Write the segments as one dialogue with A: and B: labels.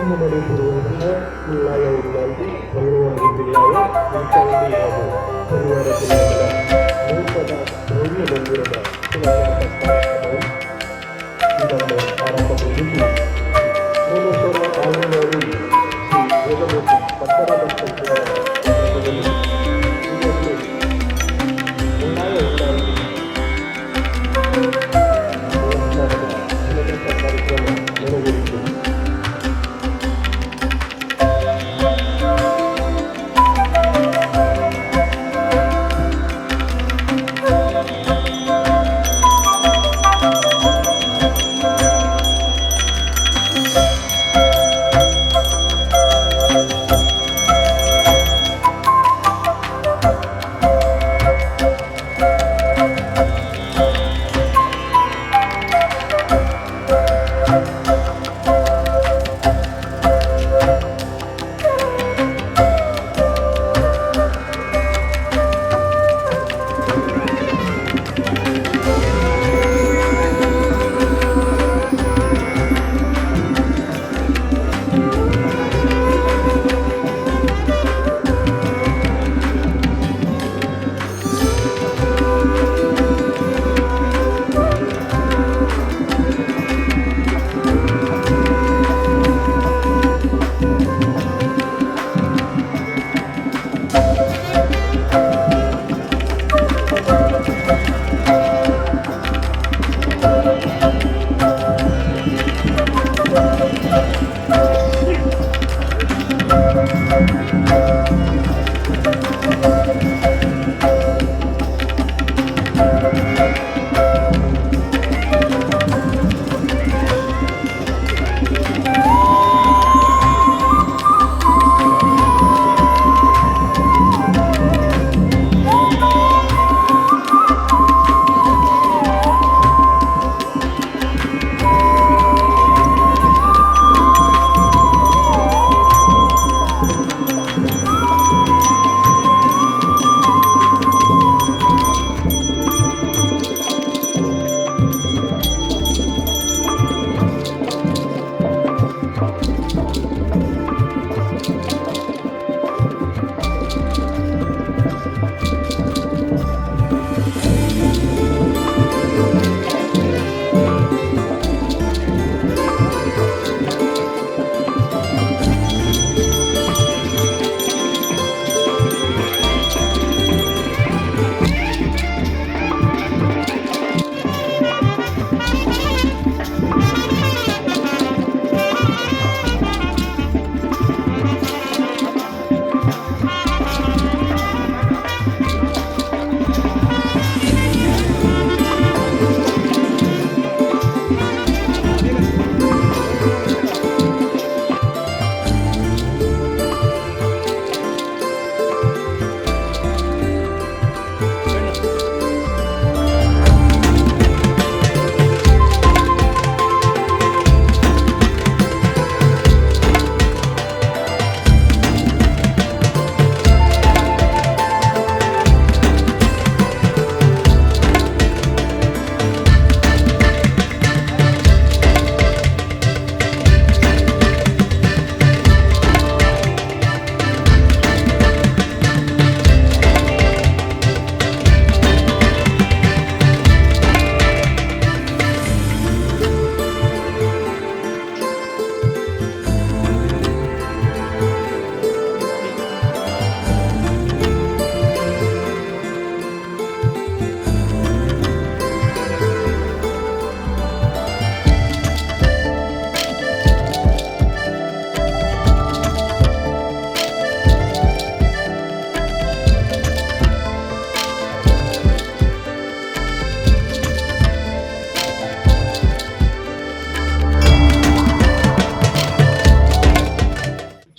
A: ಇನ್ನು ನಡೆಯುತ್ತಿರುವಂತಹ ನ್ಯಾಯ ಉಂಟಾಗಿ ಬರುವಂತಹ ಜಿಲ್ಲೆಯ ಉಂಟಾಗಿ ಪರಿವಾರ ಜಿಲ್ಲೆಗಳ ನೂತನ ಭವ್ಯ ಮಂದಿರದ ಶಿಲಾನ್ಯಾಸ ಕಾರ್ಯಕ್ರಮವು ಇದನ್ನು ಆರಂಭಗೊಂಡಿದ್ದು ಸೋಮೇಶ್ವರ ಆಂಗನವಾಡಿ ಶ್ರೀ ವೇದಮೂರ್ತಿ ಪಟ್ಟಣದ ಸಂಸ್ಥೆಗಳ ನೇತೃತ್ವದಲ್ಲಿ ಇವತ್ತು ನ್ಯಾಯ ಉಂಟಾಗಿ ಶಿಲಾನ್ಯಾಸ ಕಾರ್ಯಕ್ರಮ ನೆರವೇರಿತು.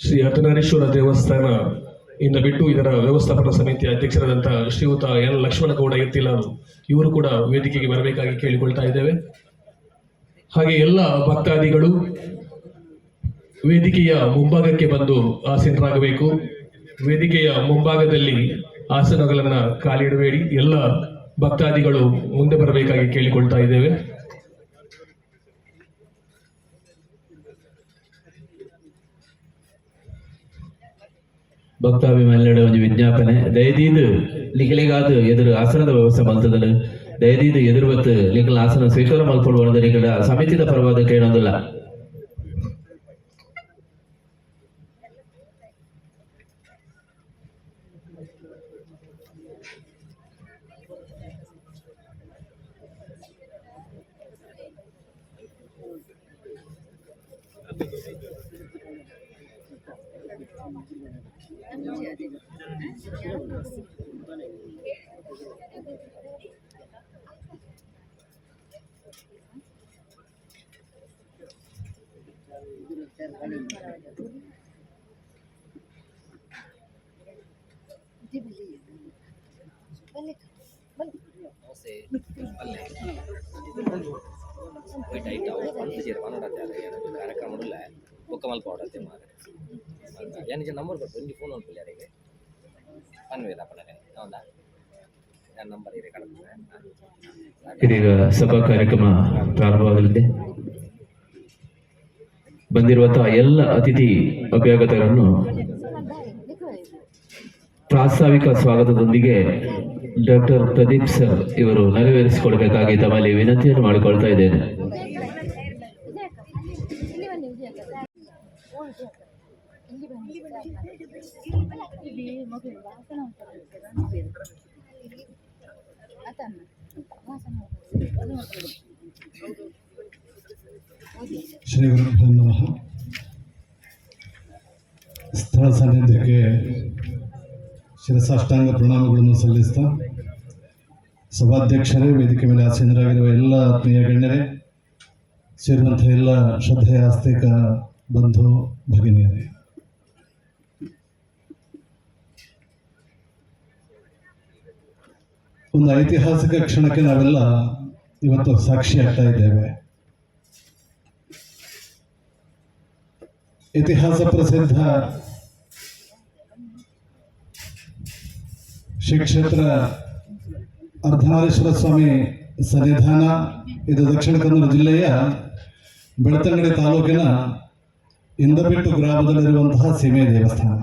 B: ಶ್ರೀ ಅರ್ಧನಾರೀಶ್ವರ ದೇವಸ್ಥಾನ ಇಂದ ಬಿಟ್ಟು ಇದರ ವ್ಯವಸ್ಥಾಪನಾ ಸಮಿತಿಯ ಅಧ್ಯಕ್ಷರಾದಂತಹ ಶ್ರೀಯುತ ಎನ್ ಲಕ್ಷ್ಮಣಗೌಡ ಎತ್ತಿಲಾರು ಇವರು ಕೂಡ ವೇದಿಕೆಗೆ ಬರಬೇಕಾಗಿ ಕೇಳಿಕೊಳ್ತಾ ಇದ್ದೇವೆ. ಹಾಗೆ ಎಲ್ಲ ಭಕ್ತಾದಿಗಳು ವೇದಿಕೆಯ ಮುಂಭಾಗಕ್ಕೆ ಬಂದು ಆಸೀನರಾಗಬೇಕು. ವೇದಿಕೆಯ ಮುಂಭಾಗದಲ್ಲಿ ಆಸನಗಳನ್ನು ಕಾಲಿಡಬೇಡಿ. ಎಲ್ಲ ಭಕ್ತಾದಿಗಳು ಮುಂದೆ ಬರಬೇಕಾಗಿ ಕೇಳಿಕೊಳ್ತಾ ಇದ್ದೇವೆ.
C: ಭಕ್ತಾಭಿಮಾನಿಗಳ ಒಂದು ವಿಜ್ಞಾಪನೆ ದಯದೀದು ಲಿಖಲಿಗಾದ ಎದುರು ಆಸನದ ವ್ಯವಸ್ಥೆ ಮಲ್ತದಲು ದಯದೀದು ಎದುರು ಬತ್ತು ಲಿಖಲ ಆಸನ ಸ್ವೀಕಾರ ಮಲ್ಪಡುವ ಲಿಖಲ ಸಮಿತಿದ ಪರವಾದ ಕೇಳೋದಿಲ್ಲ.
D: ಕಾರ್ಯಕ್ರಮ ಬುಕ್ಕಮಲ್ ಪೌಡತ್ತೆ ನನಗೆ ನಂಬರ್ ಕೊಟ್ಟು ನಿಮಗೆ ಫೋನ್ ಉಂಟು ಯಾರಿಗೆ ಪನ್ವೇದಪ್ಪನೇ ಹೌದಾ ನನ್ನ ನಂಬರ್ ಇದೆ ಕಳಿಸ್ತೇನೆ.
C: ಇದೀಗ ಸಭಾ ಕಾರ್ಯಕ್ರಮ ಪ್ರಾರಂಭವಾಗಲಿದೆ. ಬಂದಿರುವಂತಹ ಎಲ್ಲ ಅತಿಥಿ ಅಭ್ಯಾಗತರನ್ನು ಪ್ರಾಸ್ತಾವಿಕ ಸ್ವಾಗತದೊಂದಿಗೆ ಡಾಕ್ಟರ್ ಪ್ರದೀಪ್ ಸರ್ ಇವರು ನೆರವೇರಿಸಿಕೊಳ್ಬೇಕಾಗಿ ತಮ್ಮಲ್ಲಿ ವಿನಂತಿಯನ್ನು ಮಾಡಿಕೊಳ್ತಾ ಇದ್ದೇನೆ.
A: ಶ್ರೀ ಗುರುಭ್ಯೋ ನಮಃ. ಸ್ಥಳ ಸಾನ್ನಿಧ್ಯಕ್ಕೆ ಶಿರಸಾಷ್ಟಾಂಗ ಪ್ರಣಾಮಗಳನ್ನು ಸಲ್ಲಿಸ್ತಾ ಸಭಾಧ್ಯಕ್ಷರೇ, ವೇದಿಕೆ ಮೇಲೆ ಆಸೀನರಾಗಿರುವ ಎಲ್ಲ ಆತ್ಮೀಯ ಗಣ್ಯರೇ, ಸೇರುವಂಥ ಎಲ್ಲ ಶ್ರದ್ಧೆಯ ಆಸ್ತಿಕ ಬಂಧು ಭಗಿನಿಯರೇ, ಒಂದು ಐತಿಹಾಸಿಕ ಕ್ಷಣಕ್ಕೆ ನಾವೆಲ್ಲ ಇವತ್ತು ಸಾಕ್ಷಿಯಾಗ್ತಾ ಇದ್ದೇವೆ. ಇತಿಹಾಸ ಪ್ರಸಿದ್ಧ ಶ್ರೀ ಕ್ಷೇತ್ರ ಅರ್ಧನಾರೀಶ್ವರ ಸ್ವಾಮಿ ಸನ್ನಿಧಾನ ಇದು ದಕ್ಷಿಣ ಕನ್ನಡ ಜಿಲ್ಲೆಯ ಬೆಳ್ತಂಗಡಿ ತಾಲೂಕಿನ ಇಂದಬಿಟ್ಟು ಗ್ರಾಮದಲ್ಲಿರುವಂತಹ ಸೀಮೆ ದೇವಸ್ಥಾನ.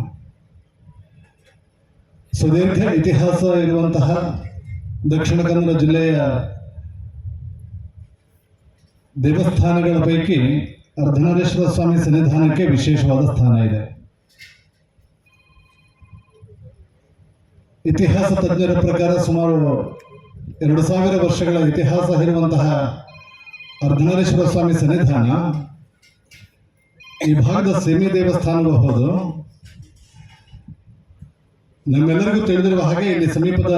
A: ಸುದೀರ್ಘ ಇತಿಹಾಸ ಇರುವಂತಹ ದಕ್ಷಿಣ ಕನ್ನಡ ಜಿಲ್ಲೆಯ ದೇವಸ್ಥಾನಗಳ ಪೈಕಿ ಅರ್ಧನಾರೀಶ್ವರ ಸ್ವಾಮಿ ಸನ್ನಿಧಾನಕ್ಕೆ ವಿಶೇಷವಾದ ಸ್ಥಾನ ಇದೆ. ಇತಿಹಾಸ ತಜ್ಞರ ಪ್ರಕಾರ ಸುಮಾರು 2000 ವರ್ಷಗಳ ಇತಿಹಾಸ ಇರುವಂತಹ ಅರ್ಧನಾರೀಶ್ವರ ಸ್ವಾಮಿ ಸನ್ನಿಧಾನ ಈ ಭಾಗದ ಸೀಮೆ ದೇವಸ್ಥಾನವೂ ಹೌದು. ನಮ್ಮೆಲ್ಲರಿಗೂ ತಿಳಿದಿರುವ ಹಾಗೆ ಇಲ್ಲಿ ಸಮೀಪದ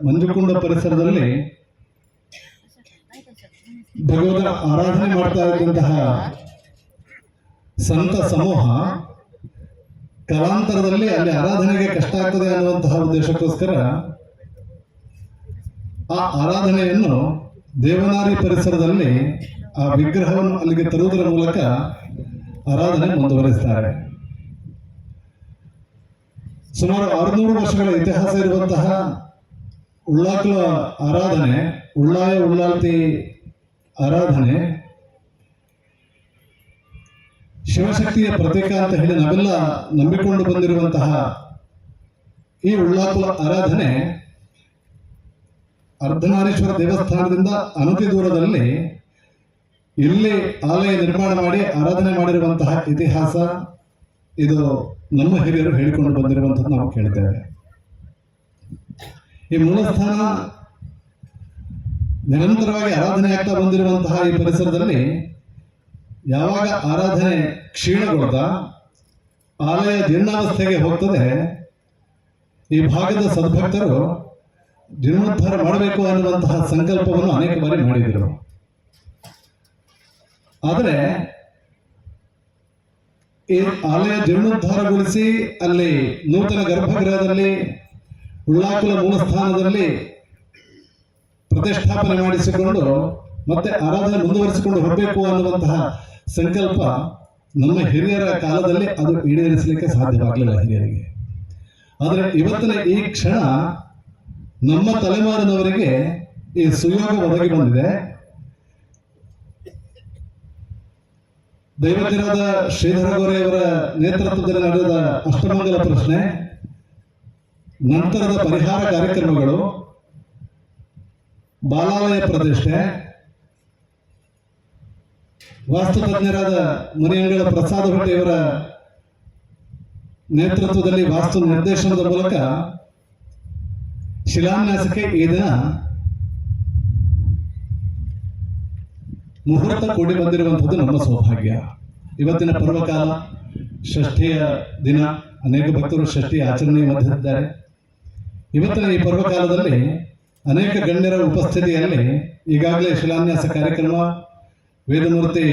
A: ಮಂಜುಕುಂಡ ಪರಿಸರದಲ್ಲಿ ಭಗವಂತನ ಆರಾಧನೆ ಮಾಡ್ತಾ ಇದ್ದಂತಹ ಸಂತ ಸಮೂಹ ಕಾಲಾಂತರದಲ್ಲಿ ಅಲ್ಲಿ ಆರಾಧನೆಗೆ ಕಷ್ಟ ಆಗ್ತದೆ ಅನ್ನುವಂತಹ ಉದ್ದೇಶಕ್ಕೋಸ್ಕರ ಆ ಆರಾಧನೆಯನ್ನು ದೇವನಾರಿ ಪರಿಸರದಲ್ಲಿ ಆ ವಿಗ್ರಹವನ್ನು ಅಲ್ಲಿಗೆ ತರುವುದರ ಮೂಲಕ ಆರಾಧನೆ ಮುಂದುವರಿಸ್ತಾರೆ. ಸುಮಾರು 600 ವರ್ಷಗಳ ಇತಿಹಾಸ ಇರುವಂತಹ ಉಳ್ಳಾಕುಲ ಆರಾಧನೆ, ಉಳ್ಳಾಯ ಉಳ್ಳಾಲ್ತಿ ಆರಾಧನೆ ಶಿವಶಕ್ತಿಯ ಪ್ರತೀಕ ಅಂತ ಹೇಳಿ ನಾವೆಲ್ಲ ನಂಬಿಕೊಂಡು ಬಂದಿರುವಂತಹ ಈ ಉಳ್ಳಾಕುಲ ಆರಾಧನೆ ಅರ್ಧನಾರೀಶ್ವರ ದೇವಸ್ಥಾನದಿಂದ ಅನತಿ ದೂರದಲ್ಲಿ ಇಲ್ಲಿ ಆಲಯ ನಿರ್ಮಾಣ ಮಾಡಿ ಆರಾಧನೆ ಮಾಡಿರುವಂತಹ ಇತಿಹಾಸ ಇದು ನಮ್ಮ ಹಿರಿಯರು ಹೇಳಿಕೊಂಡು ಬಂದಿರುವಂಥದ್ದು ನಾವು ಕೇಳ್ತೇವೆ. ಈ ಮೂಲಸ್ಥಾನ ನಿರಂತರವಾಗಿ ಆರಾಧನೆ ಆಗ್ತಾ ಬಂದಿರುವಂತಹ ಈ ಪರಿಸರದಲ್ಲಿ ಯಾವಾಗ ಆರಾಧನೆ ಕ್ಷೀಣಗೊಳ್ದ ಆಲಯ ಜೀರ್ಣಾವಸ್ಥೆಗೆ ಹೋಗ್ತದೆ, ಈ ಭಾಗದ ಸದ್ಭಕ್ತರು ಜೀರ್ಣೋದ್ಧಾರ ಮಾಡಬೇಕು ಅನ್ನುವಂತಹ ಸಂಕಲ್ಪವನ್ನು ಅನೇಕ ಬಾರಿ ಮಾಡಿದರು. ಆದರೆ ಈ ಆಲಯ ಜೀರ್ಣೋದ್ಧಾರಗೊಳಿಸಿ ಅಲ್ಲಿ ನೂತನ ಗರ್ಭಗೃಹದಲ್ಲಿ ಉಳ್ಳಾಕುಲ ಮೂಲಸ್ಥಾನದಲ್ಲಿ ಪ್ರತಿಷ್ಠಾಪನೆ ಮಾಡಿಸಿಕೊಂಡು ಮತ್ತೆ ಆರಾಧನೆ ಮುಂದುವರಿಸಿಕೊಂಡು ಹೋಗಬೇಕು ಅನ್ನುವಂತಹ ಸಂಕಲ್ಪ ನಮ್ಮ ಹಿರಿಯರ ಕಾಲದಲ್ಲಿ ಅದು ಈಡೇರಿಸಲಿಕ್ಕೆ ಸಾಧ್ಯವಾಗಲಿಲ್ಲ ಹಿರಿಯರಿಗೆ. ಆದರೆ ಇವತ್ತಿನ ಈ ಕ್ಷಣ ನಮ್ಮ ತಲೆಮಾರಿನವರಿಗೆ ಈ ಸುಯೋಗ ಒದಗಿ ಬಂದಿದೆ. ದೈವಜ್ಞರಾದ ಶ್ರೀಧರ ಗೋರೆಯವರ ನೇತೃತ್ವದಲ್ಲಿ ನಡೆದ ಅಷ್ಟಮಂಗಲ ಪ್ರಶ್ನೆ ನಂತರದ ಪರಿಹಾರ ಕಾರ್ಯಕ್ರಮಗಳು, ಬಾಲಾಲಯ ಪ್ರತಿಷ್ಠೆ, ವಾಸ್ತುತಜ್ಞರಾದ ಮುನಿಯಂಗಳ ಪ್ರಸಾದ ಭಟ್ಟಿಯವರ ನೇತೃತ್ವದಲ್ಲಿ ವಾಸ್ತು ನಿರ್ದೇಶನದ ಮೂಲಕ ಶಿಲಾನ್ಯಾಸಕ್ಕೆ ಈ ದಿನ ಮುಹೂರ್ತ ಕೂಡಿ ಬಂದಿರುವಂಥದ್ದು ನಮ್ಮ ಸೌಭಾಗ್ಯ. ಇವತ್ತಿನ ಪರ್ವಕಾಲ, ಷಷ್ಠಿಯ ದಿನ, ಅನೇಕ ಭಕ್ತರು ಷಷ್ಠಿ ಆಚರಣೆ ಮಧ್ಯದಿದ್ದಾರೆ. ಇವತ್ತಿನ ಈ ಪರ್ವಕಾಲದಲ್ಲಿ ಅನೇಕ ಗಣ್ಯರ ಉಪಸ್ಥಿತಿಯಲ್ಲಿ ಈಗಾಗಲೇ ಶಿಲಾನ್ಯಾಸ ಕಾರ್ಯಕ್ರಮ, ವೇದಮೂರ್ತಿ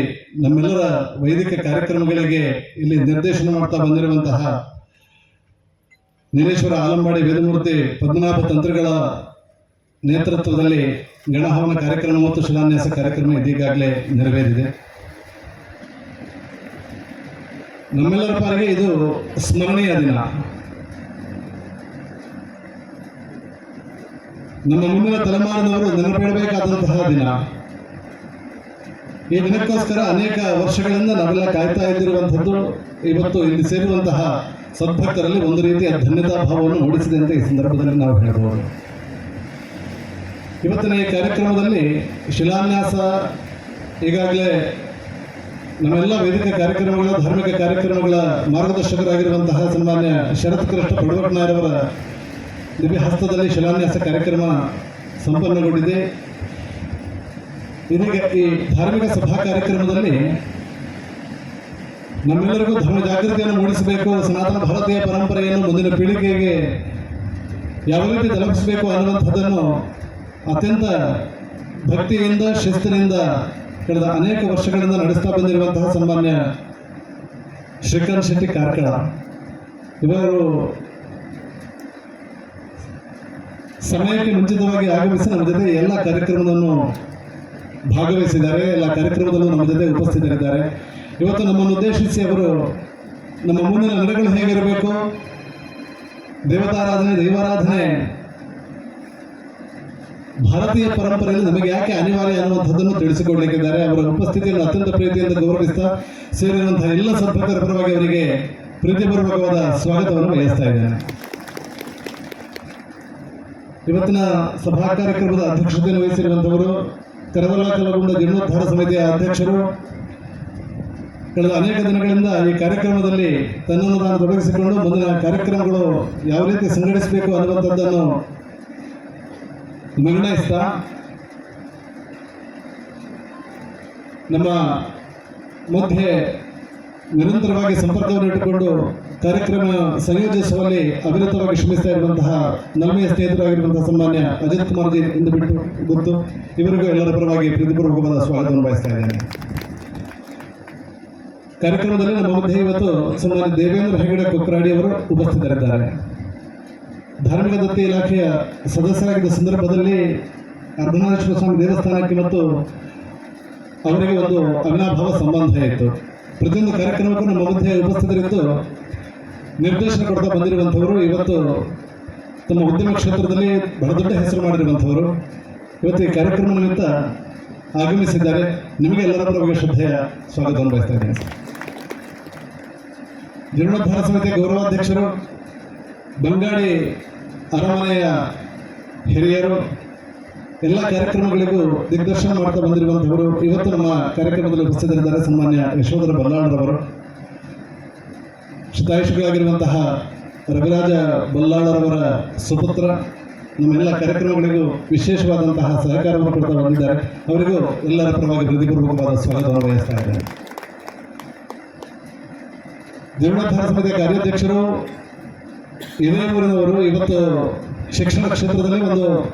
A: ನಮ್ಮೆಲ್ಲರ ವೈದಿಕ ಕಾರ್ಯಕ್ರಮಗಳಿಗೆ ಇಲ್ಲಿ ನಿರ್ದೇಶನ ಮಾಡ್ತಾ ಬಂದಿರುವಂತಹ ನೀಲೇಶ್ವರ ಆಲಂಬಾಡಿ ವೇದಮೂರ್ತಿ ಪದ್ಮನಾಭ ತಂತ್ರಿಗಳ ನೇತೃತ್ವದಲ್ಲಿ ಗಣಹವನ ಕಾರ್ಯಕ್ರಮ ಮತ್ತು ಶಿಲಾನ್ಯಾಸ ಕಾರ್ಯಕ್ರಮ ಇದೀಗಾಗಲೇ ನೆರವೇರಿದೆ. ನಮ್ಮೆಲ್ಲರ ಪಾಲಿಗೆ ಇದು ಸ್ಮರಣೀಯ ದಿನ. ನಮ್ಮ ಮುಂದಿನ ತಲೆಮಾರಿನವರು ನೆನಪಿಡಬೇಕಾದಂತಹ ದಿನ. ಈ ದಿನಕ್ಕೋಸ್ಕರ ಅನೇಕ ವರ್ಷಗಳಿಂದ ನಾವೆಲ್ಲ ಕಾಯ್ತಾ ಇದ್ದಿರುವಂಥದ್ದು ಇವತ್ತು ಇಲ್ಲಿ ಸೇರುವಂತಹ ಸದ್ಭಕ್ತರಲ್ಲಿ ಒಂದು ರೀತಿಯ ಧನ್ಯತಾ ಭಾವವನ್ನು ಮೂಡಿಸಿದೆ ಅಂತ ಈ ಸಂದರ್ಭದಲ್ಲಿ ನಾವು ಹೇಳಬಹುದು. ಇವತ್ತಿನ ಈ ಕಾರ್ಯಕ್ರಮದಲ್ಲಿ ಶಿಲಾನ್ಯಾಸ ಈಗಾಗಲೇ ನಮ್ಮೆಲ್ಲ ವೇದಿಕ ಕಾರ್ಯಕ್ರಮಗಳ, ಧಾರ್ಮಿಕ ಕಾರ್ಯಕ್ರಮಗಳ ಮಾರ್ಗದರ್ಶಕರಾಗಿರುವಂತಹ ಸನ್ಮಾನ್ಯ ಶರತ್ ಕೃಷ್ಣ ಪಡವಟ್ನಾಯರವರ ದಿವ್ಯ ಹಸ್ತದಲ್ಲಿ ಶಿಲಾನ್ಯಾಸ ಕಾರ್ಯಕ್ರಮ ಸಂಪನ್ನಗೊಂಡಿದೆ. ಇದೀಗ ಈ ಧಾರ್ಮಿಕ ಸಭಾ ಕಾರ್ಯಕ್ರಮದಲ್ಲಿ ನಮ್ಮೆಲ್ಲರಿಗೂ ಧರ್ಮ ಜಾಗೃತಿಯನ್ನು ಮೂಡಿಸಬೇಕು, ಸನಾತನ ಭಾರತೀಯ ಪರಂಪರೆಯನ್ನು ಮುಂದಿನ ಪೀಳಿಗೆಗೆ ಯಾವ ರೀತಿ ತಲುಪಿಸಬೇಕು ಅನ್ನುವಂಥದ್ದನ್ನು ಅತ್ಯಂತ ಭಕ್ತಿಯಿಂದ, ಶಿಸ್ತಿನಿಂದ ಕಳೆದ ಅನೇಕ ವರ್ಷಗಳಿಂದ ನಡೆಸ್ತಾ ಬಂದಿರುವಂತಹ ಸನ್ಮಾನ್ಯ ಶ್ರೀಕಾಂತ್ ಶೆಟ್ಟಿ ಕಾರ್ಕಳ ಇವರು ಸಮಯಕ್ಕೆ ಮುಂಚಿತವಾಗಿ ಆಗಮಿಸಿ ನಮ್ಮ ಜೊತೆ ಎಲ್ಲ ಕಾರ್ಯಕ್ರಮವನ್ನು ಭಾಗವಹಿಸಿದ್ದಾರೆ, ಎಲ್ಲ ಕಾರ್ಯಕ್ರಮದಲ್ಲೂ ನಮ್ಮ ಜೊತೆ ಉಪಸ್ಥಿತರಿದ್ದಾರೆ. ಇವತ್ತು ನಮ್ಮನ್ನು ಉದ್ದೇಶಿಸಿ ಅವರು ನಮ್ಮ ಮುಂದಿನ ನಡೆಗಳು ಹೇಗಿರಬೇಕು, ದೇವತಾರಾಧನೆ, ದೈವಾರಾಧನೆ ಭಾರತೀಯ ಪರಂಪರೆಯಲ್ಲಿ ನಮಗೆ ಯಾಕೆ ಅನಿವಾರ್ಯ ಅನ್ನುವಂಥದ್ದನ್ನು ತಿಳಿಸಿಕೊಡಲಿಕ್ಕಿದ್ದಾರೆ. ಅವರ ಉಪಸ್ಥಿತಿಯನ್ನು ಅತ್ಯಂತ ಪ್ರೀತಿಯಿಂದ ಗೌರವಿಸ್ತಾ ಸೇರಿರುವಂತಹ ಎಲ್ಲ ಸದ್ಭಕ್ತರ ಪರವಾಗಿ ಅವರಿಗೆ ಪ್ರೀತಿಪೂರ್ವಕವಾದ ಸ್ವಾಗತವನ್ನು ಬಯಸ್ತಾ ಇದ್ದೇನೆ. ಇವತ್ತಿನ ಸಭಾ ಕಾರ್ಯಕ್ರಮದ ಅಧ್ಯಕ್ಷತೆಯನ್ನು ವಹಿಸಿರುವಂಥವರು ಕರವಲ್ಲ ಕಲಗುಂಡ ಜೀರ್ಣೋದ್ಧಾರ ಸಮಿತಿಯ ಅಧ್ಯಕ್ಷರು. ಕಳೆದ ಅನೇಕ ದಿನಗಳಿಂದ ಈ ಕಾರ್ಯಕ್ರಮದಲ್ಲಿ ತನ್ನನ್ನು ತಾನು ತೊಡಗಿಸಿಕೊಂಡು ಮುಂದಿನ ಕಾರ್ಯಕ್ರಮಗಳು ಯಾವ ರೀತಿ ಸಂಘಟಿಸಬೇಕು ಅನ್ನುವಂಥದ್ದನ್ನು ನಿರ್ಣಯಿಸ್ತಾ ನಮ್ಮ ಮಧ್ಯೆ ನಿರಂತರವಾಗಿ ಸಂಪರ್ಕವನ್ನು ಇಟ್ಟುಕೊಂಡು ಕಾರ್ಯಕ್ರಮ ಸಂಯೋಜಿಸುವಲ್ಲಿ ಅವಿರತವಾಗಿ ಶ್ರಮಿಸ್ತಾ ಇರುವಂತಹ ನಲ್ಮೆಯ ಸ್ನೇಹಿತರಾಗಿರುವಂತಹ ಸನ್ಮಾನ್ಯ ಅಜಿತ್ ಕುಮಾರ್ ಜಿ ಎಂದು ಬಿಟ್ಟು ಗೊತ್ತು, ಇವರಿಗೂ ಎಲ್ಲರ ಪರವಾಗಿ ಪ್ರೀತಿಪೂರ್ವಕವಾದ ಸ್ವಾಗತವನ್ನು ಬಯಸ್ತಾ ಇದ್ದೇನೆ. ಕಾರ್ಯಕ್ರಮದಲ್ಲಿ ನಮ್ಮ ಮಧ್ಯೆ ಇವತ್ತು ಸನ್ಮಾನ್ಯ ದೇವೇಂದ್ರ ಹೆಗಡೆ ಕೊಕ್ರಾಡಿ ಅವರು ಉಪಸ್ಥಿತರಿದ್ದಾರೆ. ಧಾರ್ಮಿಕ ದತ್ತಿ ಇಲಾಖೆಯ ಸದಸ್ಯರಾಗಿದ್ದ ಸಂದರ್ಭದಲ್ಲಿ ಅರ್ಧನಾಥೇಶ್ವರ ಸ್ವಾಮಿ ದೇವಸ್ಥಾನಕ್ಕೆ ಮತ್ತು ಅವರಿಗೆ ಒಂದು ಅವಿನಾಭಾವ ಸಂಬಂಧ ಇತ್ತು. ಪ್ರತಿಯೊಂದು ಕಾರ್ಯಕ್ರಮಕ್ಕೂ ನಮ್ಮ ಮಧ್ಯೆ ಉಪಸ್ಥಿತರಿದ್ದು ನಿರ್ದೇಶನ ಕೊಡ್ತಾ ಬಂದಿರುವಂಥವರು. ಇವತ್ತು ತಮ್ಮ ಉದ್ಯಮ ಕ್ಷೇತ್ರದಲ್ಲಿ ಬಹಳ ದೊಡ್ಡ ಹೆಸರು ಮಾಡಿರುವಂಥವರು ಇವತ್ತು ಈ ಕಾರ್ಯಕ್ರಮ ನಿಮಿತ್ತ ಆಗಮಿಸಿದ್ದಾರೆ. ನಿಮಗೆ ಎಲ್ಲರ ಪರವಾಗಿ ಶ್ರದ್ಧೆಯ ಸ್ವಾಗತವನ್ನು ಬಯಸ್ತಾ ಇದ್ದೇನೆ. ಜೀರ್ಣೋದ್ಧಾರ ಸಮಿತಿಯ ಗೌರವಾಧ್ಯಕ್ಷರು, ಬಂಗಾಡಿ ಅರಮನೆಯ ಹಿರಿಯರು, ಎಲ್ಲ ಕಾರ್ಯಕ್ರಮಗಳಿಗೂ ದಿಗ್ದರ್ಶನ ಮಾಡ್ತಾ ಬಂದಿರುವಂಥವರು ಇವತ್ತು ನಮ್ಮ ಕಾರ್ಯಕ್ರಮದಲ್ಲಿ ಉಪಸ್ಥಿತರಿದ್ದಾರೆ. ಸನ್ಮಾನ್ಯ ಯಶೋಧರ ಬಲ್ಲಾಳರವರು, ಶತಾಯುಷಿಗಳಾಗಿರುವಂತಹ ರವಿರಾಜ ಬಲ್ಲಾಳರವರ ಸುಪುತ್ರ, ನಮ್ಮೆಲ್ಲ ಕಾರ್ಯಕ್ರಮಗಳಿಗೂ ವಿಶೇಷವಾದಂತಹ ಸಹಕಾರವನ್ನು ಕೊಡ್ತಾ ಬಂದಿದ್ದಾರೆ. ಅವರಿಗೂ ಎಲ್ಲರ ಪರವಾಗಿ ಹೃದಯಪೂರ್ವಕವಾದ ಸ್ವಾಗತವನ್ನು ಬಯಸ್ತಾ ಇದ್ದಾರೆ. ಜೀರ್ಣೋದ್ಧಾರ ಸಮಿತಿಯ ಕಾರ್ಯಾಧ್ಯಕ್ಷರು ಇದೇ ಊರಿನವರು. ಇವತ್ತು ಶಿಕ್ಷಣ ಕ್ಷೇತ್ರದಲ್ಲಿ ಒಂದು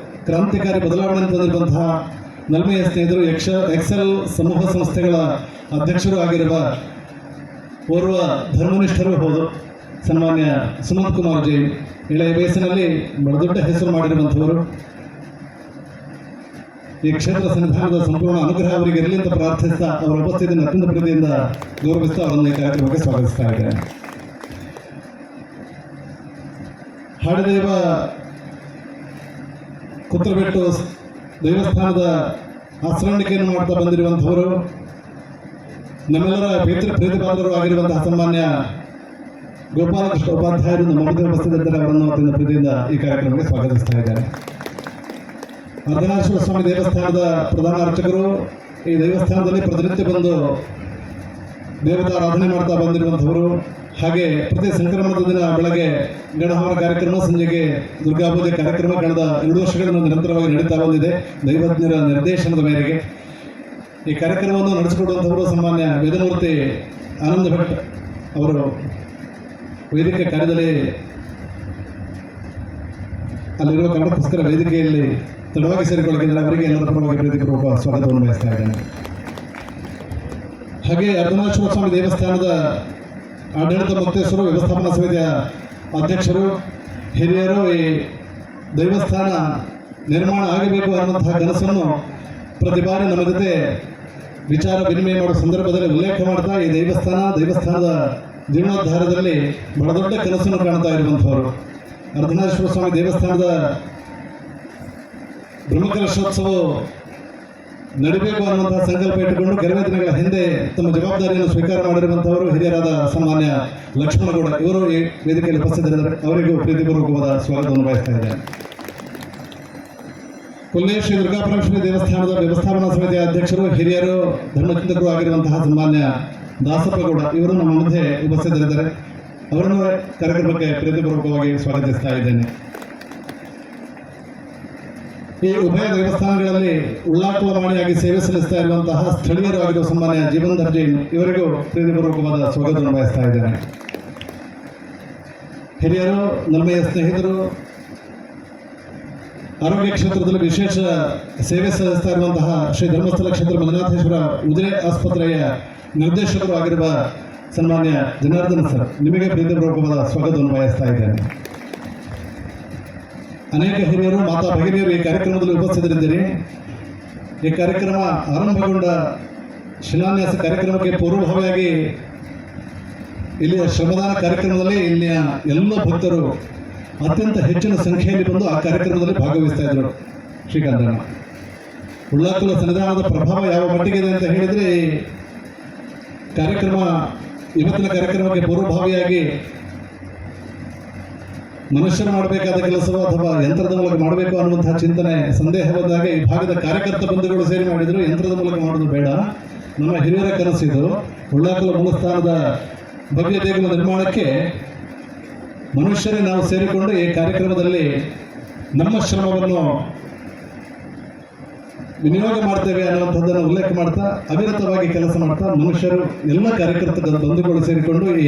A: ಕ್ರಾಂತಿಕಾರಿ ಬದಲಾವಣೆ ತಂದಿರುವಂತಹ ನಲ್ಮೆಯ ಸ್ನೇಹಿತರು, ಎಕ್ಸೆಲ್ ಸಮೂಹ ಸಂಸ್ಥೆಗಳ ಅಧ್ಯಕ್ಷರು ಆಗಿರುವ ಓರ್ವ ಧರ್ಮನಿಷ್ಠರು ಹೌದು ಸನ್ಮಾನ್ಯ ಸುಮಂತ್ ಕುಮಾರ್ ಜಿ. ಇಳೆಯ ವಯಸ್ಸಿನಲ್ಲಿ ಬಹಳ ದೊಡ್ಡ ಹೆಸರು ಮಾಡಿರುವಂಥವರು. ಈ ಕ್ಷೇತ್ರ ಸನ್ನಿಧಾನದ ಸಂಪೂರ್ಣ ಅನುಗ್ರಹ ಅವರಿಗೆ ಇರಲಿ ಅಂತ ಪ್ರಾರ್ಥಿಸ್ತಾ ಅವರ ಉಪಸ್ಥಿತಿಯನ್ನು ಅತ್ಯಂತ ಪ್ರೀತಿಯಿಂದ ಗೌರವಿಸ್ತಾ ಅವರನ್ನು ಈ ಕಾರ್ಯಕ್ರಮಕ್ಕೆ ಸ್ವಾಗತಿಸ್ತಾ ಇದ್ದಾರೆ. ಹಾಡಿದೈವ ಕುತ್ರಬೆಟ್ಟು ದೇವಸ್ಥಾನದ ಆಚರಣೆಯನ್ನು ಮಾಡ್ತಾ ಬಂದಿರುವಂಥವರು, ನಮ್ಮೆಲ್ಲರ ಪ್ರೀತಿಪಾತ್ರರು ಆಗಿರುವಂತಹ ಸನ್ಮಾನ್ಯ ಗೋಪಾಲಕೃಷ್ಣ ಉಪಾಧ್ಯಾಯರು ನಮ್ಮ ಮಧ್ಯೆ ಉಪಸ್ಥಿತರಿದ್ದರೆ ಅವರನ್ನು ಅತ್ಯಂತ ಪ್ರೀತಿಯಿಂದ ಈ ಕಾರ್ಯಕ್ರಮಕ್ಕೆ ಸ್ವಾಗತಿಸ್ತಾ ಇದ್ದಾರೆ. ಅರ್ಧನಾರೀಶ್ವರ ಸ್ವಾಮಿ ದೇವಸ್ಥಾನದ ಪ್ರಧಾನ ಅರ್ಚಕರು ಈ ದೇವಸ್ಥಾನದಲ್ಲಿ ಪ್ರತಿನಿತ್ಯ ಬಂದು ದೇವತಾರಾಧನೆ ಮಾಡ್ತಾ ಬಂದಿರುವಂಥವರು. ಹಾಗೆ ಪ್ರತಿ ಸಂಕ್ರಮಣದ ದಿನ ಬೆಳಗ್ಗೆ ಗಣಹವನ ಕಾರ್ಯಕ್ರಮ, ಸಂಜೆಗೆ ದುರ್ಗಾ ಪೂಜೆ ಕಾರ್ಯಕ್ರಮ ಕಳೆದ 2 ವರ್ಷಗಳಿಂದ ನಿರಂತರವಾಗಿ ನಡೀತಾ ಬಂದಿದೆ ದೈವಜ್ಞರ ನಿರ್ದೇಶನದ ಮೇರೆಗೆ. ಈ ಕಾರ್ಯಕ್ರಮವನ್ನು ನಡೆಸಿಕೊಡುವಂಥವರು ಸಾಮಾನ್ಯ ವೇದಮೂರ್ತಿ ಆನಂದ ಭಟ್ ಅವರು ವೇದಿಕೆ ಕಾರ್ಯದಲ್ಲಿ ಅಲ್ಲಿರುವ ಕಾರಣಕ್ಕೋಸ್ಕರ ವೇದಿಕೆಯಲ್ಲಿ ತಡವಾಗಿ ಸೇರಿಕೊಳ್ಳುತ್ತಿದ್ದಾರೆ. ಅವರಿಗೆ ಎಲ್ಲರ ಪರವಾಗಿ ಪ್ರೀತಿಪೂರ್ವಕ ಸ್ವಾಗತವನ್ನು ಬಯಸ್ತಾ ಇದ್ದೇನೆ. ಹಾಗೆ ಅರ್ಧನಾರೀಶ್ವರ ಸ್ವಾಮಿ ದೇವಸ್ಥಾನದ ಆಡಳಿತ ಮುಖ್ಯಸ್ಥರು, ವ್ಯವಸ್ಥಾಪನಾ ಸಮಿತಿಯ ಅಧ್ಯಕ್ಷರು, ಹಿರಿಯರು ಈ ದೇವಸ್ಥಾನ ನಿರ್ಮಾಣ ಆಗಬೇಕು ಅನ್ನುವಂತಹ ಕನಸನ್ನು ಪ್ರತಿ ಬಾರಿ ನಮ್ಮ ಜೊತೆ ವಿಚಾರ ವಿನಿಮಯ ಮಾಡುವ ಸಂದರ್ಭದಲ್ಲಿ ಉಲ್ಲೇಖ ಮಾಡ್ತಾ ಈ ದೇವಸ್ಥಾನದ ಜೀರ್ಣೋದ್ಧಾರದಲ್ಲಿ ಬಹಳ ದೊಡ್ಡ ಕನಸನ್ನು ಕಾಣ್ತಾ ಇರುವಂಥವರು. ಅರ್ಧನಾರೀಶ್ವರ ಸ್ವಾಮಿ ದೇವಸ್ಥಾನದ ಬ್ರಹ್ಮಕಲಶೋತ್ಸವ ನಡೀಬೇಕು ಅನ್ನುವಂತಹ ಸಂಕಲ್ಪ ಇಟ್ಟುಕೊಂಡು ಕೆಲವೇ ದಿನಗಳ ಹಿಂದೆ ತಮ್ಮ ಜವಾಬ್ದಾರಿಯನ್ನು ಸ್ವೀಕಾರ ಮಾಡಿರುವಂಥವರು ಹಿರಿಯರಾದ ಸಾಮಾನ್ಯ ಲಕ್ಷ್ಮಣಗೌಡ ಇವರು ಈ ವೇದಿಕೆಯಲ್ಲಿ ಉಪಸ್ಥಿತರಿದ್ದಾರೆ. ಅವರಿಗೂ ಪ್ರೀತಿಪೂರ್ವಕವಾದ ಸ್ವಾಗತವನ್ನು ಬಯಸ್ತಾ ಇದ್ದೇನೆ. ಕೊಲ್ಲೇಶ್ವರಿ ಶ್ರೀ ದುರ್ಗಾಪರಮೇಶ್ವರಿ ದೇವಸ್ಥಾನದ ವ್ಯವಸ್ಥಾಪನಾ ಸಮಿತಿಯ ಅಧ್ಯಕ್ಷರು, ಹಿರಿಯರು, ಧರ್ಮಚಿಂತಕರು ಆಗಿರುವಂತಹ ಸಾಮಾನ್ಯ ದಾಸಪ್ಪಗೌಡ ಇವರು ನಮ್ಮ ಮಧ್ಯೆ ಉಪಸ್ಥಿತರಿದ್ದಾರೆ. ಅವರನ್ನು ಕಾರ್ಯಕ್ರಮಕ್ಕೆ ಪ್ರೀತಿಪೂರ್ವಕವಾಗಿ ಸ್ವಾಗತಿಸ್ತಾ ಇದ್ದೇನೆ. ಈ ಉಭಯ ದೇವಸ್ಥಾನಗಳಲ್ಲಿ ಉಳ್ಳಾಕುಲವಾಣಿಯಾಗಿ ಸೇವೆ ಸಲ್ಲಿಸ್ತಾ ಇರುವಂತಹ ಸ್ಥಳೀಯರು ಆಗಿರುವ ಸಾಮಾನ್ಯ ಜೀವನ್ಧರ್ ಜೈನ್ ಇವರಿಗೂ ಪ್ರೀತಿಪೂರ್ವಕವಾದ ಸ್ವಾಗತವನ್ನು ಬಯಸ್ತಾ ಇದ್ದೇನೆ. ಹಿರಿಯರು, ನಲ್ಮೆಯ ಸ್ನೇಹಿತರು, ಆರೋಗ್ಯ ಕ್ಷೇತ್ರದಲ್ಲಿ ವಿಶೇಷ ಸೇವೆ ಸಲ್ಲಿಸ್ತಾ ಇರುವಂತಹ ಶ್ರೀ ಧರ್ಮಸ್ಥಳ ಕ್ಷೇತ್ರ ಮಂಜುನಾಥೇಶ್ವರ ಉಜಿರೆ ಆಸ್ಪತ್ರೆಯ ನಿರ್ದೇಶಕರು ಆಗಿರುವ ಸನ್ಮಾನ್ಯ ಜನಾರ್ದನ ಸರ್, ನಿಮಗೆ ಪ್ರೀತಿಪೂರ್ವಕವಾದ ಸ್ವಾಗತವನ್ನು ಬಯಸ್ತಾ ಇದ್ದೇನೆ. ಅನೇಕ ಹಿರಿಯರು, ಮಾತಾ ಭಗಿನಿಯರು ಈ ಕಾರ್ಯಕ್ರಮದಲ್ಲಿ ಉಪಸ್ಥಿತರಿದ್ದೀರಿ. ಈ ಕಾರ್ಯಕ್ರಮ ಆರಂಭಗೊಂಡ ಶಿಲಾನ್ಯಾಸ ಕಾರ್ಯಕ್ರಮಕ್ಕೆ ಪೂರ್ವಭಾವಿಯಾಗಿ ಇಲ್ಲಿಯ ಶ್ರಮದಾನ ಕಾರ್ಯಕ್ರಮದಲ್ಲಿ ಇಲ್ಲಿಯ ಎಲ್ಲ ಭಕ್ತರು ಅತ್ಯಂತ ಹೆಚ್ಚಿನ ಸಂಖ್ಯೆಯಲ್ಲಿ ಬಂದು ಆ ಕಾರ್ಯಕ್ರಮದಲ್ಲಿ ಭಾಗವಹಿಸ್ತಾ ಇದ್ದರು. ಶ್ರೀಕಾಂತಣ್ಣ ಉಳ್ಳಾಕುಲ ಸನ್ನಿಧಾನದ ಪ್ರಭಾವ ಯಾವ ಮಟ್ಟಿಗಿದೆ ಅಂತ ಹೇಳಿದರೆ, ಇವತ್ತಿನ ಕಾರ್ಯಕ್ರಮಕ್ಕೆ ಪೂರ್ವಭಾವಿಯಾಗಿ ಮನುಷ್ಯರು ಮಾಡಬೇಕಾದ ಕೆಲಸವೋ ಅಥವಾ ಯಂತ್ರದ ಮೂಲಕ ಮಾಡಬೇಕು ಅನ್ನುವಂತಹ ಚಿಂತನೆ ಸಂದೇಹ ಬಂದಾಗ ಈ ಭಾಗದ ಕಾರ್ಯಕರ್ತ ಬಂಧುಗಳು ಸೇರಿ ಮಾಡಿದರು. ಯಂತ್ರದ ಮೂಲಕ ಮಾಡೋದು ಬೇಡ, ನಮ್ಮ ಹಿರಿಯರ ಕನಸಿದು ಉಳ್ಳಾಕುಲ ಮೂಲಸ್ಥಾನದ ಭವ್ಯ ದೇಗುಲ ನಿರ್ಮಾಣಕ್ಕೆ ಮನುಷ್ಯರೇ ನಾವು ಸೇರಿಕೊಂಡು ಈ ಕಾರ್ಯಕ್ರಮದಲ್ಲಿ ನಮ್ಮ ಶ್ರಮವನ್ನು ವಿನಿಯೋಗ ಮಾಡ್ತೇವೆ ಅನ್ನುವಂಥದ್ದನ್ನು ಉಲ್ಲೇಖ ಮಾಡ್ತಾ ಅವಿರತವಾಗಿ ಕೆಲಸ ಮಾಡ್ತಾ ಮನುಷ್ಯರು ಎಲ್ಲ ಕಾರ್ಯಕರ್ತರ ಬಂಧುಗಳು ಸೇರಿಕೊಂಡು ಈ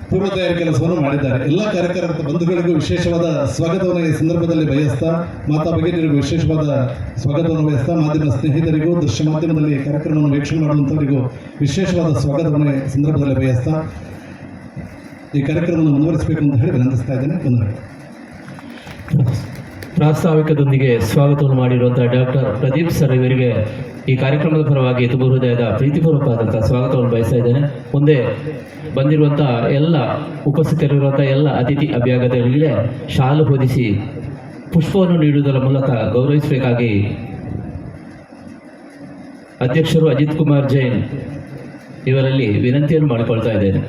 A: ಪೂರ್ವ ತಯಾರಿ ಕೆಲಸವನ್ನು ಮಾಡಿದ್ದಾರೆ. ಎಲ್ಲ ಕಾರ್ಯಕರ್ತ ಬಂಧುಗಳಿಗೂ ವಿಶೇಷವಾದ ಸ್ವಾಗತವನ್ನು ಈ ಸಂದರ್ಭದಲ್ಲಿ ಬಯಸ್ತಾ, ಮಾತಾ ಭಗಿನಿಯರಿಗೂ ವಿಶೇಷವಾದ ಸ್ವಾಗತವನ್ನು ಬಯಸ್ತಾ, ಮಾಧ್ಯಮ ಸ್ನೇಹಿತರಿಗೂ, ದೃಶ್ಯ ಮಾಧ್ಯಮದಲ್ಲಿ ಕಾರ್ಯಕ್ರಮವನ್ನು ವೀಕ್ಷಣೆ ಮಾಡುವಂಥವರಿಗೂ ವಿಶೇಷವಾದ ಸ್ವಾಗತವನ್ನು ಈ ಸಂದರ್ಭದಲ್ಲಿ ಬಯಸ್ತಾ ಈ ಕಾರ್ಯಕ್ರಮವನ್ನು ಮುಂದುವರಿಸಬೇಕು ಅಂತ ಹೇಳಿ ವಿನಂತಿಸ್ತಾ ಇದ್ದೇನೆ. ವಂದನೆಗಳು.
C: ಪ್ರಾಸ್ತಾವಿಕದೊಂದಿಗೆ ಸ್ವಾಗತವನ್ನು ಮಾಡಿರುವಂತಹ ಡಾಕ್ಟರ್ ಪ್ರದೀಪ್ ಸರ್ ಇವರಿಗೆ ಈ ಕಾರ್ಯಕ್ರಮದ ಪರವಾಗಿ ತುಂಬ ಹೃದಯದ ಪ್ರೀತಿಪೂರ್ವಕವಾದಂತಹ ಸ್ವಾಗತವನ್ನು ಬಯಸ್ತಾ ಇದ್ದೇನೆ. ಮುಂದೆ ಬಂದಿರುವಂತಹ ಎಲ್ಲ ಉಪಸ್ಥಿತರಿರುವಂತಹ ಎಲ್ಲ ಅತಿಥಿ ಅಭ್ಯಾಗತರಿಗೆ ಶಾಲು ಹೊದಿಸಿ ಪುಷ್ಪವನ್ನು ನೀಡುವುದರ ಮೂಲಕ ಗೌರವಿಸಬೇಕಾಗಿ ಅಧ್ಯಕ್ಷರು ಅಜಿತ್ ಕುಮಾರ್ ಜೈನ್ ಇವರಲ್ಲಿ ವಿನಂತಿಯನ್ನು ಮಾಡಿಕೊಳ್ತಾ ಇದ್ದೇನೆ.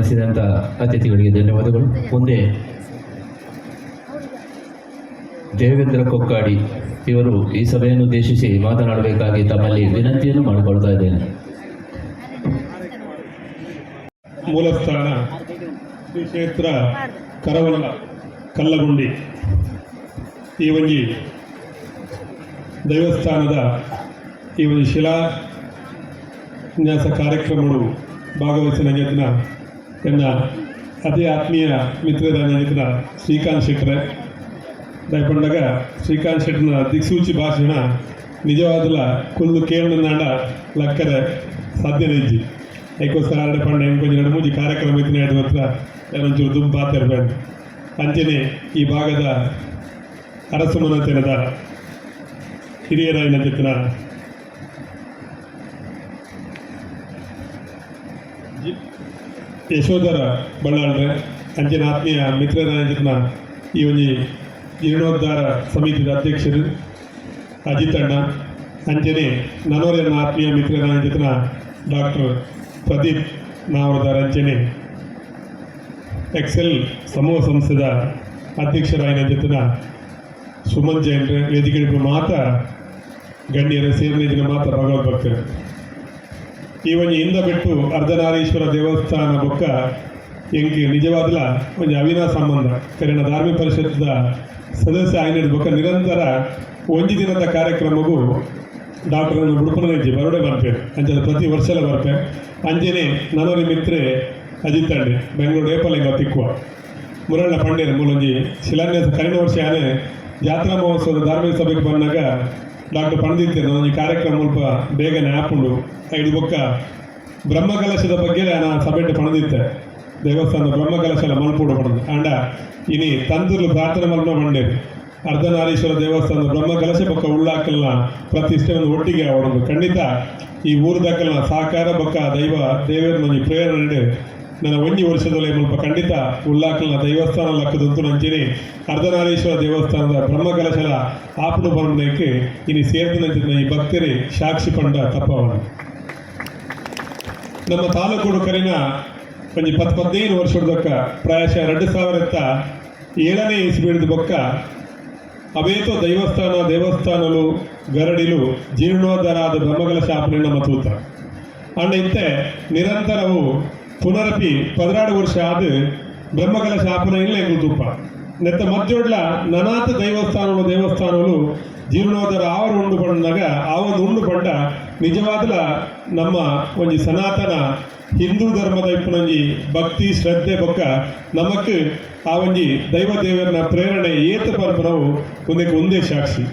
C: ಆಗಮಿಸಿದಂಥ ಅತಿಥಿಗಳಿಗೆ ಧನ್ಯವಾದಗಳು. ಮುಂದೆ ದೇವೇಂದ್ರ ಕೊಕ್ಕಾಡಿ ಇವರು ಈ ಸಭೆಯನ್ನು ಉದ್ದೇಶಿಸಿ ಮಾತನಾಡಬೇಕಾಗಿ ತಮ್ಮಲ್ಲಿ ವಿನಂತಿಯನ್ನು ಮಾಡಿಕೊಳ್ತಾ ಇದ್ದೇನೆ.
E: ಮೂಲಸ್ಥಾನ ಶ್ರೀ ಕ್ಷೇತ್ರ ಕರವಲ್ಲ ಕಲ್ಲಗುಂಡಿ ಈ ಒಂಜಿ ದೇವಸ್ಥಾನದ ಈ ಒಂದು ಶಿಲಾನ್ಯಾಸ ಕಾರ್ಯಕ್ರಮಗಳು ಭಾಗವಹಿಸಿದ ಜೊತೆನ ಎನ್ನ ಅತಿ ಆತ್ಮೀಯ ಮಿತ್ರರ ಜೊತೆನ ಶ್ರೀಕಾಂತ್ ಶೆಟ್ಟರೆ ದಯಪಂಡಾಗ ಶ್ರೀಕಾಂತ್ ಶೆಟ್ಟನ ದಿಕ್ಸೂಚಿ ಭಾಷಣ ನಿಜವಾದಲ ಕುಲ್ಲು ಕೇಳನಾಡ ಲಕ್ಕರೆ ಸಾಧ್ಯನೇ ಇಜ್ಜಿ ಅದಕ್ಕೋಸ್ಕರ ಆರಡೆ ಪಂಡ ಕೊಂಚ ಮೂಜಿ ಕಾರ್ಯಕ್ರಮ ಇತ್ತಿನ ಹೇಳಿದ ಹತ್ರ ಏನೊಂಚೂರು ದುಂಪಾತಿರ್ಬೇಕು ಅಂಚನೆ ಈ ಭಾಗದ ಅರಸುಮನತೆನದ ಹಿರಿಯರಾಯನ ಜೊತೆನ ಯಶೋಧರ ಬಳ್ಳಾಳ್ರೆ ಅಂಚನ ಆತ್ಮೀಯ ಮಿತ್ರರಾಯನ ಜೊತೆನ ಈ ಒಂದು ಜೀರ್ಣೋದ್ಧಾರ ಸಮಿತಿಯ ಅಧ್ಯಕ್ಷರು ಅಜಿತ್ ಅಣ್ಣ ಅಂಚನೆ ನನವರನ್ನ ಆತ್ಮೀಯ ಮಿತ್ರರಾಯನ ಜೊತೆನ ಡಾಕ್ಟರ್ ಪ್ರದೀಪ್ ನಾವರದಾರ ಅಂಚನೆ ಎಕ್ಸೆಲ್ ಸಮೂಹ ಸಂಸ್ಥೆದ ಅಧ್ಯಕ್ಷರಾಯನ ಜೊತೆನ ಸುಮನ್ ಜೈನ್ರೆ ವೇದಿಕೆ ಮಾತ ಗಣ್ಯರ ಸೇವನೆ ಮಾತ ಭಗವದ್ ಭಕ್ತರು ಈ ಒಂದು ಇಂದ ಬಿಟ್ಟು ಅರ್ಧನಾರೀಶ್ವರ ದೇವಸ್ಥಾನ ಬೊಕ್ಕ ಎಂಗೆ ನಿಜವಾದಲ ಒಂದು ಅವಿನಾ ಸಂಬಂಧ ಕರೆನ ಧಾರ್ಮಿಕ ಪರಿಷತ್ದ ಸದಸ್ಯ ಆಯ್ನ ಬೊಕ್ಕ ನಿರಂತರ ಒಂಜಿ ದಿನದ ಕಾರ್ಯಕ್ರಮಗೂ ಡಾಕ್ಟರ್ ಬುಡ್ಪನಜ್ಜಿ ಬರೋಡೆ ಬರ್ಪೇರು ಅಂಚೆ ಪ್ರತಿ ವರ್ಷಲ ಬರ್ಪೆ ಅಂಜನೆ ನನವರಿ ಮಿತ್ರೆ ಅಜಿತ್ ಅಣ್ಣೆ ಬೆಂಗಳೂರು ಏಪಲಿಂಗ ತಿಕ್ಕುವ ಮುರಳ್ಳ ಪಂಡೇರ ಮೂಲೊಂಜಿ ಶಿಲಾನ್ಯಾಸ ಕಳೆದ ವರ್ಷ ಆನೆ ಜಾತ್ರಾ ಮಹೋತ್ಸವದ ಧಾರ್ಮಿಕ ಸಭೆಗೆ ಬಂದಾಗ ಡಾಕ್ಟರ್ ಪಣದಿತ್ತೆ ನನಗೆ ಕಾರ್ಯಕ್ರಮ ಸ್ವಲ್ಪ ಬೇಗನೆ ಆಪುಂಡು ಐದು ಬೊಕ್ಕ ಬ್ರಹ್ಮಕಲಶದ ಬಗ್ಗೆ ನಾನು ಸಭೆಟ್ಟು ಪಣದಿತ್ತೆ ದೇವಸ್ಥಾನದ ಬ್ರಹ್ಮಕಲಶ ಮಲ್ಪೂಡು ಪಣದು ಅಂಡ ಇನಿ ತಂತ್ರಲು ಪ್ರಾರ್ಥನೆ ಮಲ್ನ ಮಂಡೇರು ಅರ್ಧನಾರೀಶ್ವರ ದೇವಸ್ಥಾನದ ಬ್ರಹ್ಮಕಲಶ ಬೊಕ್ಕ ಉಳ್ಳಾಕಲ್ನ ಪ್ರತಿಷ್ಠೆಯನ್ನು ಒಟ್ಟಿಗೆ ಅವರದು ಖಂಡಿತ ಈ ಊರದಾಕಲ್ನ ಸಾಕಾರ ಬೊಕ್ಕ ದೈವ ದೇವರ ನನಗೆ ಪ್ರೇರಣೆ ನನ್ನ ಒಂಜಿ ವರ್ಷದಲ್ಲಿ ಸ್ವಲ್ಪ ಖಂಡಿತ ಉಳ್ಳಾಕಲ್ನ ದೇವಸ್ಥಾನ ಲಕ್ಕದಂತೂ ನಂಚಿನಿ ಅರ್ಧನಾರೀಶ್ವರ ದೇವಸ್ಥಾನದ ಬ್ರಹ್ಮಕಲಶಲ ಆಪುಡು ಬಂದಕ್ಕೆ ಇನಿ ಸೇರಿದ ಈ ಭಕ್ತರಿ ಸಾಕ್ಷಿ ಪಂಡ ತಪ್ಪವನು ನಮ್ಮ ತಾಲೂಕು ಕರಿನ ಒಂಜಿ 15 ವರ್ಷದಕ್ಕ ಪ್ರಾಯಶಃ 2007ನೇ ಇಸ್ವಿಡಿದ ಬೊಕ್ಕ ಅವೇತೋ ದೇವಸ್ಥಾನಲು ಗರಡಿಲು ಜೀರ್ಣೋದ್ಧಾರ ಆದ ಬ್ರಹ್ಮಕಲಶ ಆಪುಡಿನ ಮತೂತ ಅಂಡ ಇತ್ತೆ ನಿರಂತರವು ಪುನರಪಿ 16 ವರ್ಷ ಆದ ಬ್ರಹ್ಮಕಲಶ ಆಪುನ ಇಲ್ಲ ಎಂಗು ತುಪ್ಪ ನೆತ್ತ ಮಧ್ಯೋಡ್ಲ ನನಾಥ ದೇವಸ್ಥಾನಗಳು ಜೀರ್ಣೋದ್ಧಾರ ಆವರು ಉಂಡು ಪಂಡಾಗ ಆ ಒಂದು ಉಂಡು ಪಂಡ ನಿಜವಾದಲ ನಮ್ಮ ಒಂಜಿ ಸನಾತನ ಹಿಂದೂ ಧರ್ಮದ ಇಪ್ಪನೊಂಜಿ ಭಕ್ತಿ ಶ್ರದ್ಧೆ ಬೊಕ್ಕ ನಮಕ್ ಆ ಒಂಜಿ ದೇವರನ ಪ್ರೇರಣೆ ಏತ ಪರಪರವು ಒಂದೇ ಸಾಕ್ಷಿ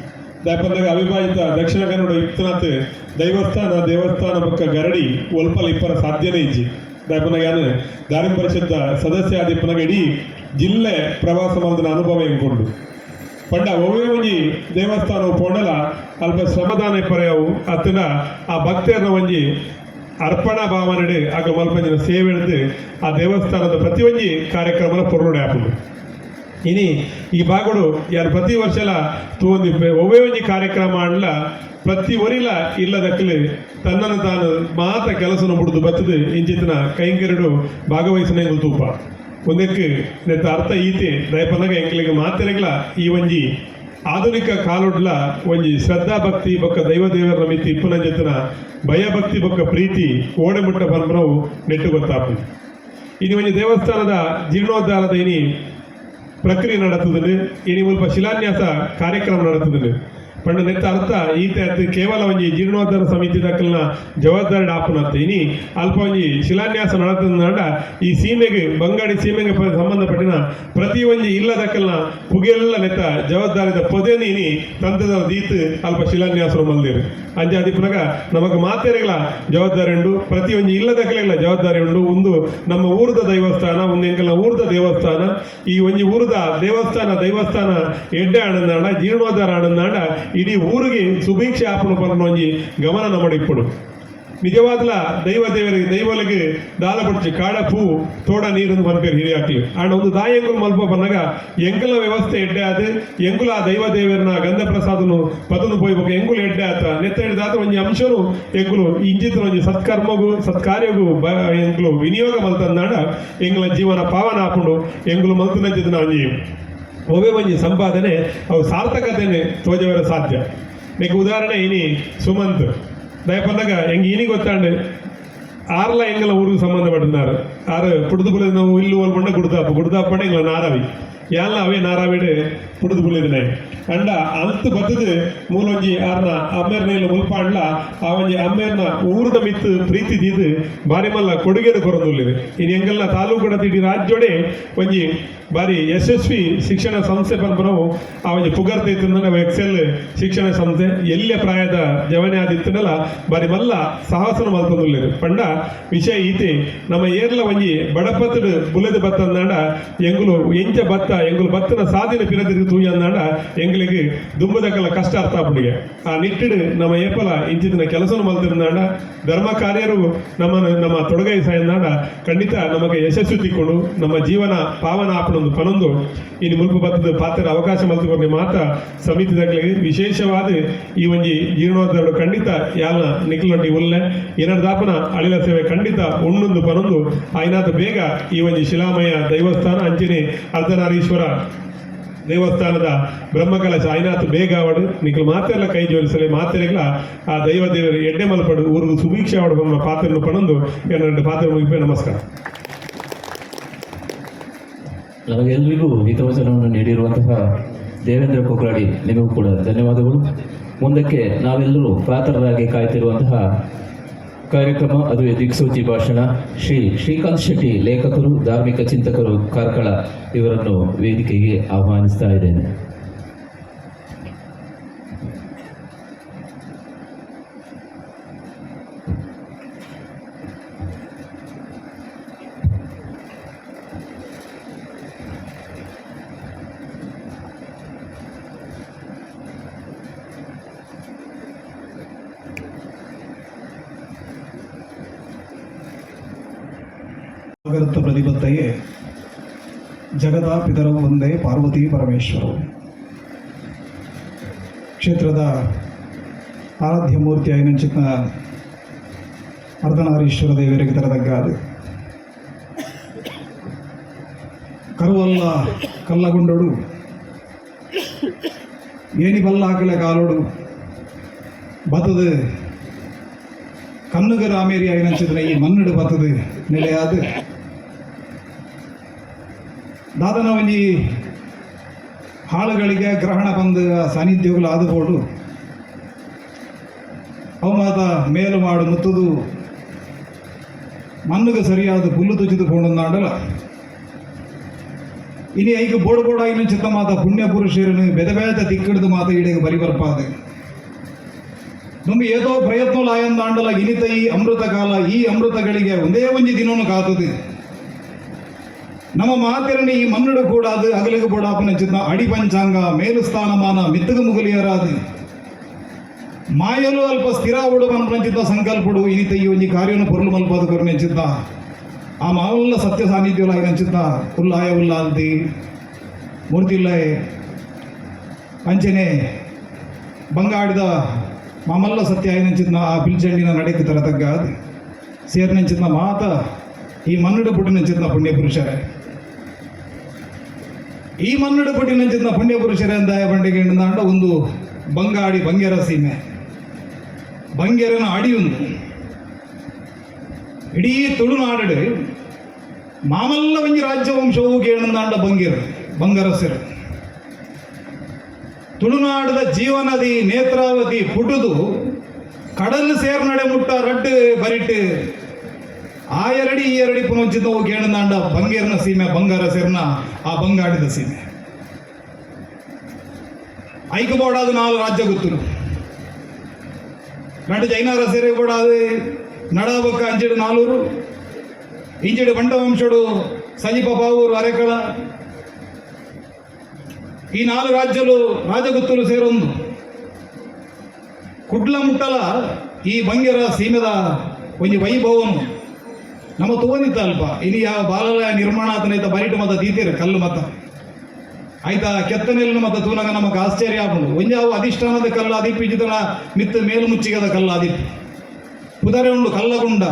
E: ದಾಯಪಂದಾಗ ಅವಿಭಾಜಿತ ದಕ್ಷಿಣ ಕನ್ನಡ ಇತ್ತನಾಥ್ ದೇವಸ್ಥಾನ ಬೊಕ್ಕ ಗರಡಿ ಒಲ್ಪಲ್ ಇಪ್ಪರ ಸಾಧ್ಯನೇ ಇಜ್ಜಿ ದಾಯಪಂದಾಗ ಯಾನು ಧಾರ್ಮಿಕ ಪರಿಷತ್ ಸದಸ್ಯ ಆದಿಪ್ಪನಾಗ ಇಡೀ ಜಿಲ್ಲೆ ಪ್ರವಾಸ ಮಾಡಿದ ಅನುಭವ ಎಂಕೊಂಡು ಪಂಡ ಒವ್ವೇ ಒಂಜಿ ದೇವಸ್ಥಾನವು ಪೋಂಡಲ ಅಲ್ಪ ಶ್ರಮದಾನ ಪರೆಯವು ಅತ್ತನ ಆ ಭಕ್ತರನ್ನ ಒಂಜಿ ಅರ್ಪಣಾ ಭಾವನೆ ಆಗ ಮಲ್ಪಂಜಿನ ಸೇವೆ ಹಿಡಿದು ಆ ದೇವಸ್ಥಾನದ ಪ್ರತಿ ಒಂಜಿ ಕಾರ್ಯಕ್ರಮದ ಪೊರ್ಲುಡೆ ಹಾಪುದು ಇನಿ ಈ ಭಾಗಗಳು ಯಾರು ಪ್ರತಿ ವರ್ಷಲ ತೂಂದಿ ಒವ್ವೇ ಒಂಜಿ ಕಾರ್ಯಕ್ರಮ ಆಡ್ಲ ಪ್ರತಿ ಒರಿಲ ಇಲ್ಲದಕ್ಕಲೆ ತನ್ನನ್ನು ತಾನು ಮಾತ ಕೆಲಸನ ಬಿಡುದು ಬತ್ತದು ಇಂಚಿತ್ತಿನ ಕೈಂಕರಡು ಭಾಗವಹಿಸನೇ ತೂಪ ಒಂದಕ್ಕೆ ನೆತ್ತ ಅರ್ಥ ಈತೆ ದಯಪನಾಗ ಎಂಕ್ಲಿಗೆ ಮಾತೆರೆಗ್ಲ ಈ ಒಂಜಿ ಆಧುನಿಕ ಕಾಲೊಡ್ಲ ಒಂಜಿ ಶ್ರದ್ಧಾ ಭಕ್ತಿ ಬೊಕ್ಕ ದೇವರ ಮಿತಿ ಇಪ್ಪನ ಜೊತೆನ ಭಯಭಕ್ತಿ ಬೊಕ್ಕ ಪ್ರೀತಿ ಓಡೆ ಮುಟ್ಟ ಪರಂಪರವು ನೆಟ್ಟು ಗೊತ್ತಾಪು ಇನಿ ಒಂಜಿ ದೇವಸ್ಥಾನದ ಜೀರ್ಣೋದ್ಧಾರದ ಇನಿ ಪ್ರಕ್ರಿಯೆ ನಡತದನು ಇನಿ ಸ್ವಲ್ಪ ಶಿಲಾನ್ಯಾಸ ಕಾರ್ಯಕ್ರಮ ನಡತದನು ಪಂಡ ನೆತ್ತ ಅರ್ಥ ಈತೆ ಅತ್ತು ಕೇವಲ ಒಂಜಿ ಜೀರ್ಣೋದ್ಧಾರ ಸಮಿತಿ ದಕ್ಕಲ್ನ ಜವಾಬ್ದಾರಿ ಆಪುನತ್ತ ಇನಿ ಅಲ್ಪ ಒಂಜಿ ಶಿಲಾನ್ಯಾಸ ನಡತದ ಈ ಸೀಮೆಗೆ ಬಂಗಾಡಿ ಸೀಮೆಗೆ ಸಂಬಂಧಪಟ್ಟಿನ ಪ್ರತಿ ಒಂಜಿ ಇಲ್ಲದಕ್ಕಲ್ನ ಪುಗೆಲ್ಲ ನೆತ್ತ ಜವಾಬ್ದಾರಿದ ಪೊದೆನಿ ಇನಿ ತಂತ್ರದ ದೀತ್ ಅಲ್ಪ ಶಿಲಾನ್ಯಾಸ ಮಲ್ದಿರು ಅಂಜಾದಿಪ್ಪನಾಗ ನಮಗ ಮಾತೆರೆಗಳ ಜವಾಬ್ದಾರಿ ಉಂಡು ಪ್ರತಿ ಒಂಜಿ ಇಲ್ಲದಕ್ಕಲೆಲ್ಲ ಜವಾಬ್ದಾರಿ ಉಂಡು ಒಂದು ನಮ್ಮ ಊರದ ದೇವಸ್ಥಾನ ಒಂದು ಎಂಕಲ್ನ ಊರದ ದೇವಸ್ಥಾನ ಈ ಒಂಜಿ ಊರದ ದೇವಸ್ಥಾನ ಎಡ್ಡೆ ಆನಂದಾಂಡ ಜೀರ್ಣೋದ್ಧಾರ ಆನಂದಾಂಡ ಇಡೀ ಊರಿಗೆ ಸುಭಿಕ್ಷೆ ಆಪನ ಪರ್ನ ಒಂಜಿ ಗಮನ ನಮ್ಮಡಿಪ್ಪಡು ನಿಜವಾದ ದೈವಲಿಗೆ ದಾಲ ಪಡಿಸಿ ಕಾಡ ಪೂ ತೋಡ ನೀರನ್ನು ಮಲ್ಪೇರು ಹಿರಿ ಹಾಕಿ ಆಂಡ ಒಂದು ದಾಯಿ ಎಂಗುಲು ಮಲ್ಪ ಬಂದಾಗ ಎಂಕುಲ ವ್ಯವಸ್ಥೆ ಎಡ್ಡೆ ಆದ ಎಂಗುಲ ಆ ದೈವದೇವರನ್ನ ಗಂಧ ಪ್ರಸಾದನು ಪದನು ಪೋಯ್ಬೇಕು ಎಂಗುಲು ಎಡ್ಡೆ ಆತ ನೆತ್ತ ಹಿಡಿದಾತ ಒಂಜಿ ಅಂಶನು ಎಂಗುಲು ಇಂಜಿತ್ರ ಒಂಜಿ ಸತ್ಕರ್ಮಗೂ ಸತ್ಕಾರ್ಯಗೂ ಎಂಗುಲು ವಿನಿಯೋಗ ಮಲ್ತಂದಾಂಡ ಎಂಗುಲ ಜೀವನ ಪಾವನ ಹಾಕೊಂಡು ಎಂಗುಲು ಮಲ್ತನಂಚಿದ ಒಂಜಿ ಒವೇ ಒಂಜಿ ಸಂಪಾದನೆ ಅವು ಸಾರ್ಥಕತೆನೆ ತೋಜವರ ಸಾಧ್ಯ ನೆಕ್ ಉದಾಹರಣೆ ಇನಿ ಸುಮಂತ್ ದಯಪಂದಾಗ ಹೆಂಗೆ ಇನಿ ಗೊತ್ತಾಂಡು ಆರ್ಲ ಎಂಗಲ ಊರಿಗೆ ಸಂಬಂಧಪಟ್ಟಿದ್ದಾರೆ ಆರು ಪುಡುದು ನಾವು ಇಲ್ಲು ಒಲ್ಪಂಡ ಗುಡ್ದಾಪಂಡ ಎಂಗಲ ನಾರಾವಿ ಯಾಲ ಅವೇ ನಾರಾವಿಡು ಪುಡುದು ಬುಲಿದಿನಾಯಿ ಅಂಡ ಅಂತು ಬತ್ತದು ಮೂಲೊಂಜಿ ಆರ್ನ ಅಮ್ಮೇರ್ನ ಮುಲ್ಪಾಂಡ್ಲ ಆ ಒಂಜಿ ಅಮ್ಮೇರ್ನ ಊರ್ದ ಮಿತ್ತು ಪ್ರೀತಿ ದೀದು ಬಾರಿ ಮಲ್ಲ ಕೊಡುಗೆದು ಕೊರೊಂದುಲ್ಲಿದೆ ಇನ್ನು ಎಂಗಲ್ನ ತಾಲೂಕು ತಿಡಿ ರಾಜ್ಯೋಡೆ ಒಂಜಿ ಬಾರಿ ಯಶಸ್ವಿ ಶಿಕ್ಷಣ ಸಂಸ್ಥೆ ಪಂಪನವು ಆ ಒಂಜಿ ಪುಗರ್ತೆ ಇತ್ತು ನಾವು ಎಕ್ಸೆಲ್ ಶಿಕ್ಷಣ ಸಂಸ್ಥೆ ಎಲ್ಲೆ ಪ್ರಾಯದ ಜವನೆ ಆದಿತ್ತನಲ್ಲ ಬಾರಿ ಮಲ್ಲ ಸಾಹಸನ ಮಲ್ತೊಂದುಲ್ಲಿರು ಪಂಡ ವಿಷಯ ಈತೆ ನಮ್ಮ ಏರ್ಲ ಒಂಜಿ ಬಡಪತ್ತಡು ಬುಲೆದು ಬತ್ತ ಅಂದಾಂಡ ಎಂಗುಲು ಎಂಚ ಬತ್ತ ಎಂಗುಲು ಬತ್ತನ ಸಾಧಿನ ಪಿರದಿರು ತೂಯ ಅಂದಾಂಡ ಎಂಗಳಿಗೆ ದುಂಬದಕ್ಕಲ ಕಷ್ಟ ಅರ್ಥ ಆಗ್ಬಿಟ್ಟಿಗೆ ಆ ನಿಟ್ಟಿಡು ನಮ್ಮ ಏಪಲ ಇಂಚಿನ ಕೆಲಸನ ಮಲ್ತಿರುಂದಾಂಡ ಧರ್ಮ ಕಾರ್ಯರು ನಮ್ಮ ತೊಡಗೈ ಸಾಯಂದಾಂಡ ಖಂಡಿತ ನಮಗೆ ಯಶಸ್ಸು ತಿಕ್ಕೊಂಡು ನಮ್ಮ ಜೀವನ ಪಾವನ ಆಪಣೊಂದು ಪನೊಂದು ಇನ್ನು ಮುಲ್ಪು ಬತ್ತದ ಪಾತ್ರ ಅವಕಾಶ ಮಲ್ತಿಕೊಂಡು ಮಾತ ಸಮಿತಿದಾಗಲಿಗೆ ವಿಶೇಷವಾದ ಈ ಒಂಜಿ ಜೀರ್ಣೋದ್ಧಾರ ಖಂಡಿತ ಯಾಲ್ನ ನಿಖಿಲೊಂಡಿ ಉಲ್ಲೆ ಏನರ್ದಾಪನ ಅಳಿಲ ಸೇವೆ ಖಂಡಿತ ಉಣ್ಣೊಂದು ಪನೊಂದು ಆಯ್ನಾತ ಬೇಗ ಈ ಒಂಜಿ ಶಿಲಾಮಯ ದೈವಸ್ಥಾನ ಅಂಚನೆ ಅರ್ಧನಾರೀಶ್ವರ ದೇವಸ್ಥಾನದ ಬ್ರಹ್ಮಕಲಶ ಆಯ್ನಾತ್ ಬೇಗ ಅವಡು ನಿಖಲು ಮಾತೆಲ್ಲ ಕೈ ಜೋಡಿಸಲಿ ಮಾತೆರೆಗಳ ಆ ದೈವದೇವರು ಎಡ್ಡೆ ಮಲ್ಪಡು ಊರಿಗೂ ಸುಭೀಕ್ಷೆ ಅವಡು ನಮ್ಮ ಪಾತ್ರನ್ನು ಪಣಂದು ಎರಡು ಪಾತ್ರ ಮುಗಿಪೆ ನಮಸ್ಕಾರ.
C: ನಮಗೆಲ್ಲರಿಗೂ ಹಿತವಚನವನ್ನು ನೀಡಿರುವಂತಹ ದೇವೇಂದ್ರ ಕೊಕ್ರಾಡಿ ನಿಮಗೂ ಕೂಡ ಧನ್ಯವಾದಗಳು. ಮುಂದಕ್ಕೆ ನಾವೆಲ್ಲರೂ ಕಾತರರಾಗಿ ಕಾಯ್ತಿರುವಂತಹ ಕಾರ್ಯಕ್ರಮ ಅದುವೇ ದಿಕ್ಸೂಚಿ ಭಾಷಣ ಶ್ರೀ ಶ್ರೀಕಾಂತ್ ಶೆಟ್ಟಿ ಲೇಖಕರು ಧಾರ್ಮಿಕ ಚಿಂತಕರು ಕಾರ್ಕಳ ಇವರನ್ನು ವೇದಿಕೆಗೆ ಆಹ್ವಾನಿಸ್ತಾ ಇದ್ದೇನೆ.
F: ಜಾಗೃತ ಪ್ರತಿಬದ್ಧಯೇ ಜಗದಾ ಪಿತರವು ಒಂದೇ ಪಾರ್ವತಿ ಪರಮೇಶ್ವರವು. ಕ್ಷೇತ್ರದ ಆರಾಧ್ಯ ಮೂರ್ತಿ ಐನಂಚಿನ ಅರ್ಧನಾರೀಶ್ವರ ದೇವರಿಗೆ ತರದಗ್ಗಾದು ಕರುವಲ್ಲ ಕಲ್ಲಗುಂಡೋಡು ಏನಿ ಬಲ್ಲ ಹಾಕಲೆ ಕಾಲೋಡು ಬತ್ತದು ಕಣ್ಣುಗ ರಾಮೇರಿ ಐನಂಚಿನ ಈ ಮನ್ನಡು ಬತ್ತದು ನೆಲೆಯಾದ ದಾದನ ಒಂಜಿ ಹಾಳುಗಳಿಗೆ ಗ್ರಹಣ ಬಂದು ಸಾನ್ನಿಧ್ಯಗಳು ಆದುಕೊಂಡು ಅವು ಮಾತ ಮೇಲು ಮಾಡು ಮುತ್ತದು ಮಣ್ಣುಗೆ ಸರಿಯಾದ ಪುಲ್ಲು ತುಚಿದು ಕೊಂಡಂದಾಂಡಲ ಇನಿ ಐದು ಬೋಡು ಚಿತ್ತ ಮಾತ ಪುಣ್ಯ ಪುರುಷರನ್ನು ಬೆದಬೇದ ತಿಕ್ಕಿಡಿದು ಮಾತ ಇಡೆಗೆ ಬರಿ ಬರ್ಪಾದೆ ನಮ್ಗೆ ಏತೋ ಪ್ರಯತ್ನ ಆಯಂದಾಂಡಲ ಇನಿತ ಈ ಅಮೃತ ಕಾಲ ಈ ಅಮೃತಗಳಿಗೆ ಒಂದೇ ಒಂಜಿ ದಿನವನ್ನು ಕಾತದೆ ನಮ್ಮ ಮಾತಿರನಿ ಈ ಮನ್ನಡು ಕೂಡ ಅದು ಅಗಲಿಗೆ ಬೋಡಾಪನ ಚಿತ್ತ ಅಡಿ ಪಂಚಾಂಗ ಮೇಲು ಸ್ಥಾನಮಾನ ಮಿತ್ತಗ ಮುಗಲಿಯರಾದು ಮಾಯಲು ಅಲ್ಪ ಸ್ಥಿರ ಉಡುವನ್ಪಂಚಿದ್ದ ಸಂಕಲ್ಪಡು ಇನಿತ ಈ ಒಂಜಿ ಕಾರ್ಯವನ್ನು ಪೊರ್ಲು ಮಲ್ಪದ ಕೊರನೆಂಚಿದ್ದ ಆ ಮಾವಲ್ಲ ಸತ್ಯ ಸಾನ್ನಿಧ್ಯವಲ್ಲ ಆಗಿನಂಚಿದ್ದ ಉಲ್ಲಾಯ ಉಲ್ಲಾಲ್ತಿ ಮೂರ್ತಿಲ್ಲಯ್ ಅಂಚನೆ ಬಂಗಾಡಿದ ಮಾಮಲ್ಲ ಸತ್ಯ ಆಗಿನಂಚಿದ್ನ ಆ ಪಿಲ್ಚಂಡಿನ ನಡೆಗೆ ತರತಗ್ಗ ಸೇರ್ನೆಂಚಿದ್ನ ಮಾತ ಈ ಮನ್ನಡು ಪುಟ್ಟಿನಂಚಿದ್ನ ಪುಣ್ಯ ಪುರುಷರೇ ಈ ಮನ್ನಡು ಪುಟ್ಟಿನಂಚಿದ್ನ ಪುಣ್ಯ ಪುರುಷರೇ ಅಂದಾಯ ಬಂಡೆಗೆ ಎಂದಾಂಡ ಒಂದು ಬಂಗಾಡಿ ಬಂಗೆರ ಸೀಮೆ ಬಂಗೆರನ ಅಡಿಯುಂದು ಇಡೀ ತುಳುನಾಡು ಮಾಮಲ್ಲ ಒಂಜಿ ರಾಜ್ಯವಂಶವು ಕೇಳಂದಾಂಡ ಬಂಗರಸರು ತುಳುನಾಡದ ಜೀವನದಿ ನೇತ್ರಾವತಿ ಪುಟುದು ಕಡಲು ಸೇರ್ನಡೆ ಮುಟ್ಟ ರಟ್ಟು ಬರಿಟ್ಟು ಆ ಎರಡಿ ಈ ಎರಡಿ ಪುನೋಚಿದ್ದವು ಕೇಳಂದಾಂಡ ಬಂಗೇರ್ನ ಸೀಮೆ ಬಂಗಾರಸೆರ್ನ ಆ ಬಂಗಾಡಿದ ಸೀಮೆ ಐಕಬೋಡಾದು ನಾಲ್ ರಾಜ್ಯ ಗೊತ್ತು ನಡು ಜೈನಾರ ಸೇರೆ ಬೋಡಾದು ನಡಬಕ್ಕ ಅಂಜಡು ನಾಲೂರು ಇಂಜಡು ಬಂಡವಂಶಡು ಸಜೀಪ ಬಾವೂರು ಅರೆಕಳ ಈ ನಾಲು ರಾಜ್ಯಲು ರಾಜಗುತ್ತಲು ಸೇರೊಂದು ಕುಡ್ಲ ಮುಟ್ಟಲ ಈ ಬಂಗೆರ ಸೀಮೆದ ಒಂಜಿ ವೈಭವನು ನಮ್ಮ ತೂವನಿತ್ತ ಅಲ್ಪ ಇನಿ ಯಾವ ಬಾಲಲ ನಿರ್ಮಾಣ ಆತನೈತ ಬರಿಟು ಮತ ತೀತೀರು ಕಲ್ಲು ಮತ ಆಯ್ತಾ ಕೆತ್ತನೆಲ್ಲ ಮತ ತೂನಗ ನಮಗೆ ಆಶ್ಚರ್ಯ ಆಗ್ಬೋದು ಒಂಜಾವು ಅಧಿಷ್ಠಾನದ ಕಲ್ಲು ಅದಿಪ್ಪಿಜಿದನ ಮಿತ್ತ ಮೇಲ್ಮುಚ್ಚಿಗದ ಕಲ್ಲು ಅದಿಪ್ಪು ಕುದರೆ ಉಂಡು ಕಲ್ಲಗುಂಡ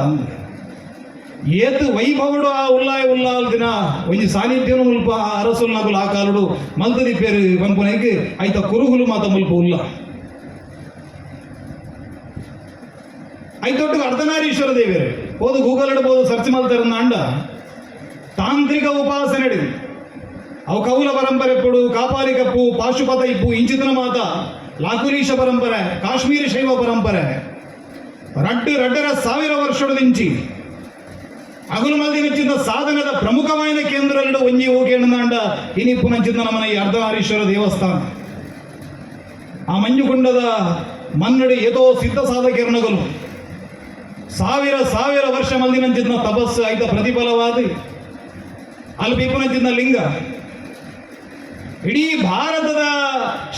F: ಏತು ವೈಭವಡು ಆ ಉಲ್ಲಾಯ ಉಲ್ಲಾಲ್ ದಿನ ಒಂಜಿ ಸಾನ್ನಿಧ್ಯನು ಮುಲ್ಪ ಆ ಅರಸುಲ್ ನಗುಲು ಆ ಕಾಲುಡು ಮಲ್ತದಿಪ್ಪೇರು ಪಂಪುನೈಗೆ ಆಯ್ತ ಕುರುಹುಲು ಮಾತ ಮುಲ್ಪ ಉಲ್ಲ ಐತೊಟ್ಟು ಅರ್ಧನಾರೀಶ್ವರ ದೇವಿಯರು ಹೋದು ಗೂಗಲ್ ಇಡಬಹುದು ಸರ್ಚ್ ಮಾಡ್ತಾರೆ ಅಂಡ ತಾಂತ್ರಿಕ ಉಪಾಸನೆ ಅವು ಕೌಲ ಪರಂಪರೆ ಪುಡು ಕಾಪಾಲಿಕಪ್ಪು ಪಾಶುಪತ ಇಪ್ಪು ಇಂಚಿತನ ಮಾತ ಲಾಕುಲೀಶ ಪರಂಪರೆ ಕಾಶ್ಮೀರಿ ಶೈವ ಪರಂಪರೆ ರಡ್ಡರ 1000 ವರ್ಷದಿಂಚಿ ಅಗುಲು ಮಲ್ದಿನ ಸಾಧನದ ಪ್ರಮುಖವಾದ ಕೇಂದ್ರಗಳು ಒಂಜಿ ಹೋಗೇಣಂದ ಇನಿಪ್ಪುನಂಚಿದ ನಮ್ಮನ ಈ ಅರ್ಧನಾರೀಶ್ವರ ದೇವಸ್ಥಾನ ಆ ಮಂಜುಗುಂಡದ ಮನ್ನಡಿ ಏತೋ ಸಿದ್ಧ ಸಾಧಕರಣಗಳು 1000 ವರ್ಷ ಮಲ್ದಿನಂಚಿದ್ನ ತಪಸ್ಸು ಐತ ಪ್ರತಿಫಲವಾದಿ ಅಲ್ಲಿ ಇಪ್ಪುನಂಚಿದ್ನ ಲಿಂಗ ಇಡೀ ಭಾರತದ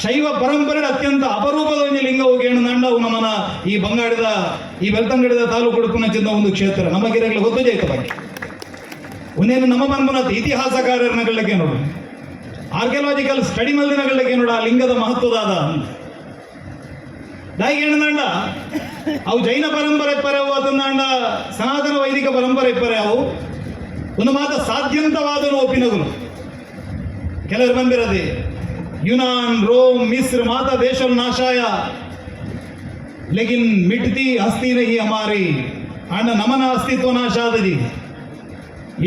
F: ಶೈವ ಪರಂಪರೆ ಅತ್ಯಂತ ಅಪರೂಪದ ಒಂದು ಲಿಂಗ ಹೋಗೇಣಂದ ಅವು ನಮ್ಮನ ಈ ಬಂಗಾಳದ ಈ ಬೆಳ್ತಂಗಡದ ತಾಲೂಕು ಉಡುಪುನಂಚಿದ್ನ ಒಂದು ಕ್ಷೇತ್ರ ನಮಗಿರಲಿ ಗೊತ್ತು ಜೈತ ಬಗ್ಗೆ ಒಂದೇನು ನಮ್ಮ ಪಂಪನದ ಇತಿಹಾಸಕಾರನಗಳಿಗೆ ನೋಡು ಆರ್ಕಿಯಾಲಜಿಕಲ್ ಸ್ಟಡಿ ಮಲ್ದಿನಗಳಿಗೆ ನೋಡು ಆ ಲಿಂಗದ ಮಹತ್ವದಾದ ದಾಯಿಗೇಣಂದ ಅವು ಜೈನ ಪರಂಪರೆ ಪರವು ಅದನ್ನ ಸನಾತನ ವೈದಿಕ ಪರಂಪರೆ ಪರೆ ಅವು ಒಂದು ಮಾತ ಸಾಧ್ಯಂತವಾದನು ಒಪ್ಪಿನಗಳು ಕೆಲವರು ಬಂದಿರದೆ ಯುನಾನ್ ರೋಮ್ ಮಿಸ್ರ್ ಮಾತಾ ದೇಶ ನಾಶಾಯ ಲೇಕಿನ್ ಮಿಟ್ತಿ ಹಸ್ತಿ ನಹಿ ಹಮಾರಿ ಅಣ್ಣ ನಮನ ಅಸ್ತಿತ್ವ ನಾಶ ಆದದಿ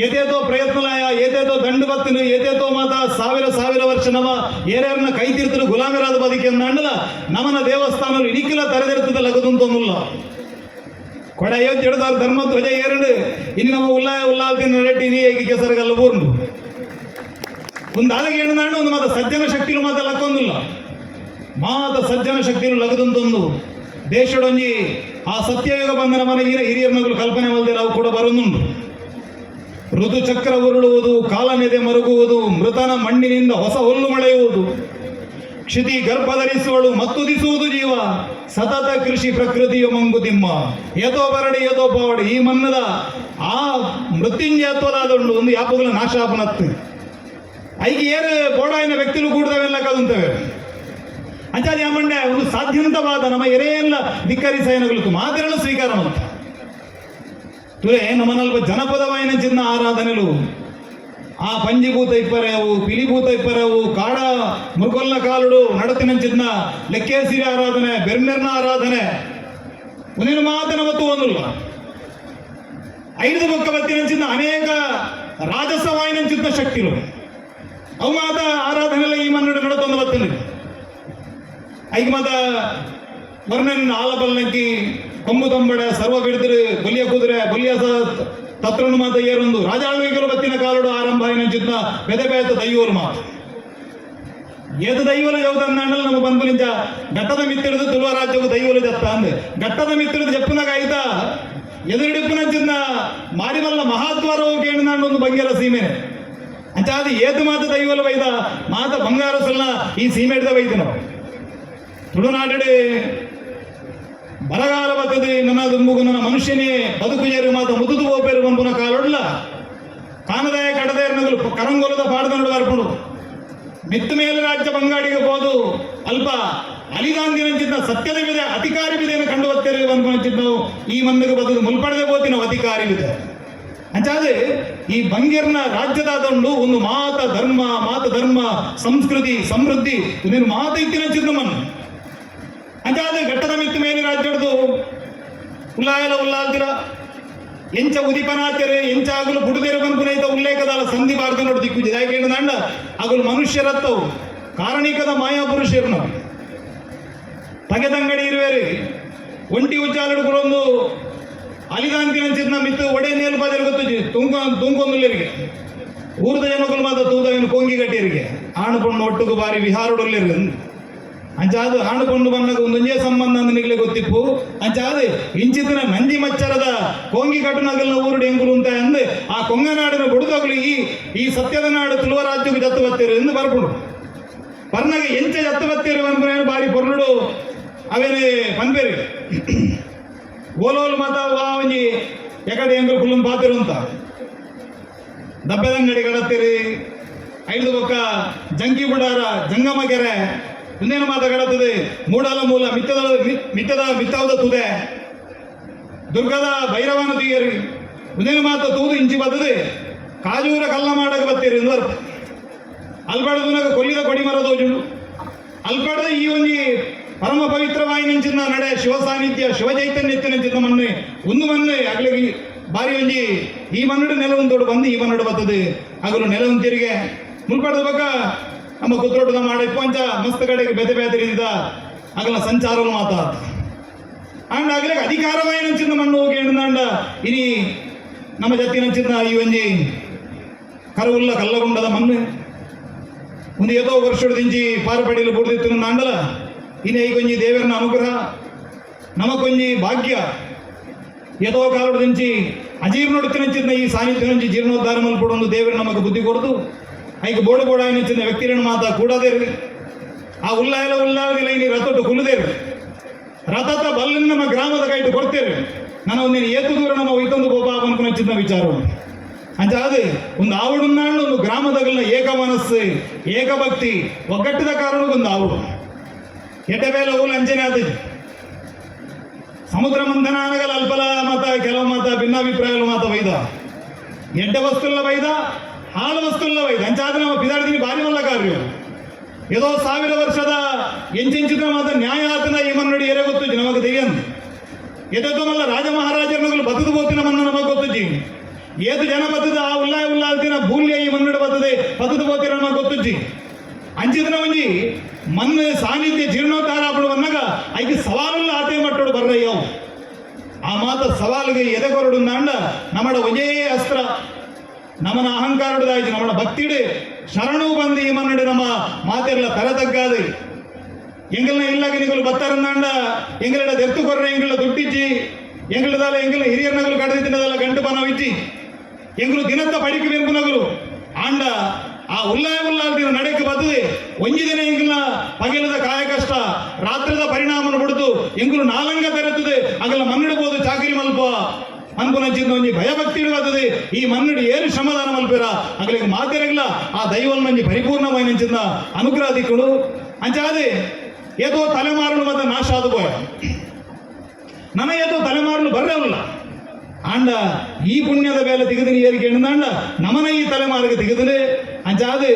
F: ಏತೇತೋ ಪ್ರಯತ್ನಲಾಯ ಏತೇತೋ ದಂಡು ಬತ್ತಿನ ಏತೇತೋ ಮಾತ 1000 ವರ್ಷ ನಮ ಏರ್ಯಾರನ್ನ ಕೈ ತೀರ್ತರು ಗುಲಾಮರಾದ ಬದುಕಿ ಅಂದಲ್ಲ ನಮನ ದೇವಸ್ಥಾನ ಇನಿಕಿಲ ತರದಿರ್ತದ ಲಗದಂತೊಂದಿಲ್ಲ ಕೊಡ ಅಯೋಧ್ಯೆ ಹಿಡಿದಾರ ಧರ್ಮಧ್ವಜ ಏರಡು ಇನ್ನು ನಮ್ಮ ಉಲ್ಲಾಲ್ತಿನ ರೆಡ್ಡಿ ಹೇಗೆ ಕೆಸರಗಲ್ಲ ಬೋರ್ನು ಒಂದು ಆದಾಗ ಏನಂದಾಂಡು ಒಂದು ಮಾತ ಸಜ್ಜನ ಶಕ್ತಿಲು ಮಾತ ಲಕ್ಕೊಂದಿಲ್ಲ ಮಾತ ಸಜ್ಜನ ಶಕ್ತಿಲು ಲಗದಂತೊಂದು ದೇಶಡೊಂಜಿ ಆ ಸತ್ಯಯುಗ ಬಂದ ನಮ್ಮನ ಹಿರಿಯರ್ನಗಳು ಕಲ್ಪನೆ ಮಲ್ದಿರ ಅವು ಕೂಡ ಬರೋದುಂಟು ಋತುಚಕ್ರ ಉರುಳುವುದು ಕಾಲನೆದೆ ಮರುಗುವುದು ಮೃತನ ಮಣ್ಣಿನಿಂದ ಹೊಸ ಹುಲ್ಲು ಮೊಳೆಯುವುದು ಕ್ಷಿತಿ ಗರ್ಭ ಧರಿಸುವಳು ಮತ್ತುದಿಸುವುದು ಜೀವ ಸತತ ಕೃಷಿ ಪ್ರಕೃತಿಯ ಮಂಗುತಿಮ್ಮ ಏತೋ ಬರಡಿ ಏತೋ ಪವಡಿ ಈ ಮನ್ನದ ಆ ಮೃತ್ಯುಂಜಯತ್ವದಾದುಂಡು ಒಂದು ಯಾಪಗಳ ನಾಶಾಪನತ್ತು ಐಗೆ ಏರು ಬೋಡಾಯಿನ ವ್ಯಕ್ತಿಗಳು ಕೂಡ್ದವೆಲ್ಲ ಕದಂತವೆ ಅಂಚಾದ ಯಾಮಂಡೆ ಒಂದು ಸಾಧ್ಯಂತವಾದ ನಮ್ಮ ಎರೆಯೆಲ್ಲ ಧಿಕ್ಕರಿಸಯನಗಳು ಮಾತಿರಲು ಸ್ವೀಕಾರ ಅಂತ ತುರೆ ನಮ್ಮನಲ್ಪ ಜನಪದವಾಯಿನ ಚಿನ್ನ ಆರಾಧನೆಗಳು ಆ ಪಂಜಿಭೂತ ಇಪ್ಪರೆ ಅವು ಪಿಲಿಭೂತ ಇಪ್ಪರೆ ಅವು ಕಾಡ ಮೃಗೊಲ್ನ ಕಾಲುಡು ನಡತಿನ ಚಿನ್ನ ಲೆಕ್ಕೇಸಿರಿ ಆರಾಧನೆ ಬೆರ್ಮೆರ್ನ ಆರಾಧನೆ ಒಂದೇನು ಮಾತನ ಹೊತ್ತು ಒಂದಿಲ್ಲ 5 ಬೊಕ್ಕ ಬತ್ತಿನ ಚಿನ್ನ ಅನೇಕ ರಾಜಸವಾಯಿನ ಚಿನ್ನ ಶಕ್ತಿಗಳು ಅವು ಮಾತ ಆರಾಧನೆಲ್ಲ ಈ ಮನ್ನಡ ನಡತೊಂದು ಬತ್ತನೆ ಐದು ಮಾತ ವರ್ಣನ ಆಲಬಲ್ನಕ್ಕಿ ಕೊಂಬು ತಂಬಡೆ ಸರ್ವ ಬಿಡಿದ್ರೆ ಬಲಿಯ ಕುದುರೆ ಬಲಿಯ ತತ್ರನು ಮಾತ ಏರೊಂದು ರಾಜಾಳ್ವಿಗಳು ಬತ್ತಿನ ಕಾಲುಡು ಆರಂಭ ಏನಂಚಿದ್ನ ಬೆದೆ ಬೇತ ದೈವೋರು ಮಾತು ಏತ ದೈವಲ ಯಾವ್ದನ್ನ ನಮ್ಮ ಬಂದ್ಬಲಿಂಚ ಘಟ್ಟದ ಮಿತ್ತಿಡಿದು ತುಳುವ ರಾಜ್ಯವು ದೈವಲು ಜತ್ತ ಅಂದೆ ಘಟ್ಟದ ಮಿತ್ತಿಡಿದು ಜಪ್ಪನಾಗ ಆಯ್ತಾ ಎದುರಿಡಿಪ್ಪನಂಚಿದ್ನ ಮಾರಿಮಲ್ಲ ಮಹಾದ್ವಾರ ಹೋಗಿ ಹೆಣ್ಣು ಒಂದು ಬಂಗಾರ ಸೀಮೆ ಅಂಚಾದ ಏತು ಮಾತ ದೈವಲ ವೈದ ಮಾತ ಬಂಗಾರ ಸಲ್ಲ ಈ ಸೀಮೆ ಹಿಡಿದ ವೈದ ನಾವು ತುಳುನಾಡು ಬರಗಾಲ ಬರ್ತದೆ ನನ್ನದು ಮುಗು ನನ್ನ ಮನುಷ್ಯನೇ ಬದುಕು ಏರು ಮಾತ ಮುದುದು ಹೋಗ್ಬೇರು ಬಂಪುನ ಕಾಲೊಡ್ಲ ಕಾನದಾಯ ಕಡದೇರ್ನಗಳು ಕರಂಗೋಲದ ಪಾಡದ ನಡುವೆ ಅರ್ಪಣು ಮಿತ್ತ ಮೇಲೆ ರಾಜ್ಯ ಬಂಗಾಡಿಗೆ ಹೋದು ಅಲ್ಪ ಅಲಿದಾಂದಿನಂಚಿದ್ದ ಸತ್ಯದ ವಿದೆ ಅಧಿಕಾರಿ ವಿಧೆಯನ್ನು ಕಂಡು ಬರ್ತೇವೆ ಬಂದ್ಕೊಂಚಿದ್ ನಾವು ಈ ಮಂದಿಗೆ ಬದುಕು ಮುಲ್ಪಡದೆ ಹೋತಿ ನಾವು ಅಧಿಕಾರಿ ವಿದೆ ಅಂಚಾದೆ ಈ ಬಂಗೇರ್ನ ರಾಜ್ಯದಾದಂಡು ಒಂದು ಮಾತ ಧರ್ಮ ಸಂಸ್ಕೃತಿ ಸಮೃದ್ಧಿ ನೀನು ಮಾತ ಇತ್ತಿನಂಚಿದ್ ನಮ್ಮನ್ನು ಅಂಚಾದ ಘಟ್ಟದ ಮಿತ್ತ ಮೇಲೆ ರಾಜ್ಯಡ್ದು ಉಲ್ಲಾಲ್ತಿರ ಎಂಚ ಉದಿಪನಾಚರೆ ಎಂಚ ಆಗಲು ಬುಡದೇರು ಬಂಪುನೈತ ಉಲ್ಲೇಖದ ಸಂಧಿ ಭಾರತ ನೋಡಿ ದಿಕ್ಕು ಯಾಕೆ ದಂಡ ಆಗಲು ಮನುಷ್ಯರತ್ತವು ಕಾರಣಿಕದ ಮಾಯಾಪುರುಷರು ತಗೆದಂಗಡಿ ಇರುವೇರಿ ಒಂಟಿ ಉಚ್ಚಾಲಡು ಒಂದು ಅಲಿದಾಂತಿನ ಮಿತ್ತು ಒಡೆ ನೇಲು ಬಾಜರು ಗೊತ್ತು ತುಂಗೊಂದುಲ್ಲರಿಗೆ ಊರದ ಜನಗಳು ಮಾತ್ರ ತೂದವೇನು ಕೊಂಗಿ ಗಟ್ಟಿಯರಿಗೆ ಆಣುಕೊಂಡು ಒಟ್ಟುಗು ಬಾರಿ ವಿಹಾರಡೊಲ್ಲಿರು ಅಂಚಾದು ಆಣುಕೊಂಡು ಬಂದಾಗ ಒಂದೊಂದೇ ಸಂಬಂಧ ನಿಗಲಿ ಗೊತ್ತಿಪ್ಪು ಅಂಚಾದು ಇಂಚಿತನ ನಂಜಿ ಮಚ್ಚರದ ಕೋಂಗಿ ಕಟ್ಟುನಗಲ್ನ ಊರುಡು ಎಂಗುಲು ಅಂತ ಅಂದು ಆ ಕೊಂಗನಾಡಿನ ಬುಡುದಗಳು ಈ ಸತ್ಯದ ನಾಡು ತುಳುವ ರಾಜ್ಯಕ್ಕೆ ಜತ್ತು ಬತ್ತೇರು ಎಂದು ಬರ್ಬಿಡು ಪರ್ನಗೆ ಎಂಚ ಜತ್ತು ಬತ್ತೇರು ಅನ್ಪೇನು ಬಾರಿ ಪೊರ್ನುಡು ಅವೇನೇ ಪನ್ಪೇರು ಗೋಲೋಲ್ ಮಾತ ವಾ ಒಂಜಿ ಎಕಡೆ ಎಂಗ್ಲು ಕುಲ್ಲನ್ ಪಾತಿರು ಅಂತ ದಬ್ಬೆದಂಗಡಿ ಗಡತ್ತೀರಿ ಐದು ಬೊಕ್ಕ ಜಂಕಿ ಬುಡಾರ ಜಂಗಮ ಕೆರೆ ಇನ್ನೇನು ಮಾತ ಗಡತ್ತದೆ ಮೂಡಲ ಮೂಲ ಮಿತ್ತದ ಮಿತ್ತವದ ತುದೆ ದುರ್ಗದ ಭೈರವನ ತುಯ್ಯರಿ ಇನ್ನೇನು ಮಾತ ತೂದು ಇಂಚಿ ಬರ್ತದೆ ಕಾಜೂರ ಕಲ್ಲ ಮಾಡಕ್ಕೆ ಬತ್ತೀರಿ ಇಂದರ್ ಅಲ್ಬಾಡದುನಾಗ ಕೊಲ್ಲಿದ ಕೊಡಿ ಮರದೋಜುಂಡು ಅಲ್ಬಾಡದ ಈ ಒಂಜಿ ಪರಮ ಪವಿತ್ರವಾಗಿ ನೆಂಚಿನ ನಡೆ ಶಿವ ಸಾನ್ನಿಧ್ಯ ಶಿವ ಚೈತನ್ಯ ನೆಂಚಿನ ಮಣ್ಣೆ ಒಂದು ಮಣ್ಣೆ ಅಗ್ಲಿಗೆ ಬಾರಿ ಒಂಜಿ ಈ ಮನ್ನಡು ನೆಲವಂತೋಡು ಬಂದು ಈ ಮನ್ನಡು ಬರ್ತದೆ ಹಗಲು ನೆಲವಂತಿರಿಗೆ ಮುಲ್ಪಡದ ಬಕ್ಕ ನಮ್ಮ ಕುದ್ರೋಟದ ಮಾಡಿ ಪಂಚ ಮಸ್ತ್ ಕಡೆಗೆ ಬೆದೆ ಬೆದರಿಂದ ಅಗಲ ಸಂಚಾರಲು ಮಾತಾಡ ಅಂಡ್ ಆಗ್ಲಿಗೆ ಅಧಿಕಾರವಾಗಿ ನಂಚಿನ ಮಣ್ಣು ಹೋಗಿ ಎಂಡ ಇನಿ ನಮ್ಮ ಜತಿ ನಂಚಿನ ಈ ಒಂಜಿ ಕರವುಲ್ಲ ಕಲ್ಲಗುಂಡದ ಮಣ್ಣು ಒಂದು ಏತೋ ವರ್ಷದ ದಿಂಜಿ ಪಾರುಪಡಿಲು ಬುಡ್ದಿತ್ತು ಅಂಡಲ ಇನ್ನು ಈ ಕೊಂಜಿ ದೇವರನ ಅನುಗ್ರಹ ನಮಕೊಂಜಿ ಭಾಗ್ಯ ಏತೋ ಕಾಲದ ದಿಂಚಿ ಅಜೀರ್ಣೊಡುತ್ತಿನ ಈ ಸಾನ್ನಿಧ್ಯ ನಂಚಿ ಜೀರ್ಣೋದ್ಧಾರ ಮಲ್ಪಡೊಂದು ದೇವರು ನಮಗೆ ಬುದ್ಧಿ ಕೊಡ್ದು ಐಗೆ ಬೋಡು ಬೋಡ ನೆಚ್ಚಿನ ವ್ಯಕ್ತಿಗಳನ್ನು ಮಾತಾ ಕೂಡದೇರಿ ಆ ಉಲ್ಲಾದಿಲ್ಲ ಇನಿ ರಥೊಟ್ಟು ಕುಲ್ಲದೇರಿ ರಥದ ಬಲ್ಲಿನ ನಮ್ಮ ಗ್ರಾಮದ ಕೈಟು ಕೊಡ್ತೇವೆ ನಾನು ಒಂದಿನ ಏತು ದೂರ ನಮ್ಮ ಒಯ್ತೊಂದು ಗೋಪ ಅನ್ಕೊಂಡು ಹಚ್ಚಿದ ವಿಚಾರ ಅಂಚಾದು ಒಂದು ಆವಡುನ್ನಾಳು ಒಂದು ಗ್ರಾಮದಗಲ್ನ ಏಕ ಮನಸ್ಸು ಏಕಭಕ್ತಿ ಒಗ್ಗಟ್ಟಿದ ಕಾರಣಕ್ಕೊಂದು ಆವಡು ಎಡ್ಡೆ ಬೇಲೆ ಹೋಗಲು ಅಂಚನೆ ಆದ ಸಮುದ್ರ ಮಂಥನ అనగల ಅಲ್ಪಲ ಮತ ಕೆಲವು ಮತ ಭಿನ್ನಾಭಿಪ್ರಾಯಗಳು ಮಾತ ವೈದ ಎಡ್ಡೆ ವಸ್ತುಲ್ಲ ವೈದ ಹಾಳು ವಸ್ತುಲ್ಲ ವೈದ ಅಂಚಾದ್ರೆ ನಮ್ಮ ಪಿದಾಡ್ತೀನಿ ಭಾರಿ ಮಲ್ಲ ಕಾರ್ಯ ಏದೋ 1000 ವರ್ಷದ ಎಂಚಿನ ಮಾತ ನ್ಯಾಯ ಆತನ ಈ ಮನ್ನಡಿ ಎರೆ ಗೊತ್ತು ನಮಗೆ ತೆಗೆಯನ್ ಎದೋ ಮಲ್ಲ ರಾಜ ಮಹಾರಾಜರುಗಳು ಬದುಕು ಬೋತಿನ ಮನ್ನ ನಮಗೆ ಗೊತ್ತು ಏದು ಜನ ಬತ್ತದ ಆ ಉಲ್ಲಾದಿನ ಭೂಲ್ಯ ಈ ಮನ್ನಡು ಬರ್ತದೆ ಬದುಕು ಬೋತಿನ ನಮಗೆ ಗೊತ್ತು ಅಂಚಿದನ ಒಂಜಿ ಮಣ್ಣು ಸಾನ್ನಿಧ್ಯ ಜೀರ್ಣೋದ್ಧಾರ ಆಪಡು ಅನ್ನಗ ಐದು ಸವಾಲುಲ್ಲ ಆತೆ ಮಟ್ಟೋಡು ಬರ್ರಯ್ಯವು ಆ ಮಾತ ಸವಾಲಿಗೆ ಎದೆಗೊರಡು ಅಂಡ ನಮ್ಮಡ ಒಂಜೇ ಅಸ್ತ್ರ ನಮ್ಮನ ಅಹಂಕಾರದಾಯ್ತು ನಮ್ಮಡ ಭಕ್ತಿಡು ಶರಣು ಬಂದು ಈ ಮನ್ನಡು ನಮ್ಮ ಮಾತೆಲ್ಲ ತರ ತಗ್ಗಾದೆ ಎಂಗಲ್ನ ಇಲ್ಲಾಗ ನಿಗಳು ಬತ್ತಾರಂದಾಂಡ ಎಂಗಲಡ ದೆರ್ತು ಕೊರ್ರೆ ಎಂಗಳ ದುಡ್ಡಿಚ್ಚಿ ಎಂಗಳದಾಲ ಎಂಗಲ ಹಿರಿಯರ್ ನಗಲು ಕಡದಿದ್ದದಲ್ಲ ಗಂಟು ಬನವಿಚ್ಚಿ ಎಂಗಳು ದಿನತ್ತ ಪಡಿಕೆ ಬೆಂಪು ನಗಲು ಆಂಡ ಆ ಉಲ್ಲಾದಿನ ನಡೆಗೆ ಬರ್ತದೆ ಒಂಜಿ ದಿನ ಎಂಗಿನ ಪಗೆಲದ ಕಾಯ ಕಷ್ಟ ರಾತ್ರಿದ ಪರಿಣಾಮನ ಬಿಡುದು ಎಂಗುಲು ನಾಲಂಗ ತೆರೆತದೆ ಆಗಲ್ಲ ಮನ್ನಿಡಬಹುದು ಚಾಕರಿ ಮಲ್ಪ ಅನ್ಪುನಂಚಿನ ಒಂಜಿ ಭಯಭಕ್ತಿ ಬರ್ತದೆ ಈ ಮನ್ನಡಿ ಏರು ಶ್ರಮದಾನ ಮಲ್ಪೇರ ಆಗಲಿಗೆ ಮಾತಿರಗಿಲ್ಲ ಆ ದೈವಲ್ ಮಂಜಿ ಪರಿಪೂರ್ಣವಾಗಿ ನಂಚಿನ ಅನುಗ್ರಹ ದಿಕ್ಕಳು ಅಂಚಾದೆ ಏತೋ ತಲೆಮಾರಲು ಮತ್ತೆ ನಾಶ ಆದ ಪೋಯ ನನ್ನ ಏತೋ ತಲೆಮಾರಲು ಬರ್ರಲ್ಲ ಆಂಡ ಈ ಪುಣ್ಯದ ಬೇಲೆ ತೆಗೆದಿನ ಏರಿಕೆ ಅಂಡ ನಮನ ಈ ತಲೆಮಾರಿಗೆ ತೆಗೆದರೆ ಅಂಚಾದು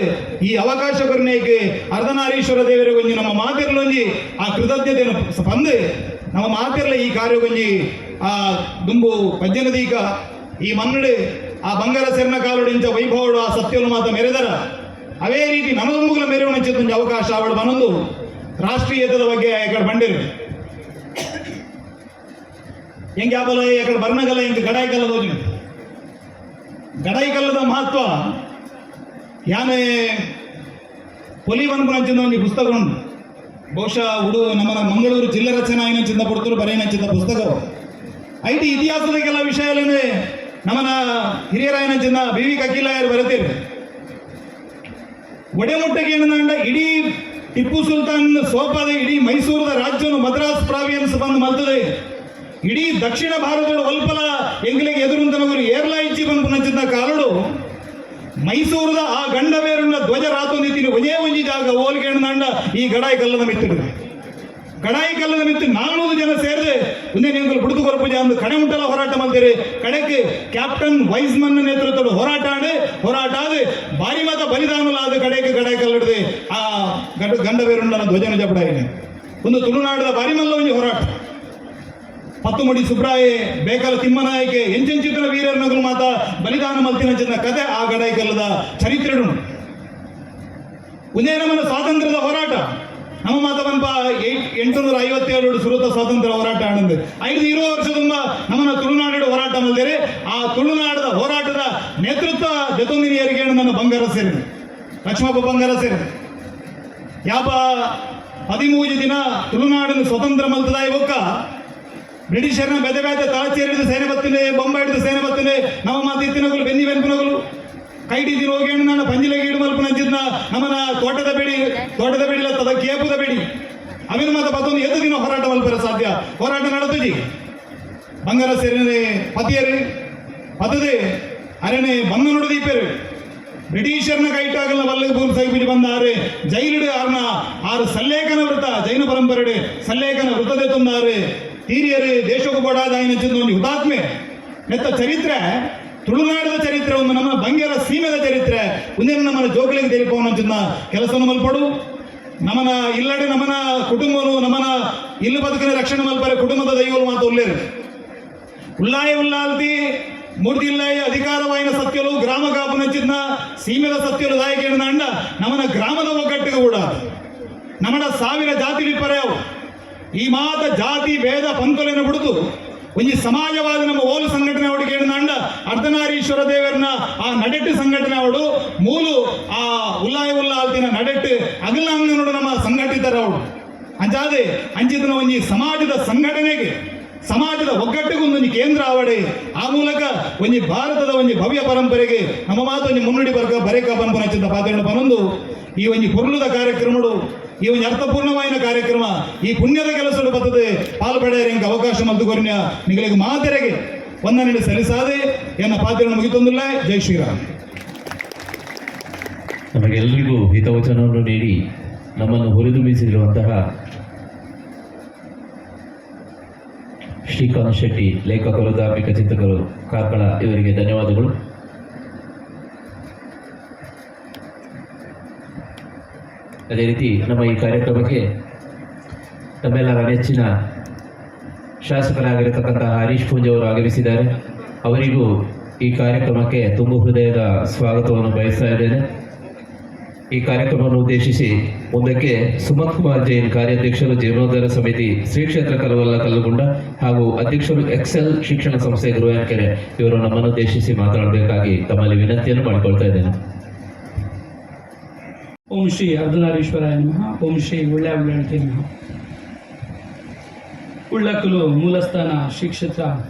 F: ಈ ಅವಕಾಶ ಕೊರ್ನೇಕೆ ಅರ್ಧನಾರೀಶ್ವರ ದೇವರ ಗೊಂಜಿ ನಮ್ಮ ಮಾತಿರ್ಲೊಂಜಿ ಆ ಕೃತಜ್ಞತೆಯನ್ನು ಬಂದು ನಮ್ಮ ಮಾತಿರ್ಲ ಈ ಕಾರ್ಯಗೊಂಜಿ ಆ ದುಂಬು ಪಜ್ಜನದೀಕ ಈ ಮನ್ನಡು ಆ ಬಂಗಾರ ಸೆರ್ನ ಕಾಲುಡಿಂಚ ವೈಭವಡು ಆ ಸತ್ಯವನ್ನು ಮಾತ ಮೆರೆದರ ಅವೇ ರೀತಿ ನಮದುಂಬುಗಳ ಮೆರವಣಿಗೆ ಅವಕಾಶ ಅವಳು ಬನೊಂದು ರಾಷ್ಟ್ರೀಯತದ ಬಗ್ಗೆ ಎಕಡೆ ಬಂಡಿರು ಹೆಂಗೆ ಆಪಲ ಎಕಡೆ ಬರ್ನಗಲ್ಲ ಹೆಂಗೆ ಗಡಾಯಿಕಲ್ಲದ ಹೋಗಿ ಗಡಾಯಿಕಲ್ಲದ ಮಹತ್ವ ಯಾನೆ ಪೊಲಿ ಅನ್ಪುನಂಚಿನ ಒಂದು ಪುಸ್ತಕ ಉಂಟು ಬಹುಶಃ ನಮ್ಮ ಮಂಗಳೂರು ಜಿಲ್ಲೆ ರಚನಾ ಏನಂಚಿಂದ ಪುಡ್ತರು ಬರೆಯನಂಚಿದ ಪುಸ್ತಕರು ಐಟಿ ಇತಿಹಾಸದ ಕೆಲ ವಿಷಯಗಳೇ ನಮ್ಮನ ಹಿರಿಯರಾಯನಂಚಿಂದ ಬಿ ವಿ ಕಕ್ಕಿಲಾಯರು ಬರೆತೀರಿ ಒಡೆಮುಟ್ಟಗೆ ಏನಂದ ಇಡೀ ಟಿಪ್ಪು ಸುಲ್ತಾನ್ ಸೋಪಾದ ಇಡೀ ಮೈಸೂರದ ರಾಜ್ಯವನ್ನು ಮದ್ರಾಸ್ ಪ್ರಾವಿಯನ್ಸ್ ಬಂದು ಮಲ್ತದೆ ಇಡೀ ದಕ್ಷಿಣ ಭಾರತದ ಒಲ್ಪಲ ಎಂಗ್ಲಿಗೆ ಎದುರುಂತನವರು ಏರ್ಲಾ ಇಚ್ಚಿ ಬಂದು ನಂಚಿದ್ದ ಕಾಲಡು ಮೈಸೂರದ ಆ ಗಂಡಬೇರುಂಡ ಧ್ವಜ ರಾತೊಂದಿತ್ತೀನಿ ಒಂದೇ ಒಂಜಿ ಜಾಗ ಹೋಲಿಕೆ ಅಂಡ ಈ ಗಡಾಯಿ ಕಲ್ಲದ ಮಿತ್ತಿಡು ಗಡಾಯಿ ಕಲ್ಲದ ಮಿತ್ತು 400 ಜನ ಸೇರಿದೆ ಒಂದೇ ನೀವು ಬುಡುಕು ಕೊರಪೂಜೆ ಅಂದು ಕಡೆ ಮುಟ್ಟಲ ಹೋರಾಟ ಮಾಡ್ತೀರಿ ಕಡೆಗೆ ಕ್ಯಾಪ್ಟನ್ ವೈಸ್ಮನ್ ನೇತೃತ್ವದ ಹೋರಾಟ ಆಡು ಭಾರಿ ಮತ ಬಲಿದಾನಲಾದ ಕಡೆಗೆ ಗಡಾಯಿ ಕಲ್ಲಿಡದೆ ಆ ಗಂಡಬೇರುಂಡನ ಧ್ವಜನ ಜಪಡಾಯಿನೆ ಒಂದು ತುಳುನಾಡದ ಭಾರಿ ಮಲ್ಲ ಒಂಜಿ ಹೋರಾಟ ಪತ್ತುಮಡಿ ಸುಬ್ರಾಯೆ ಬೇಕಲ ತಿಮ್ಮನಾಯಕೆ ಎಂಚೆಂಚಿತನ ವೀರನಗಲು ಮಾತ ಬಲಿದಾನ ಮಲ್ತಿನ ಕಥೆ ಆ ಗಡಾಯಿಕಲ್ಲದ ಚರಿತ್ರೆಡು ಒಂದೇ ನಮ್ಮನ ಸ್ವಾತಂತ್ರ್ಯದ ಹೋರಾಟ ನಮ್ಮ ಮಾತ ಬಂಪ 857 ಸುರತ ಸ್ವಾತಂತ್ರ್ಯ ಹೋರಾಟ ಆನಂದ 5 ವರ್ಷ ತುಂಬ ನಮ್ಮನ ತುಳುನಾಡು ಹೋರಾಟ ಮಲ್ದೇರೆ ಆ ತುಳುನಾಡದ ಹೋರಾಟದ ನೇತೃತ್ವ ಜತೊಂದಿನ ಏರಿಕೆ ನನ್ನ ಬಂಗಾರ ಸೇರಿದೆ ಲಕ್ಷ್ಮಪ್ಪ ಬಂಗಾರ ಸೇರಿದೆ ಯಾಪ 13 ದಿನ ತುಳುನಾಡಿನ ಸ್ವತಂತ್ರ ಮಲ್ತದಾಯಿ ಒಕ್ಕ ಬ್ರಿಟಿಷರ್ನ ಬೆದೆ ತಳಚೇರಿದ ಸೇನೆ ಬತ್ತಿನೆ ಬೊಂಬೆ ಹಿಡಿದ ಸೇನೆ ಬತ್ತಿನೆ ನಮ್ಮ ಮಾತು ಇತ್ತಿನಗಳು ಬೆನ್ನಿ ಬೆನ್ಪುನಗಳು ಕೈಟಿದಿನ ಹೋಗಿ ನನ್ನ ಪಂಜಿಲೆಗೆ ಇಡು ಮಲ್ಪು ನಂಚಿದ್ನ ನಮ್ಮನ ತೋಟದ ಬೆಡಿಲ ತದ ಕೇಪುದ ಬೆಡಿ ಅವಿನ ಮಾತ ಮತ್ತೊಂದು ಎದ್ದು ದಿನ ಹೋರಾಟ ಮಲ್ಪರ ಸಾಧ್ಯ ಹೋರಾಟ ನಡೆದುಜಿ ಬಂಗಾರ ಸೇರಿನೇ ಪತಿಯರು ಪದದೆ ಅರೆನೆ ಬಂಗ ನುಡಿದೀಪರು ಬ್ರಿಟಿಷರ್ನ ಕೈಟಾಗಲ್ಲ ವಲ್ಲಗೆ ಪೂರ್ ಸೈಬಿಜಿ ಬಂದಾರೆ ಜೈಲಿಡು ಆರು ಸಲ್ಲೇಖನ ವೃತ ಜೈನ ಪರಂಪರೆಡೆ ಸಲ್ಲೇಖನ ವೃತದೆ ತಂದಾರೆ ತೀರಿಯರು ದೇಶಕ್ಕೂ ಕೊಡಾದಾಯಿನ ಒಂದು ಹುತಾತ್ಮೆ ಮೆತ್ತ ಚರಿತ್ರೆ ತುಳುನಾಡದ ಚರಿತ್ರೆ ಒಂದು ನಮ್ಮ ಬಂಗೇರ ಸೀಮೆದ ಚರಿತ್ರೆ ಒಂದೇನು ನಮ್ಮನ್ನ ಜೋಕಲಿಗೆ ತೆರಿಪವನ ಚಿನ್ನ ಕೆಲಸವನ್ನು ಮಲ್ಪಡು ನಮ್ಮನ ಇಲ್ಲಡೆ ನಮ್ಮನ ಕುಟುಂಬನು ನಮ್ಮನ ಇಲ್ಲಿ ಬದುಕಿನ ರಕ್ಷಣೆ ಮಲ್ಪರೆ ಕುಟುಂಬದ ದೈವಲು ಮಾತು ಉಲ್ಲೇರು ಉಲ್ಲಾಯ ಉಲ್ಲಾಲ್ತಿ ಮೂರ್ತಿಲ್ಲಾಯ ಅಧಿಕಾರವಾಯಿನ ಸತ್ಯಲು ಗ್ರಾಮ ಕಾಪುನ ಚಿನ್ನ ಸೀಮೆದ ಸತ್ಯಲು ದಾಯಕೇಣ ಅಂಡ ನಮ್ಮನ ಗ್ರಾಮದ ಒಗ್ಗಟ್ಟಿಗೆ ಕೂಡ ನಮ್ಮನ ಸಾವಿರ ಜಾತಿ ಪರ್ಯಾವು ಈ ಮಾತ ಜಾತಿ ಭೇದ ಪಂತುಲಿನ ಬಿಡುದು ಒಂಜಿ ಸಮಾಜವಾದ ನಮ್ಮ ಓಲು ಸಂಘಟನೆ ಅವಡಿಗೆ ಅಂಡ ಅರ್ಧನಾರೀಶ್ವರ ದೇವರನ್ನ ಆ ನಡೆಟ್ಟು ಸಂಘಟನೆ ಅವಡು ಮೂಲು ಆ ಉಲ್ಲಾಯ ಉಲ್ಲಾಲ್ತಿನ ನಡೆಟ್ಟು ಅಗಲ ಅಂಗನೋಡು ನಮ್ಮ ಸಂಘಟಿತರ ಅವಡು ಅಂಚಾದೆ ಅಂಚಿತನ ಒಂಜಿ ಸಮಾಜದ ಸಂಘಟನೆಗೆ ಸಮಾಜದ ಒಗ್ಗಟ್ಟಿಗೆ ಒಂದು ಕೇಂದ್ರ ಆವಡೆ ಆ ಮೂಲಕ ಒಂಜಿ ಭಾರತದ ಒಂಜಿ ಭವ್ಯ ಪರಂಪರೆಗೆ ನಮ್ಮ ಮಾತು ಒಂಜಿ ಮುನ್ನುಡಿ ಬರೇಕ ಪಂಪನಚ್ಚಿದ್ದ ಪಾತ್ರ ಪನೊಂದು ಈ ಒಂಜಿ ಪೊರ್ಲುದ ಕಾರ್ಯಕ್ರಮಗಳು ಈ ಒಂದು ಅರ್ಥಪೂರ್ಣವಾಯಿನ ಕಾರ್ಯಕ್ರಮ ಈ ಪುಣ್ಯದ ಕೆಲಸಗಳು ಬರ್ತದೆ ಪಾಲ್ಪಡೆಯರಿಗೆ ಇಂಕ ಅವಕಾಶ ಮಲ್ದುಕೊರ್ನ್ಯ ನಿಗಳಿಗೆ ಮಾತೆರೆಗೆ ವಂದನೆ ಸಲ್ಲಿಸಾದೆ ಎನ್ನ ಪಾತ್ರವನ್ನು ಮುಗಿತೊಂದಿಲ್ಲ. ಜೈ ಶ್ರೀರಾಮ್.
C: ನಮಗೆಲ್ಲರಿಗೂ ಹಿತವಚನವನ್ನು ನೀಡಿ ನಮ್ಮನ್ನು ಹುರಿದುಂಬಿಸಿರುವಂತಹ ಶ್ರೀಕಾಂತ್ ಶೆಟ್ಟಿ ಲೇಖಕರು, ಧಾರ್ಮಿಕ ಚಿಂತಕರು, ಕಾರ್ಕಳ ಇವರಿಗೆ ಧನ್ಯವಾದಗಳು. ಅದೇ ರೀತಿ ನಮ್ಮ ಈ ಕಾರ್ಯಕ್ರಮಕ್ಕೆ ನಮ್ಮೆಲ್ಲರ ನೆಚ್ಚಿನ ಶಾಸಕರಾಗಿರತಕ್ಕಂತಹ ಹರೀಶ್ ಪೂಂಜ್ ಅವರು ಆಗಮಿಸಿದ್ದಾರೆ. ಅವರಿಗೂ ಈ ಕಾರ್ಯಕ್ರಮಕ್ಕೆ ತುಂಬ ಹೃದಯದ ಸ್ವಾಗತವನ್ನು ಬಯಸ್ತಾ ಇದ್ದೇನೆ. ಈ ಕಾರ್ಯಕ್ರಮವನ್ನು ಉದ್ದೇಶಿಸಿ ಮುಂದಕ್ಕೆ ಸುಮಂತ್ ಕುಮಾರ್ ಜೈನ್, ಕಾರ್ಯಾಧ್ಯಕ್ಷರು, ಜೀರ್ಣೋದ್ಧಾರ ಸಮಿತಿ, ಶ್ರೀ ಕ್ಷೇತ್ರ ಕಲವಲ್ಲ ಕಲ್ಲುಗುಂಡ ಹಾಗೂ ಅಧ್ಯಕ್ಷರು ಎಕ್ಸೆಲ್ ಶಿಕ್ಷಣ ಸಂಸ್ಥೆ ಗುರುವಾನ್ಕೆರೆ ಇವರು ನಮ್ಮನ್ನು ಉದ್ದೇಶಿಸಿ ಮಾತನಾಡಬೇಕಾಗಿ ತಮ್ಮಲ್ಲಿ ವಿನಂತಿಯನ್ನು ಮಾಡಿಕೊಳ್ತಾ ಇದ್ದೇನೆ.
G: ಓಂ ಶ್ರೀ ಅರ್ಧನಾರೀಶ್ವರಾಯ ನಮಃ. ಓಂ ಶ್ರೀ ಉಳ್ಳಾವಳ್ಳಿ ನಮಃ. ಉಳ್ಳಕಲು ಮೂಲಸ್ಥಾನ ಶ್ರೀ ಕ್ಷೇತ್ರ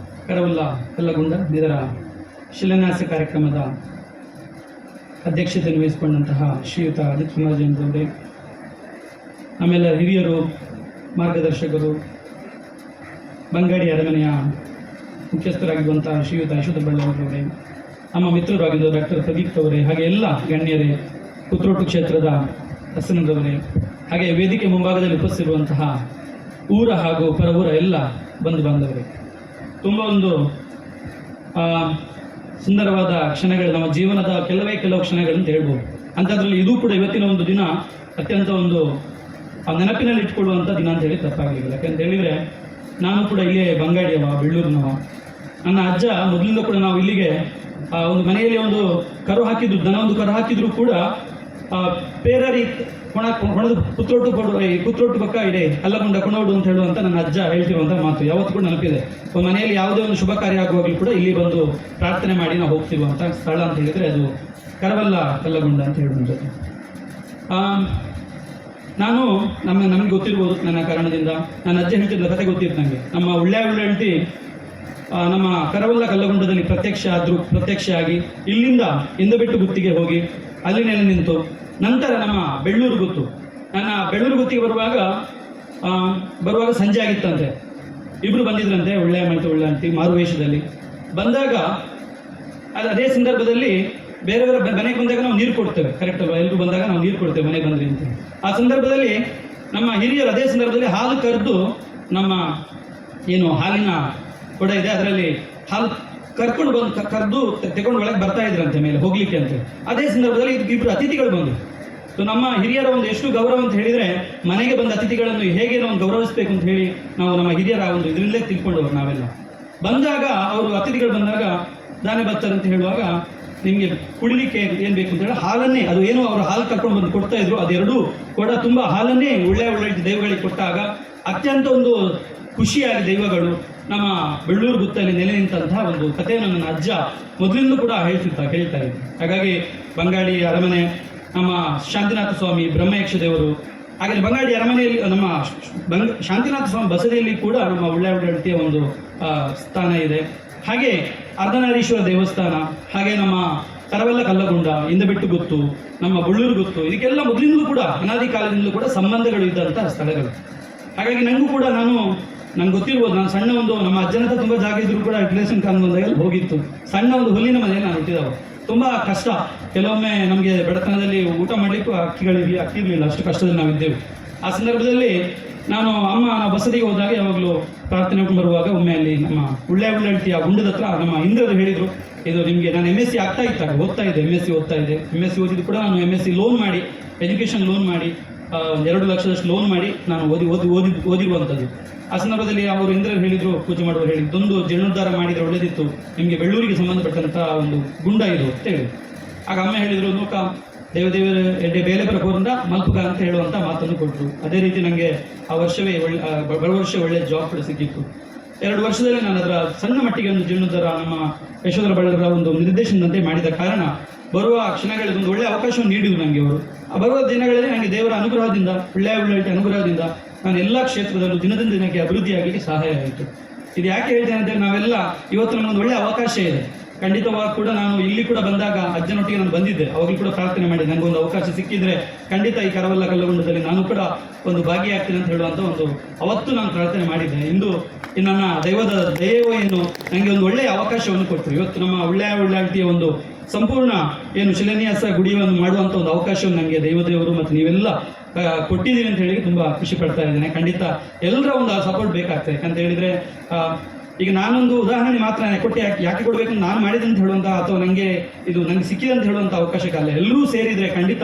G: ಕರವಲ್ಲ ಕಲ್ಲಗುಂಡ ಇದರ ಶಿಲಾನ್ಯಾಸ ಕಾರ್ಯಕ್ರಮದ ಅಧ್ಯಕ್ಷತೆಯನ್ನು ವಹಿಸಿಕೊಂಡಂತಹ ಶ್ರೀಯುತ ಅಜಿತ್ ಕುಮಾರ್ ಜೈನ್ ಅವರೇ, ಆಮೇಲೆ ಹಿರಿಯರು, ಮಾರ್ಗದರ್ಶಕರು, ಬಂಗಾಡಿ ಅರಮನೆಯ ಮುಖ್ಯಸ್ಥರಾಗಿರುವಂತಹ ಶ್ರೀಯುತ ಯಶೋಧ ಬಳ್ಳವರವರೇ, ನಮ್ಮ ಮಿತ್ರರು ಆಗಿದ್ದು ಡಾಕ್ಟರ್ ಪ್ರದೀಪ್ ಅವರೇ, ಹಾಗೆ ಎಲ್ಲ ಗಣ್ಯರೇ, ಪುತ್ರೋಟು ಕ್ಷೇತ್ರದ ಹಸನರವರೇ, ಹಾಗೆ ವೇದಿಕೆ ಮುಂಭಾಗದಲ್ಲಿ ಉಪಸ್ಥಿತಿರುವಂತಹ ಊರ ಹಾಗೂ ಪರ ಊರ ಎಲ್ಲ ಬಂಧು ಬಾಂಧವರೇ, ತುಂಬ ಒಂದು ಸುಂದರವಾದ ಕ್ಷಣಗಳು, ನಮ್ಮ ಜೀವನದ ಕೆಲವು ಕ್ಷಣಗಳಂತ ಹೇಳ್ಬೋದು. ಅಂಥದ್ರಲ್ಲಿ ಇದು ಕೂಡ ಇವತ್ತಿನ ಒಂದು ದಿನ ಅತ್ಯಂತ ಒಂದು ನೆನಪಿನಲ್ಲಿ ಇಟ್ಕೊಳ್ಳುವಂಥ ದಿನ ಅಂತ ಹೇಳಿ ತಪ್ಪಾಗಲಿಲ್ಲ. ಯಾಕಂತ ಹೇಳಿದರೆ ನಾನು ಕೂಡ ಇಲ್ಲೇ ಬಂಗಾಡಿಯವ, ಬೆಳ್ಳೂರಿನವ. ನನ್ನ ಅಜ್ಜ ಮೊದಲಿಂದ ಕೂಡ ನಾವು ಇಲ್ಲಿಗೆ ಒಂದು ಮನೆಯಲ್ಲಿ ಒಂದು ಕರು ಹಾಕಿದ್ರು, ದನ ಒಂದು ಕರು ಹಾಕಿದ್ರು ಕೂಡ ಪೇರರಿ ಹೊಣದು ಪುತ್ರೋಟು ಪಕ್ಕ ಇದೆ ಅಲ್ಲಗೊಂಡ ಕೊಣೋಡು ಅಂತ ಹೇಳುವಂತ ನನ್ನ ಅಜ್ಜ ಹೇಳ್ತಿರುವಂಥ ಮಾತು ಯಾವತ್ತೂ ಕೂಡ ನೆನಪಿದೆ. ಮನೆಯಲ್ಲಿ ಯಾವುದೇ ಒಂದು ಶುಭ ಕಾರ್ಯ ಆಗುವಾಗಲೂ ಕೂಡ ಇಲ್ಲಿ ಬಂದು ಪ್ರಾರ್ಥನೆ ಮಾಡಿ ನಾವು ಹೋಗ್ತಿರುವಂಥ ಸ್ಥಳ ಅಂತ ಹೇಳಿದರೆ ಅದು ಕರವಲ್ಲ ಕಲ್ಲಗುಂಡ ಅಂತ ಹೇಳುವಂಥದ್ದು. ನಾನು ನಮಗೆ ಗೊತ್ತಿರ್ಬೋದು, ನನ್ನ ಕಾರಣದಿಂದ ನನ್ನ ಅಜ್ಜ ಹೇಳ್ತಿದ್ದ ಕತೆ ಗೊತ್ತಿತ್ತು ನನಗೆ. ನಮ್ಮ ಉಳ್ಳಾವಳ್ಳಿ ನಮ್ಮ ಕರವಲ್ಲ ಕಲ್ಲಗುಂಡದಲ್ಲಿ ಪ್ರತ್ಯಕ್ಷ ಆಗಿ ಇಲ್ಲಿಂದ ಇಂದಬೆಟ್ಟು ಗುತ್ತಿಗೆ ಹೋಗಿ ಅಲ್ಲಿ ನೆಲೆ ನಿಂತು ನಂತರ ನಮ್ಮ ಬೆಳ್ಳೂರು ಗುತ್ತು, ನನ್ನ ಬೆಳ್ಳೂರು ಗುತ್ತಿಗೆ ಬರುವಾಗ ಸಂಜೆ ಆಗಿತ್ತಂತೆ. ಇಬ್ಬರು ಬಂದಿದ್ರಂತೆ, ಒಳ್ಳೆಯ ಅಂತಿ ಮಾರುವೇಷದಲ್ಲಿ ಬಂದಾಗ ಅದೇ ಸಂದರ್ಭದಲ್ಲಿ ಬೇರೆಯವರ ಮನೆಗೆ ಬಂದಾಗ ನಾವು ನೀರು ಕೊಡ್ತೇವೆ, ಕರೆಕ್ಟ್ ಅಲ್ವಾ? ಎಲ್ಲರೂ ಬಂದಾಗ ನಾವು ನೀರು ಕೊಡ್ತೇವೆ ಮನೆಗೆ ಬಂದ್ರಿ ಅಂತ. ಆ ಸಂದರ್ಭದಲ್ಲಿ ನಮ್ಮ ಹಿರಿಯರು ಅದೇ ಸಂದರ್ಭದಲ್ಲಿ ಹಾಲು ಕರೆದು, ನಮ್ಮ ಏನು ಹಾಲಿನ ಕೊಡ ಇದೆ ಅದರಲ್ಲಿ ಹಾಲು ಕರೆದು ತೆಕೊಂಡು ಒಳಗೆ ಬರ್ತಾ ಇದ್ರಂತೆ ಮೇಲೆ ಹೋಗ್ಲಿಕ್ಕೆ ಅಂತ. ಅದೇ ಸಂದರ್ಭದಲ್ಲಿ ಇಬ್ಬರು ಅತಿಥಿಗಳು ಬಂದು, ಸೊ ನಮ್ಮ ಹಿರಿಯರ ಒಂದು ಎಷ್ಟು ಗೌರವ ಅಂತ ಹೇಳಿದರೆ, ಮನೆಗೆ ಬಂದ ಅತಿಥಿಗಳನ್ನು ಹೇಗೆ ನಾವು ಗೌರವಿಸಬೇಕು ಅಂತ ಹೇಳಿ ನಾವು ನಮ್ಮ ಹಿರಿಯರ ಒಂದು ಇದರಲ್ಲೇ ತಿಳ್ಕೊಂಡವರು ನಾವೆಲ್ಲ. ಬಂದಾಗ ಅವರು ಅತಿಥಿಗಳು ಬಂದಾಗ ದಾನೆ ಬರ್ತಾರೆ ಅಂತ ಹೇಳುವಾಗ ನಿಮಗೆ ಕುಡಿಲಿಕ್ಕೆ ಏನು ಬೇಕು ಅಂತ ಹೇಳಿ ಹಾಲನ್ನೇ, ಅದು ಏನು ಅವರು ಹಾಲು ಕರ್ಕೊಂಡು ಬಂದು ಕೊಡ್ತಾ ಇದ್ರು, ಅದೆರಡೂ ಕೂಡ ತುಂಬ ಹಾಲನ್ನೇ ಒಳ್ಳೆ ದೈವಗಳಿಗೆ ಕೊಟ್ಟಾಗ ಅತ್ಯಂತ ಒಂದು ಖುಷಿಯಾಗಿ ದೈವಗಳು ನಮ್ಮ ಬೆಳ್ಳೂರು ಗುತ್ತಲ್ಲಿ ನೆಲೆ ನಿಂತಹ ಒಂದು ಕಥೆಯನ್ನು ನನ್ನ ಅಜ್ಜ ಮೊದಲಿಂದ ಕೂಡ ಹೇಳ್ತಾ ಇದ್ರು. ಹಾಗಾಗಿ ಬಂಗಾಡಿ ಅರಮನೆ, ನಮ್ಮ ಶಾಂತಿನಾಥ ಸ್ವಾಮಿ ಬ್ರಹ್ಮಯಕ್ಷ ದೇವರು, ಹಾಗೆ ಬಂಗಾಡಿ ಅರಮನೆಯಲ್ಲಿ ನಮ್ಮ ಶಾಂತಿನಾಥ ಸ್ವಾಮಿ ಬಸದಿಯಲ್ಲಿ ಕೂಡ ನಮ್ಮ ಉಳ್ಳಾವಳ್ಳಿಯ ಒಂದು ಸ್ಥಾನ ಇದೆ. ಹಾಗೆ ಅರ್ಧನಾರೀಶ್ವರ ದೇವಸ್ಥಾನ, ಹಾಗೆ ನಮ್ಮ ಕರವಲ್ಲ ಕಲ್ಲಗುಂಡ, ಇಂದಬೆಟ್ಟು ಗುತ್ತು, ನಮ್ಮ ಬೆಳ್ಳೂರು ಗುತ್ತು, ಇದಕ್ಕೆಲ್ಲ ಮೊದಲಿಂದಲೂ ಕೂಡ ಅನಾದಿ ಕಾಲದಿಂದಲೂ ಕೂಡ ಸಂಬಂಧಗಳು ಇದ್ದಂತಹ ಸ್ಥಳಗಳು. ಹಾಗಾಗಿ ನನಗೂ ಕೂಡ ನಾನು ನಂಗೆ ಗೊತ್ತಿರ್ಬೋದು, ನಾನು ಸಣ್ಣ ಒಂದು ನಮ್ಮ ಅಜ್ಜನ ಹತ್ರ ತುಂಬ ಜಾಗ ಇದ್ರು ಕೂಡ ರಿಲೇಷನ್ ಕಾಲ ಬಂದಾಗ ಹೋಗಿತ್ತು. ಸಣ್ಣ ಒಂದು ಹುಲ್ಲಿನ ಮನೆಯಲ್ಲಿ ನಾನು ಹುಟ್ಟಿದವ. ತುಂಬ ಕಷ್ಟ. ಕೆಲವೊಮ್ಮೆ ನಮಗೆ ಬಡತನದಲ್ಲಿ ಊಟ ಮಾಡಲಿಕ್ಕೂ ಅಕ್ಕಿ ಇರಲಿಲ್ಲ, ಅಷ್ಟು ಕಷ್ಟದಲ್ಲಿ ನಾವಿದ್ದೆವು. ಆ ಸಂದರ್ಭದಲ್ಲಿ ನಾವು ಬಸದಿಗೆ ಹೋದಾಗ ಯಾವಾಗಲೂ ಪ್ರಾರ್ಥನೆ ಬರುವಾಗ ಒಮ್ಮೆ ಅಲ್ಲಿ ನಮ್ಮ ಉಳ್ಳಳ್ತಿಯ ಗುಂಡದ ಹತ್ರ ನಮ್ಮ ಇಂದ್ರರು ಹೇಳಿದರು, ಇದು ನಿಮಗೆ, ನಾನು MSc ಆಗ್ತಾ ಇದ್ದಾಗ ಓದ್ತಾ ಇದ್ದೆ, MSc ಓದಿದ್ದು ಕೂಡ ನಾನು MSc ಲೋನ್ ಮಾಡಿ, ಎಜುಕೇಷನ್ ಲೋನ್ ಮಾಡಿ 2 ಲಕ್ಷದಷ್ಟು ಲೋನ್ ಮಾಡಿ ನಾನು ಓದಿರುವಂಥದ್ದು. ಆ ಸಂದರ್ಭದಲ್ಲಿ ಅವರು ಇಂದ್ರರು ಹೇಳಿದರು, ಪೂಜೆ ಮಾಡುವರು ಹೇಳಿದ್ದು, ಒಂದು ಜೀರ್ಣೋದ್ಧಾರ ಮಾಡಿದರೆ ಒಳ್ಳೆದಿತ್ತು, ನಿಮಗೆ ಬೆಳ್ಳೂರಿಗೆ ಸಂಬಂಧಪಟ್ಟಂಥ ಒಂದು ಗುಂಡ ಇದು ಅಂತ ಹೇಳಿದರು. ಆಗ ಅಮ್ಮ ಹೇಳಿದರು, ನೂಕ ದೇವದೇವರ ಎಡ್ಡೆ ಬೇಲೆ ಪ್ರಭುರಿಂದ ಮಲ್ಪುಗ ಅಂತ ಹೇಳುವಂಥ ಮಾತನ್ನು ಕೊಟ್ಟರು. ಅದೇ ರೀತಿ ನನಗೆ ಆ ವರ್ಷವೇ ಬರುವ ವರ್ಷ ಒಳ್ಳೆಯ ಜಾಬ್ ಕೂಡ ಸಿಕ್ಕಿತ್ತು. 2 ವರ್ಷದಲ್ಲಿ ನಾನು ಅದರ ಸಣ್ಣ ಮಟ್ಟಿಗೆ ಒಂದು ಜೀರ್ಣೋದ್ಧಾರ ನಮ್ಮ ಯಶೋಧರ ಬಳ್ಳರ ಒಂದು ನಿರ್ದೇಶನದಂತೆ ಮಾಡಿದ ಕಾರಣ ಬರುವ ಕ್ಷಣಗಳಲ್ಲಿ ಒಂದು ಒಳ್ಳೆಯ ಅವಕಾಶವನ್ನು ನೀಡಿದರು ನನಗೆ ಅವರು. ಆ ಬರುವ ದಿನಗಳಲ್ಲಿ ನನಗೆ ದೇವರ ಅನುಗ್ರಹದಿಂದ, ಉಳ್ಳಳ್ಳಿ ಅನುಗ್ರಹದಿಂದ ನಾನು ಎಲ್ಲ ಕ್ಷೇತ್ರದಲ್ಲೂ ದಿನದಿಂದ ದಿನಕ್ಕೆ ಅಭಿವೃದ್ಧಿ ಆಗಲಿಕ್ಕೆ ಸಹಾಯ ಆಯಿತು. ಇದು ಯಾಕೆ ಹೇಳ್ತೇನೆ ಅಂದರೆ, ನಾವೆಲ್ಲ ಇವತ್ತು ನಮಗೊಂದು ಒಳ್ಳೆಯ ಅವಕಾಶ ಇದೆ. ಖಂಡಿತವಾಗಿ ಕೂಡ ನಾನು ಇಲ್ಲಿ ಕೂಡ ಬಂದಾಗ ಅಜ್ಜನೊಟ್ಟಿಗೆ ನಾನು ಬಂದಿದ್ದೆ, ಅವಾಗಲೂ ಕೂಡ ಪ್ರಾರ್ಥನೆ ಮಾಡಿದ್ದೆ, ನನಗೊಂದು ಅವಕಾಶ ಸಿಕ್ಕಿದ್ರೆ ಖಂಡಿತ ಈ ಕರವಲ್ಲ ಕಲ್ಲಗುಂಡದಲ್ಲಿ ನಾನು ಕೂಡ ಒಂದು ಭಾಗಿಯಾಗ್ತೀನಿ ಅಂತ ಹೇಳುವಂಥ ಒಂದು ಅವತ್ತು ನಾನು ಪ್ರಾರ್ಥನೆ ಮಾಡಿದ್ದೆ. ಇಂದು ನನ್ನ ದೈವದ ದೈವ ಏನು ನನಗೆ ಒಂದು ಒಳ್ಳೆಯ ಅವಕಾಶವನ್ನು ಕೊಟ್ಟರು. ಇವತ್ತು ನಮ್ಮ ಉಳ್ಳಳ್ತಿಯ ಒಂದು ಸಂಪೂರ್ಣ ಏನು ಶಿಲಾನ್ಯಾಸ ಗುಡಿಯನ್ನು ಮಾಡುವಂಥ ಒಂದು ಅವಕಾಶವನ್ನು ನನಗೆ ದೇವರು ಮತ್ತು ನೀವೆಲ್ಲ ಕೊಟ್ಟಿದ್ದೀರಿ ಅಂತ ಹೇಳಿ ತುಂಬ ಖುಷಿ ಪಡ್ತಾ ಇದ್ದೇನೆ. ಖಂಡಿತ ಎಲ್ಲರ ಒಂದು ಸಪೋರ್ಟ್ ಬೇಕಾಗ್ತದೆ. ಯಾಕಂತ ಹೇಳಿದರೆ, ಈಗ ನಾನೊಂದು ಉದಾಹರಣೆ ಮಾತ್ರ ಕೊಟ್ಟು ಯಾಕೆ ಕೊಡಬೇಕು, ನಾನು ಮಾಡಿದೆ ಅಂತ ಹೇಳುವಂಥ ಅಥವಾ ನನಗೆ ಸಿಕ್ಕಿದೆ ಅಂತ ಹೇಳುವಂಥ ಅವಕಾಶಕ್ಕಲ್ಲ. ಎಲ್ಲರೂ ಸೇರಿದರೆ ಖಂಡಿತ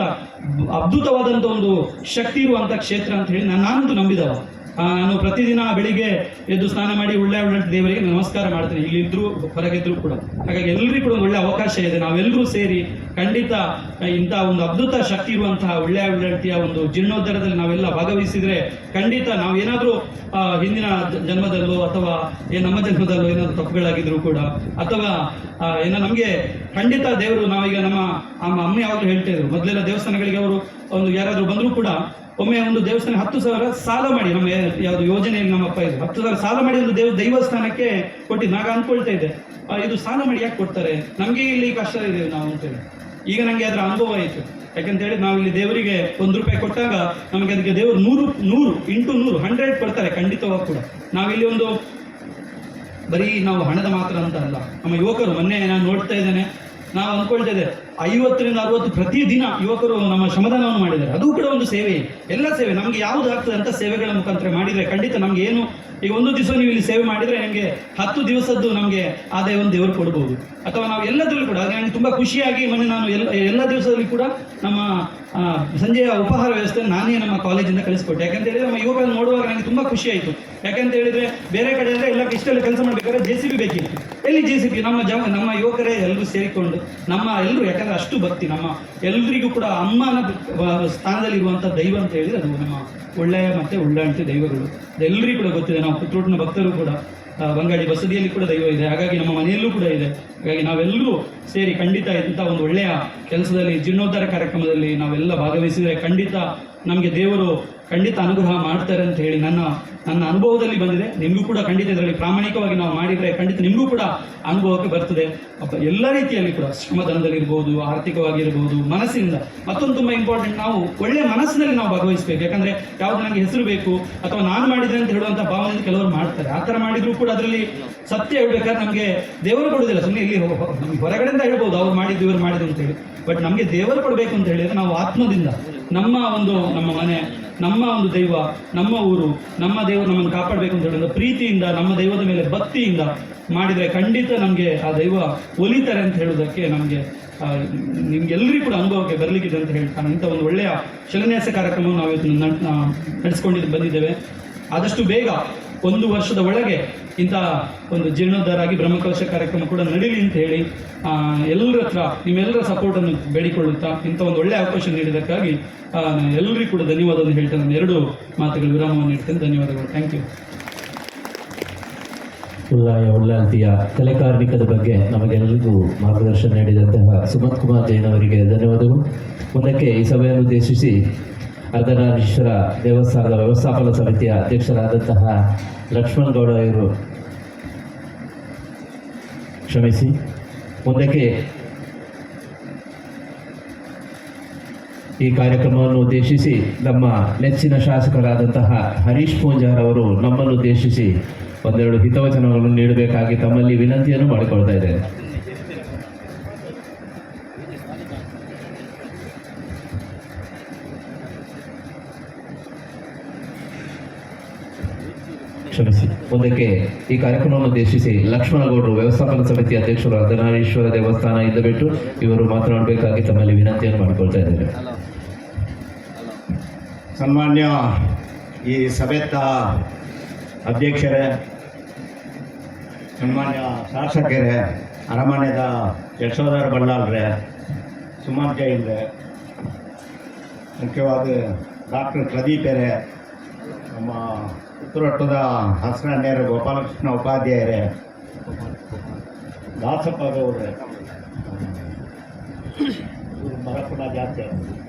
G: ಅದ್ಭುತವಾದಂಥ ಒಂದು ಶಕ್ತಿ ಇರುವಂಥ ಕ್ಷೇತ್ರ ಅಂತ ಹೇಳಿ ನಾನಂತೂ ನಂಬಿದವ. ನಾನು ಪ್ರತಿದಿನ ಬೆಳಿಗ್ಗೆ ಎದ್ದು ಸ್ನಾನ ಮಾಡಿ ಉಳ್ಳಳ್ಳಿ ದೇವರಿಗೆ ನಮಸ್ಕಾರ ಮಾಡ್ತೇನೆ, ಇಲ್ಲಿದ್ದರೂ ಹೊರಗಿದ್ರು ಕೂಡ. ಹಾಗಾಗಿ ಎಲ್ಲರಿಗೂ ಕೂಡ ಒಂದು ಒಳ್ಳೆಯ ಅವಕಾಶ ಇದೆ. ನಾವೆಲ್ಲರೂ ಸೇರಿ ಖಂಡಿತ ಇಂಥ ಒಂದು ಅದ್ಭುತ ಶಕ್ತಿ ಇರುವಂತಹ ಉಳ್ಳಳ್ತಿಯ ಒಂದು ಜೀರ್ಣೋದ್ಧಾರದಲ್ಲಿ ನಾವೆಲ್ಲ ಭಾಗವಹಿಸಿದರೆ ಖಂಡಿತ ನಾವೇನಾದರೂ ಹಿಂದಿನ ಜನ್ಮದಲ್ಲೋ ಅಥವಾ ನಮ್ಮ ಜನ್ಮದಲ್ಲೋ ಏನಾದರೂ ತಪ್ಪುಗಳಾಗಿದ್ರು ಕೂಡ, ಅಥವಾ ಏನೋ ನಮಗೆ ಖಂಡಿತ ದೇವರು, ನಾವೀಗ ನಮ್ಮ ಅಮ್ಮ ಯಾವಾಗಲೂ ಹೇಳ್ತಾ ಇದ್ರು, ಮೊದಲೆಲ್ಲ ದೇವಸ್ಥಾನಗಳಿಗೆ ಅವರು ಒಂದು ಯಾರಾದರೂ ಬಂದರೂ ಕೂಡ ಒಮ್ಮೆ ಒಂದು ದೇವಸ್ಥಾನ 10,000 ಸಾಲ ಮಾಡಿ, ನಮ್ಮ ಯಾವುದು ಯೋಜನೆಯಲ್ಲಿ ನಮ್ಮಪ್ಪ ಇದು 10,000 ಸಾಲ ಮಾಡಿ ಒಂದು ದೇವಸ್ಥಾನಕ್ಕೆ ಕೊಟ್ಟಿದ್ದು. ನಾಗ ಅಂದ್ಕೊಳ್ತಾ ಇದ್ದೆ, ಇದು ಸಾಲ ಮಾಡಿ ಯಾಕೆ ಕೊಡ್ತಾರೆ, ನಮಗೆ ಇಲ್ಲಿ ಕಷ್ಟ ಇದೆ ನಾವು ಅಂತೇಳಿ. ಈಗ ನನಗೆ ಅದರ ಅನುಭವ ಆಯಿತು. ಯಾಕಂತೇಳಿ ನಾವು ಇಲ್ಲಿ ದೇವರಿಗೆ ₹1 ಕೊಟ್ಟಾಗ ನಮಗೆ ಅದಕ್ಕೆ ದೇವರು 100 ಇಂಟು 100 ಕೊಡ್ತಾರೆ ಖಂಡಿತವಾಗಿ ಕೂಡ. ನಾವಿಲ್ಲಿ ಒಂದು ಬರೀ ನಾವು ಹಣದ ಮಾತ್ರ ಅಂತ ಅಲ್ಲ, ನಮ್ಮ ಯುವಕರು, ಮೊನ್ನೆ ನಾನು ನೋಡ್ತಾ ಇದ್ದೇನೆ, ನಾವು ಅಂದ್ಕೊಳ್ತಾ ಇದ್ದೆ 50 ರಿಂದ 60 ಪ್ರತಿದಿನ ಯುವಕರು ನಮ್ಮ ಶ್ರಮದಾನವನ್ನು ಮಾಡಿದ್ದಾರೆ. ಅದು ಕೂಡ ಒಂದು ಸೇವೆ. ಎಲ್ಲ ಸೇವೆ ನಮಗೆ ಯಾವುದು ಆಗ್ತದೆ ಅಂತ ಸೇವೆಗಳ ಮುಖಾಂತರ ಮಾಡಿದರೆ ಖಂಡಿತ ನಮಗೆ ಏನು, ಈಗ ಒಂದು ದಿವಸ ನೀವು ಇಲ್ಲಿ ಸೇವೆ ಮಾಡಿದರೆ ನಿಮಗೆ 10 ದಿವಸದ್ದು ನಮಗೆ ಆದಾಯವನ್ನು ದೇವರು ಕೊಡ್ಬೋದು. ಅಥವಾ ನಾವು ಎಲ್ಲದರಲ್ಲೂ ಕೂಡ, ನನಗೆ ತುಂಬ ಖುಷಿಯಾಗಿ ಮೊನ್ನೆ ನಾನು ಎಲ್ಲ ದಿವಸದಲ್ಲಿ ಕೂಡ ನಮ್ಮ ಸಂಜೆಯ ಉಪಹಾರ ವ್ಯವಸ್ಥೆ ನಾನೇ ನಮ್ಮ ಕಾಲೇಜಿಂದ ಕಳಿಸ್ಕೊಟ್ಟೆ. ಯಾಕಂತ ಹೇಳಿದ್ರೆ ನಮ್ಮ ಯುವಕರನ್ನು ನೋಡುವಾಗ ನನಗೆ ತುಂಬ ಖುಷಿ ಆಯಿತು. ಯಾಕಂತ ಹೇಳಿದರೆ ಬೇರೆ ಕಡೆ ಅಂದರೆ ಎಲ್ಲ ಇಷ್ಟೆಲ್ಲ ಕೆಲಸ ಮಾಡಬೇಕಾದ್ರೆ JCB ಬೇಕಿತ್ತು. ಎಲ್ಲಿ JCB? ನಮ್ಮ ಯುವಕರೇ ಎಲ್ಲರೂ ಸೇರಿಕೊಂಡು ಎಲ್ಲರೂ, ಯಾಕಂದರೆ ಅಷ್ಟು ಭಕ್ತಿ, ನಮ್ಮ ಎಲ್ಲರಿಗೂ ಕೂಡ ಅಮ್ಮನ ಸ್ಥಾನದಲ್ಲಿ ಇರುವಂಥ ದೈವ ಅಂತ ಹೇಳಿದರೆ ಅದು ನಮ್ಮ ಒಳ್ಳೆಯ ಮತ್ತು ಉಳ್ಳಳ್ತಿ ದೈವಗಳು. ಎಲ್ಲರಿಗೂ ಕೂಡ ಗೊತ್ತಿದೆ. ನಾವು ಪುತ್ತೂರಿನ ಭಕ್ತರು ಕೂಡ ಬಂಗಾಡಿ ಬಸದಿಯಲ್ಲಿ ಕೂಡ ದೈವ ಇದೆ, ಹಾಗಾಗಿ ನಮ್ಮ ಮನೆಯಲ್ಲೂ ಕೂಡ ಇದೆ. ಹಾಗಾಗಿ ನಾವೆಲ್ಲರೂ ಸೇರಿ ಖಂಡಿತ ಇಂಥ ಒಂದು ಒಳ್ಳೆಯ ಕೆಲಸದಲ್ಲಿ, ಜೀರ್ಣೋದ್ಧಾರ ಕಾರ್ಯಕ್ರಮದಲ್ಲಿ ನಾವೆಲ್ಲ ಭಾಗವಹಿಸಿದರೆ ಖಂಡಿತ ನಮಗೆ ದೇವರು ಖಂಡಿತ ಅನುಗ್ರಹ ಮಾಡ್ತಾರೆ ಅಂತ ಹೇಳಿ ನನ್ನ ಅನುಭವದಲ್ಲಿ ಬಂದಿದೆ. ನಿಮಗೂ ಕೂಡ ಖಂಡಿತ ಇದರಲ್ಲಿ ಪ್ರಾಮಾಣಿಕವಾಗಿ ನಾವು ಮಾಡಿದರೆ ಖಂಡಿತ ನಿಮಗೂ ಕೂಡ ಅನುಭವಕ್ಕೆ ಬರ್ತದೆ. ಎಲ್ಲ ರೀತಿಯಲ್ಲಿ ಕೂಡ ಶ್ರಮದಾನದಲ್ಲಿರ್ಬೋದು, ಆರ್ಥಿಕವಾಗಿರ್ಬೋದು, ಮನಸ್ಸಿನಿಂದ. ಮತ್ತೊಂದು ತುಂಬ ಇಂಪಾರ್ಟೆಂಟ್, ನಾವು ಒಳ್ಳೆಯ ಮನಸ್ಸಿನಲ್ಲಿ ನಾವು ಭಾಗವಹಿಸಬೇಕು. ಯಾಕಂದರೆ ಯಾವುದು ನನಗೆ ಹೆಸರು ಬೇಕು ಅಥವಾ ನಾನು ಮಾಡಿದೆ ಅಂತ ಹೇಳುವಂಥ ಭಾವನೆ ಕೆಲವರು ಮಾಡ್ತಾರೆ. ಆ ಥರ ಮಾಡಿದರೂ ಕೂಡ ಅದರಲ್ಲಿ ಸತ್ಯ ಹೇಳ್ಬೇಕಾದ್ರೆ ನಮಗೆ ದೇವರು ಕೊಡೋದಿಲ್ಲ. ಸುಮ್ಮನೆ ಇಲ್ಲಿ ನಮ್ಗೆ ಹೊರಗಡೆಯಿಂದ ಹೇಳ್ಬೋದು ಅವ್ರು ಮಾಡಿದ್ದು ಇವರು ಮಾಡಿದ್ದು ಅಂತೇಳಿ. ಬಟ್ ನಮಗೆ ದೇವರು ಕೊಡಬೇಕು ಅಂತ ಹೇಳಿದರೆ ನಾವು ಆತ್ಮದಿಂದ, ನಮ್ಮ ಮನೆ, ನಮ್ಮ ಒಂದು ದೈವ, ನಮ್ಮ ಊರು, ನಮ್ಮ ದೇವರು ನಮ್ಮನ್ನು ಕಾಪಾಡಬೇಕು ಅಂತ ಹೇಳೋದು ಪ್ರೀತಿಯಿಂದ, ನಮ್ಮ ದೈವದ ಮೇಲೆ ಭಕ್ತಿಯಿಂದ ಮಾಡಿದರೆ ಖಂಡಿತ ನಮಗೆ ಆ ದೈವ ಒಲಿತಾರೆ ಅಂತ ಹೇಳೋದಕ್ಕೆ ನಮಗೆ ನಿಮ್ಗೆಲ್ಲರಿಗೂ ಕೂಡ ಅನುಭವಕ್ಕೆ ಬರಲಿಕ್ಕಿದೆ ಅಂತ ಹೇಳ್ತಾನೆ. ಇಂಥ ಒಂದು ಒಳ್ಳೆಯ ಶಿಲಾನ್ಯಾಸ ಕಾರ್ಯಕ್ರಮವನ್ನು ನಾವು ಇವತ್ತು ನಡೆಸ್ಕೊಂಡಿದ್ದು ಬಂದಿದ್ದೇವೆ. ಆದಷ್ಟು ಬೇಗ 1 ವರ್ಷದ ಒಳಗೆ ಇಂಥ ಒಂದು ಜೀರ್ಣೋದ್ಧಾರ ಆಗಿ ಬ್ರಹ್ಮಕಲಶ ಕಾರ್ಯಕ್ರಮ ಕೂಡ ನಡೀಲಿ ಅಂತ ಹೇಳಿ ಎಲ್ಲರ ಹತ್ರ ನಿಮ್ಮೆಲ್ಲರ ಸಪೋರ್ಟನ್ನು ಬೇಡಿಕೊಳ್ಳುತ್ತಾ ಇಂಥ ಒಂದು ಒಳ್ಳೆಯ ಅವಕಾಶ ನೀಡಿದ್ದಕ್ಕಾಗಿ ಎಲ್ಲರಿಗೂ ಕೂಡ ಧನ್ಯವಾದವನ್ನು ಹೇಳ್ತಾ ನಾನು 2 ಮಾತುಗಳು ವಿರಾಮವನ್ನು ನೀಡ್ತೇನೆ. ಧನ್ಯವಾದಗಳು. Thank you.
C: ಉಳ್ಳಳ್ತಿಯ ಕಲೆ ಕಾರ್ಮಿಕದ ಬಗ್ಗೆ ನಮಗೆಲ್ಲರಿಗೂ ಮಾರ್ಗದರ್ಶನ ನೀಡಿದಂತಹ ಸುಮಂತ್ ಕುಮಾರ್ ಜೈನ್ ಅವರಿಗೆ ಧನ್ಯವಾದಗಳು. ಮುಂದಕ್ಕೆ ಈ ಸಭೆಯನ್ನು ಉದ್ದೇಶಿಸಿ ಅರ್ಧನಾರೀಶ್ವರ ದೇವಸ್ಥಾನದ ವ್ಯವಸ್ಥಾಪನಾ ಸಮಿತಿಯ ಅಧ್ಯಕ್ಷರಾದಂತಹ ಲಕ್ಷ್ಮಣ್ ಗೌಡ ಇವರು ಮುಂದಕ್ಕೆ ಈ ಕಾರ್ಯಕ್ರಮವನ್ನು ಉದ್ದೇಶಿಸಿ ನಮ್ಮ ನೆಚ್ಚಿನ ಶಾಸಕರಾದಂತಹ ಹರೀಶ್ ಪೂಂಜಾರ್ ಅವರು ನಮ್ಮನ್ನು ಉದ್ದೇಶಿಸಿ ಒಂದೆರಡು ಹಿತವಚನಗಳನ್ನು ನೀಡಬೇಕಾಗಿ ತಮ್ಮಲ್ಲಿ ವಿನಂತಿಯನ್ನು ಮಾಡಿಕೊಳ್ತಾ ಇದ್ದೇನೆ. ಕ್ಷಮಿಸಿ. ಮುಂದಕ್ಕೆ ಈ ಕಾರ್ಯಕ್ರಮವನ್ನು ಉದ್ದೇಶಿಸಿ ಲಕ್ಷ್ಮಣಗೌಡರು ವ್ಯವಸ್ಥಾಪನಾ ಸಮಿತಿ ಅಧ್ಯಕ್ಷರು ಅರ್ಧನಾರೀಶ್ವರ ದೇವಸ್ಥಾನ ಇದ್ದಬಿಟ್ಟು ಇವರು ಮಾತನಾಡಬೇಕಾಗಿ ತಮ್ಮಲ್ಲಿ ವಿನಂತಿಯನ್ನು ಮಾಡಿಕೊಳ್ತಾ ಇದ್ದೇವೆ.
H: ಸನ್ಮಾನ್ಯ ಈ ಸಭೆಯ ಅಧ್ಯಕ್ಷರೇ, ಸನ್ಮಾನ್ಯ ಶಾಸಕರೇ, ಅರಮನೆದ ಯಶೋಧರ ಬಳ್ಳಾಲ್ರೆ, ಸುಮಂತ್ ಜೈನ್ರೆ, ಮುಖ್ಯವಾದ ಡಾಕ್ಟರ್ ಪ್ರದೀಪರೇ, ನಮ್ಮ ಉತ್ತರೊಟ್ಟದ ಹಸರಣ್ಣೇರು ಗೋಪಾಲಕೃಷ್ಣ ಉಪಾಧ್ಯಾಯರೇ, ದಾಸಪ್ಪ ಗೌಡ್ರೆ, ಮರಪುರ ಜಾತಿ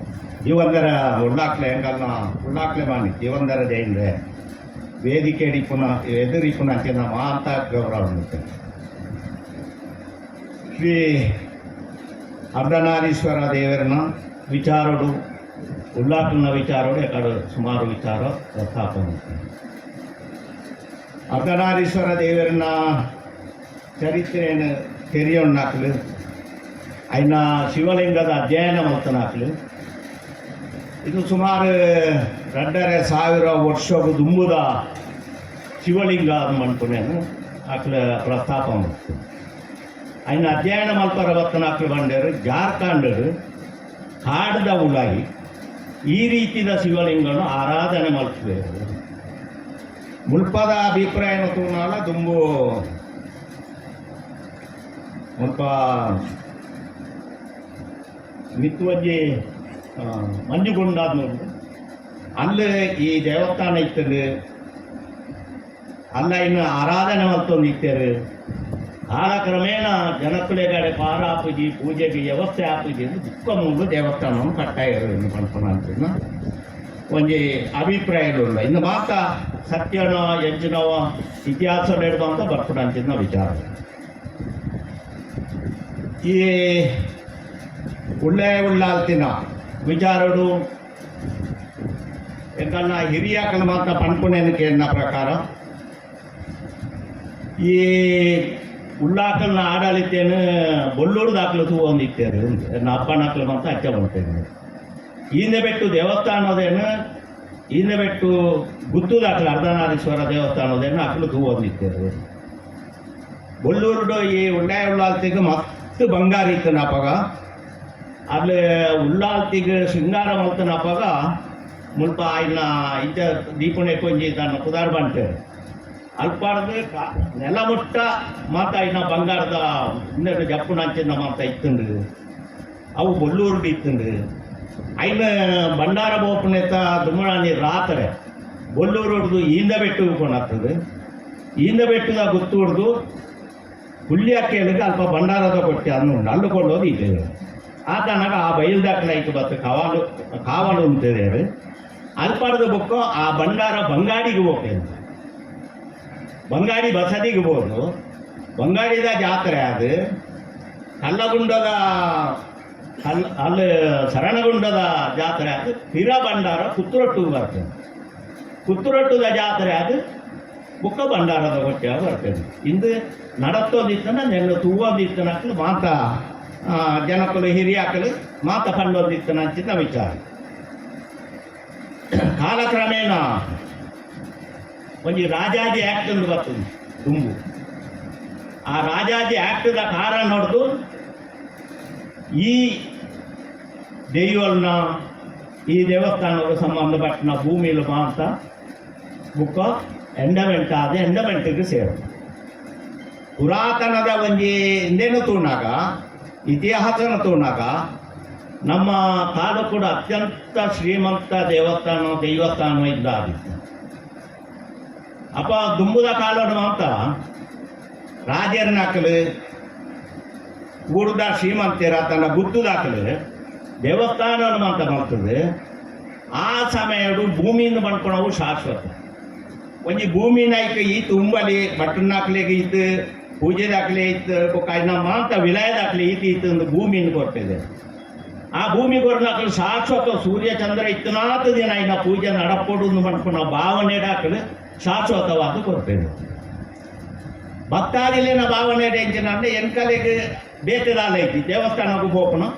H: ಜೀವಂದರ ಉಳ್ಳಾಕ್ಲೆ ಹೆಂಗಲ್ಲ ಉಳ್ಳಾಕ್ಲೆ ಮಾಡಿ ಜೀವಂದರ ಜೈನ್ರೆ, ವೇದಿಕೆ ಪುನ ಎದುರಿ ಪುನಃ ಮಾತ ಗೌರವ ಶ್ರೀ ಅರ್ಧನಾರೀಶ್ವರ ದೇವರನ ವಿಚಾರಡು ಉಳ್ಳಾಕ್ಲನ ವಿಚಾರಡು ಎಕಡೆ ಸುಮಾರು ವಿಚಾರ ಪ್ರಸ್ತಾಪನೆ. ಅರ್ಧನಾರೀಶ್ವರ ದೇವರನ ಚರಿತ್ರೆಯನ್ನು ತೆರೆಯೋಣಾಕ್ಲು, ಅಯ್ನ ಶಿವಲಿಂಗದ ಅಧ್ಯಯನ ಮಾಡ್ತಾನಾಕ್ಲು. ಇದು ಸುಮಾರು 2,500 ವರ್ಷಗೂ ದುಂಬುದ ಶಿವಲಿಂಗ ಅನ್ಕೊಂಡೇನು ಆಕ್ಲ ಪ್ರಸ್ತಾಪ ಮಾಡ್ತು. ಅಯ್ನ ಅಧ್ಯಯನ ಮಲ್ಪರ ಬತ್ತನಾಕ್ಲು ಬಂಡರು ಜಾರ್ಖಂಡ್ ಕಾಡ್ದ ಉಳ್ಳಾಗಿ ಈ ರೀತಿಯ ಶಿವಲಿಂಗನು ಆರಾಧನೆ ಮಲ್ಪಬೇಕು. ಮುಲ್ಪದ ಅಭಿಪ್ರಾಯ ತೂನಾಲ ದುಂಬು ಮುಲ್ಪ ಮಿತ್ತುವಜ್ಜಿ ಮಂಜುಗೊಂಡಾದ ನೋಡಿ ಅಲ್ಲಿ ಈ ದೇವಸ್ಥಾನ ಇರ್ತದೆ, ಅಲ್ಲ ಇನ್ನು ಆರಾಧನೆ ಮಲ್ತೊಂದು ಇರ್ತೇವೆ. ಆಳ ಕ್ರಮೇಣ ಜನಕುಲೆಗಡೆ ಪಾರ ಆಪುಜಿ ಪೂಜೆಗೆ ವ್ಯವಸ್ಥೆ ಆಪುಜಿ ಎಂದು ದುಃಖ ಮೂಲ ದೇವಸ್ಥಾನವನ್ನು ಕಟ್ಟಾಯರು ಎಂದು ಪಂಪನ ಒಂಜಿ ಅಭಿಪ್ರಾಯಗಳು ಇನ್ನು ಮಾತ ಸತ್ಯನ ಎಂಚಿನವ ಇತಿಹಾಸ ನೀಡುವಂತ ಬರ್ಪಡಂಚಿನ ವಿಚಾರ. ಈ ಉಳ್ಳಾಲ್ತಿನ ವಿಚಾರಡು ಎಂಕಲ್ನ ಹಿರಿಯಾಕಲ್ ಮಾತ್ರ ಪಂಪುಣೆಯನ್ನು ಕೇಳಿನ ಪ್ರಕಾರ ಈ ಉಳ್ಳಾಕಲ್ನ ಆಡಳಿತೇನು ಬೊಲ್ಲೂರು ದಾಖಲು ತೂವೊಂದಿತ್ತೇರು ಅಪ್ಪನಾಕಲು ಮಾತ್ರ ಅಚ್ಚ ಬಂತೇನೆ. ಈಂದೆ ಬಿಟ್ಟು ದೇವಸ್ಥಾನದೇನು ಈಂದೆ ಬಿಟ್ಟು ಗುತ್ತು ದಾಖಲೆ ಅರ್ಧನಾರೀಶ್ವರ ದೇವಸ್ಥಾನದೇನು ಅಕ್ಕಲು ತೂವೊಂದಿತ್ತೇರು. ಬೊಲ್ಲೂರುಡು ಈ ಉಳ್ಳಾಲ್ತಿಗೆ ಮಸ್ತ್ ಬಂಗಾರ ಇತ್ತನ ಅಪ್ಪಗ ಅಲ್ಲಿ ಉಳ್ಳಾಲ್ತಿಗೆ ಶೃಂಗಾರ ಮಲ್ತನ ಅಪ್ಪಗ ಮುಲ್ಪ ಇನ್ನ ಇಂಚ ದೀಪಣೆ ಕೊಂಜಿ ತನ್ನ ಕುದಾರ್ ಬಂಟೆ ಅಲ್ಪಾಡ್ದು ನೆಲ ಮುಟ್ಟ ಮಾತ ಇನ್ನ ಬಂಗಾರದ ಇನ್ನೆರಡು ಜಪ್ಪುನಂಚಿನ ಮಾತ ಇತ್ತಂಡು ಅವು ಬೊಲ್ಲೂರು ಇತ್ತಂಡು ಐನ ಬಂಡಾರ ಬೋಪನೆತ ದುಮ್ಮಣಿ ರಾತ್ರೆ ಬೊಲ್ಲೂರು ಹೊಡೆದು ಈಂದ ಬೆಟ್ಟು ಕೊಂಡಾಗ್ತದೆ. ಈಂದ ಬೆಟ್ಟದ ಗುತ್ತು ಹೊಡೆದು ಹುಲ್ಲಿಯ ಕೇಳಿಗೆ ಅಲ್ಪ ಬಂಡಾರದ ಕೊಟ್ಟೆ ಅದನ್ನು ಅಲ್ಲುಕೊಂಡೋದು ಇದ್ದೇವೆ. ಆತನಾಗ ಆ ಬಯಲ್ದಾಕಲೆ ಆಯ್ತು ಬತ್ತು ಕಾವಲು ಅಂತಿದ್ದೇವೆ. ಅಲ್ಪಾಡ್ದ ಬುಕ್ಕ ಆ ಬಂಡಾರ ಬಂಗಾಡಿಗೆ ಹೋಗ್ತೇವೆ. ಬಂಗಾಡಿ ಬಸದಿಗೆ ಬೋದು ಬಂಗಾಡಿದ ಜಾತ್ರೆ ಅದು ಕಲ್ಲಗುಂಡದ ಅಲ್ಲಿ ಶರಣಗುಂಡದ ಜಾತ್ರೆ ಅದು ಹಿರ ಭಂಡಾರ ಪುತ್ತೂರೊಟ್ಟಿಗೆ ಬರ್ತದೆ. ಪುತ್ತೂರೊಟ್ಟದ ಜಾತ್ರೆ ಅದು ಬುಕ್ಕ ಭಂಡಾರದ ಹೊಟ್ಟೆ ಬರ್ತದೆ. ಇಂದು ನಡತ್ತೊಂದಿತ್ತನ ನೆಲ್ಲ ತೂವೊಂದಿತ್ತನ ಹಾಕಲು ಮಾತ ಜನಕಲು ಹಿರಿಯಾಕಲು ಮಾತ ಪಂಡೊಂದಿತ್ತನ ಅಂಚಿನ ವಿಚಾರ. ಕಾಲಕ್ರಮೇಣ ಒಂದು ರಾಜಾಜಿ ಆ್ಯಕ್ಟ್ ಎಂದು ಬರ್ತದೆ ತುಂಬು. ಆ ರಾಜಾಜಿ ಆ್ಯಕ್ಟದ ಕಾರಣ ನೋಡ್ದು ಈ ದೈವಲ್ನ ಈ ದೇವಸ್ಥಾನಕ್ಕೆ ಸಂಬಂಧಪಟ್ಟ ಭೂಮಿಯಲ್ಲಿ ಮಾತ್ರ ಬುಕ್ಕ ಎಂಡಮೆಂಟ್ ಆದ ಎಂಡಮೆಂಟಿಗೆ ಸೇರು. ಪುರಾತನದ ಒಂಜಿ ಹಿಂದೇನು ತೂಣಾಗ ಇತಿಹಾಸನ ತೂಣಾಗ ನಮ್ಮ ಕಾಲ ಕೂಡ ಅತ್ಯಂತ ಶ್ರೀಮಂತ ದೈವಸ್ಥಾನ ಇದ್ದಾಗಿತ್ತು. ಅಪ್ಪ ದುಂಬುದ ಕಾಲದ ಮಾತ್ರ ರಾಜರನ್ನಾಕಲು ಊರ್ದ ಶ್ರೀಮಂತರ ತನ್ನ ಗುತ್ತುದಾಕಲು ದೇವಸ್ಥಾನವನ್ನು ಮಾತ್ರ ಮಾಡ್ತದೆ. ಆ ಸಮಯಡು ಭೂಮಿಯಿಂದ ಬಂದ್ಕೊಳವು ಶಾಶ್ವತ. ಒಂಜಿ ಭೂಮಿ ನಾಯ್ಕ ಈತು ಉಂಬಲಿ ಬಟ್ಟನಾಕ್ಲಿಗೆ ಇತ್ತು, ಪೂಜೆ ದಾಖಲೆ ಇತ್ತು, ಕಾಯಿನ ಮಾತ್ರ ವಿಲಯ ದಾಖಲೆ ಈತು ಒಂದು ಭೂಮಿಯನ್ನು ಕೊಡ್ತಿದೆ. ಆ ಭೂಮಿ ಕೊರ್ನಾಕಲು ಶಾಶ್ವತ ಸೂರ್ಯ ಚಂದ್ರ ಇತ್ತನಾತ ದಿನ ಇನ್ನ ಪೂಜೆ ನಡಪಡುದು ಮಾಡ್ಕೊಂಡು ಭಾವನೆ ಹಾಕಲು ಶಾಶ್ವತವಾದ ಕೊಡ್ತೇವೆ. ಭಕ್ತಾದಿಲಿನ ಭಾವನೆ ಎಂಚಿನ ಅಂದ್ರೆ ಎನ್ಕಲೆಗೆ ಬೇತೆದಾಲ ಐತಿ ದೇವಸ್ಥಾನಕ್ಕೂ ಹೋಪನು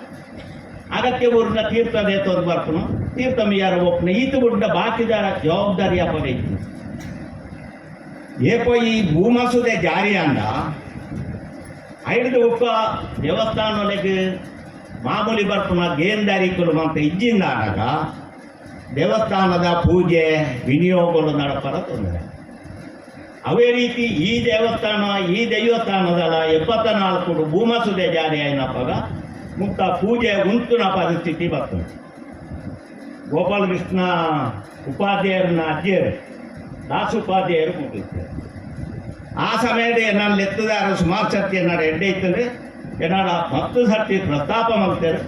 H: ಅಗತ್ಯ ಊರಿನ ತೀರ್ಥ ದೇತೋದು ಬರ್ಪನು ತೀರ್ಥ ಮಿಯಾರ ಹೋಪನು ಈತ ಬಿಟ್ಟ ಬಾಕಿದ ಜವಾಬ್ದಾರಿ ಅಪ್ಪ ಐತಿ. ಏಪೋ ಈ ಭೂಮಸೂದೆ ಜಾರಿ ಅಂದ ಐದು ಉಪ್ಪ ದೇವಸ್ಥಾನಕ್ಕೆ ಮಾಮೂಲಿ ಬರ್ಪುನ ಗೇಂದಾರಿಕರು ಅಂತ ಇಜ್ಜಿಂದ ಆದಾಗ ದೇವಸ್ಥಾನದ ಪೂಜೆ ವಿನಿಯೋಗಗಳು ನಡಪರ ತೊಂದರೆ. ಅವೇ ರೀತಿ ಈ ದೈವಸ್ಥಾನದಲ್ಲ 74 ಭೂಮಸೂದೆ ಜಾರಿ ಆಯ್ನಪ್ಪಾಗ ಮುಕ್ತ ಪೂಜೆ ಉಂಟುನ ಪರಿಸ್ಥಿತಿ ಬರ್ತದೆ. ಗೋಪಾಲಕೃಷ್ಣ ಉಪಾಧ್ಯಾಯರನ್ನ ಅಜ್ಜಿಯರು ದಾಸೋಪಾಧ್ಯಾಯರು ಮುಗಿಸ್ತಾರೆ. ಆ ಸಮಯದ ನಾನು ಲೆತ್ತದಾರ ಸುಮಾರು ಸರ್ತಿ ಏನಾರು ಎಡ್ಡೆ ಇರ್ತದೆ ಏನಾರ 10 ಸರ್ತಿ ಪ್ರಸ್ತಾಪ ಮಾಡ್ತಾರೆ.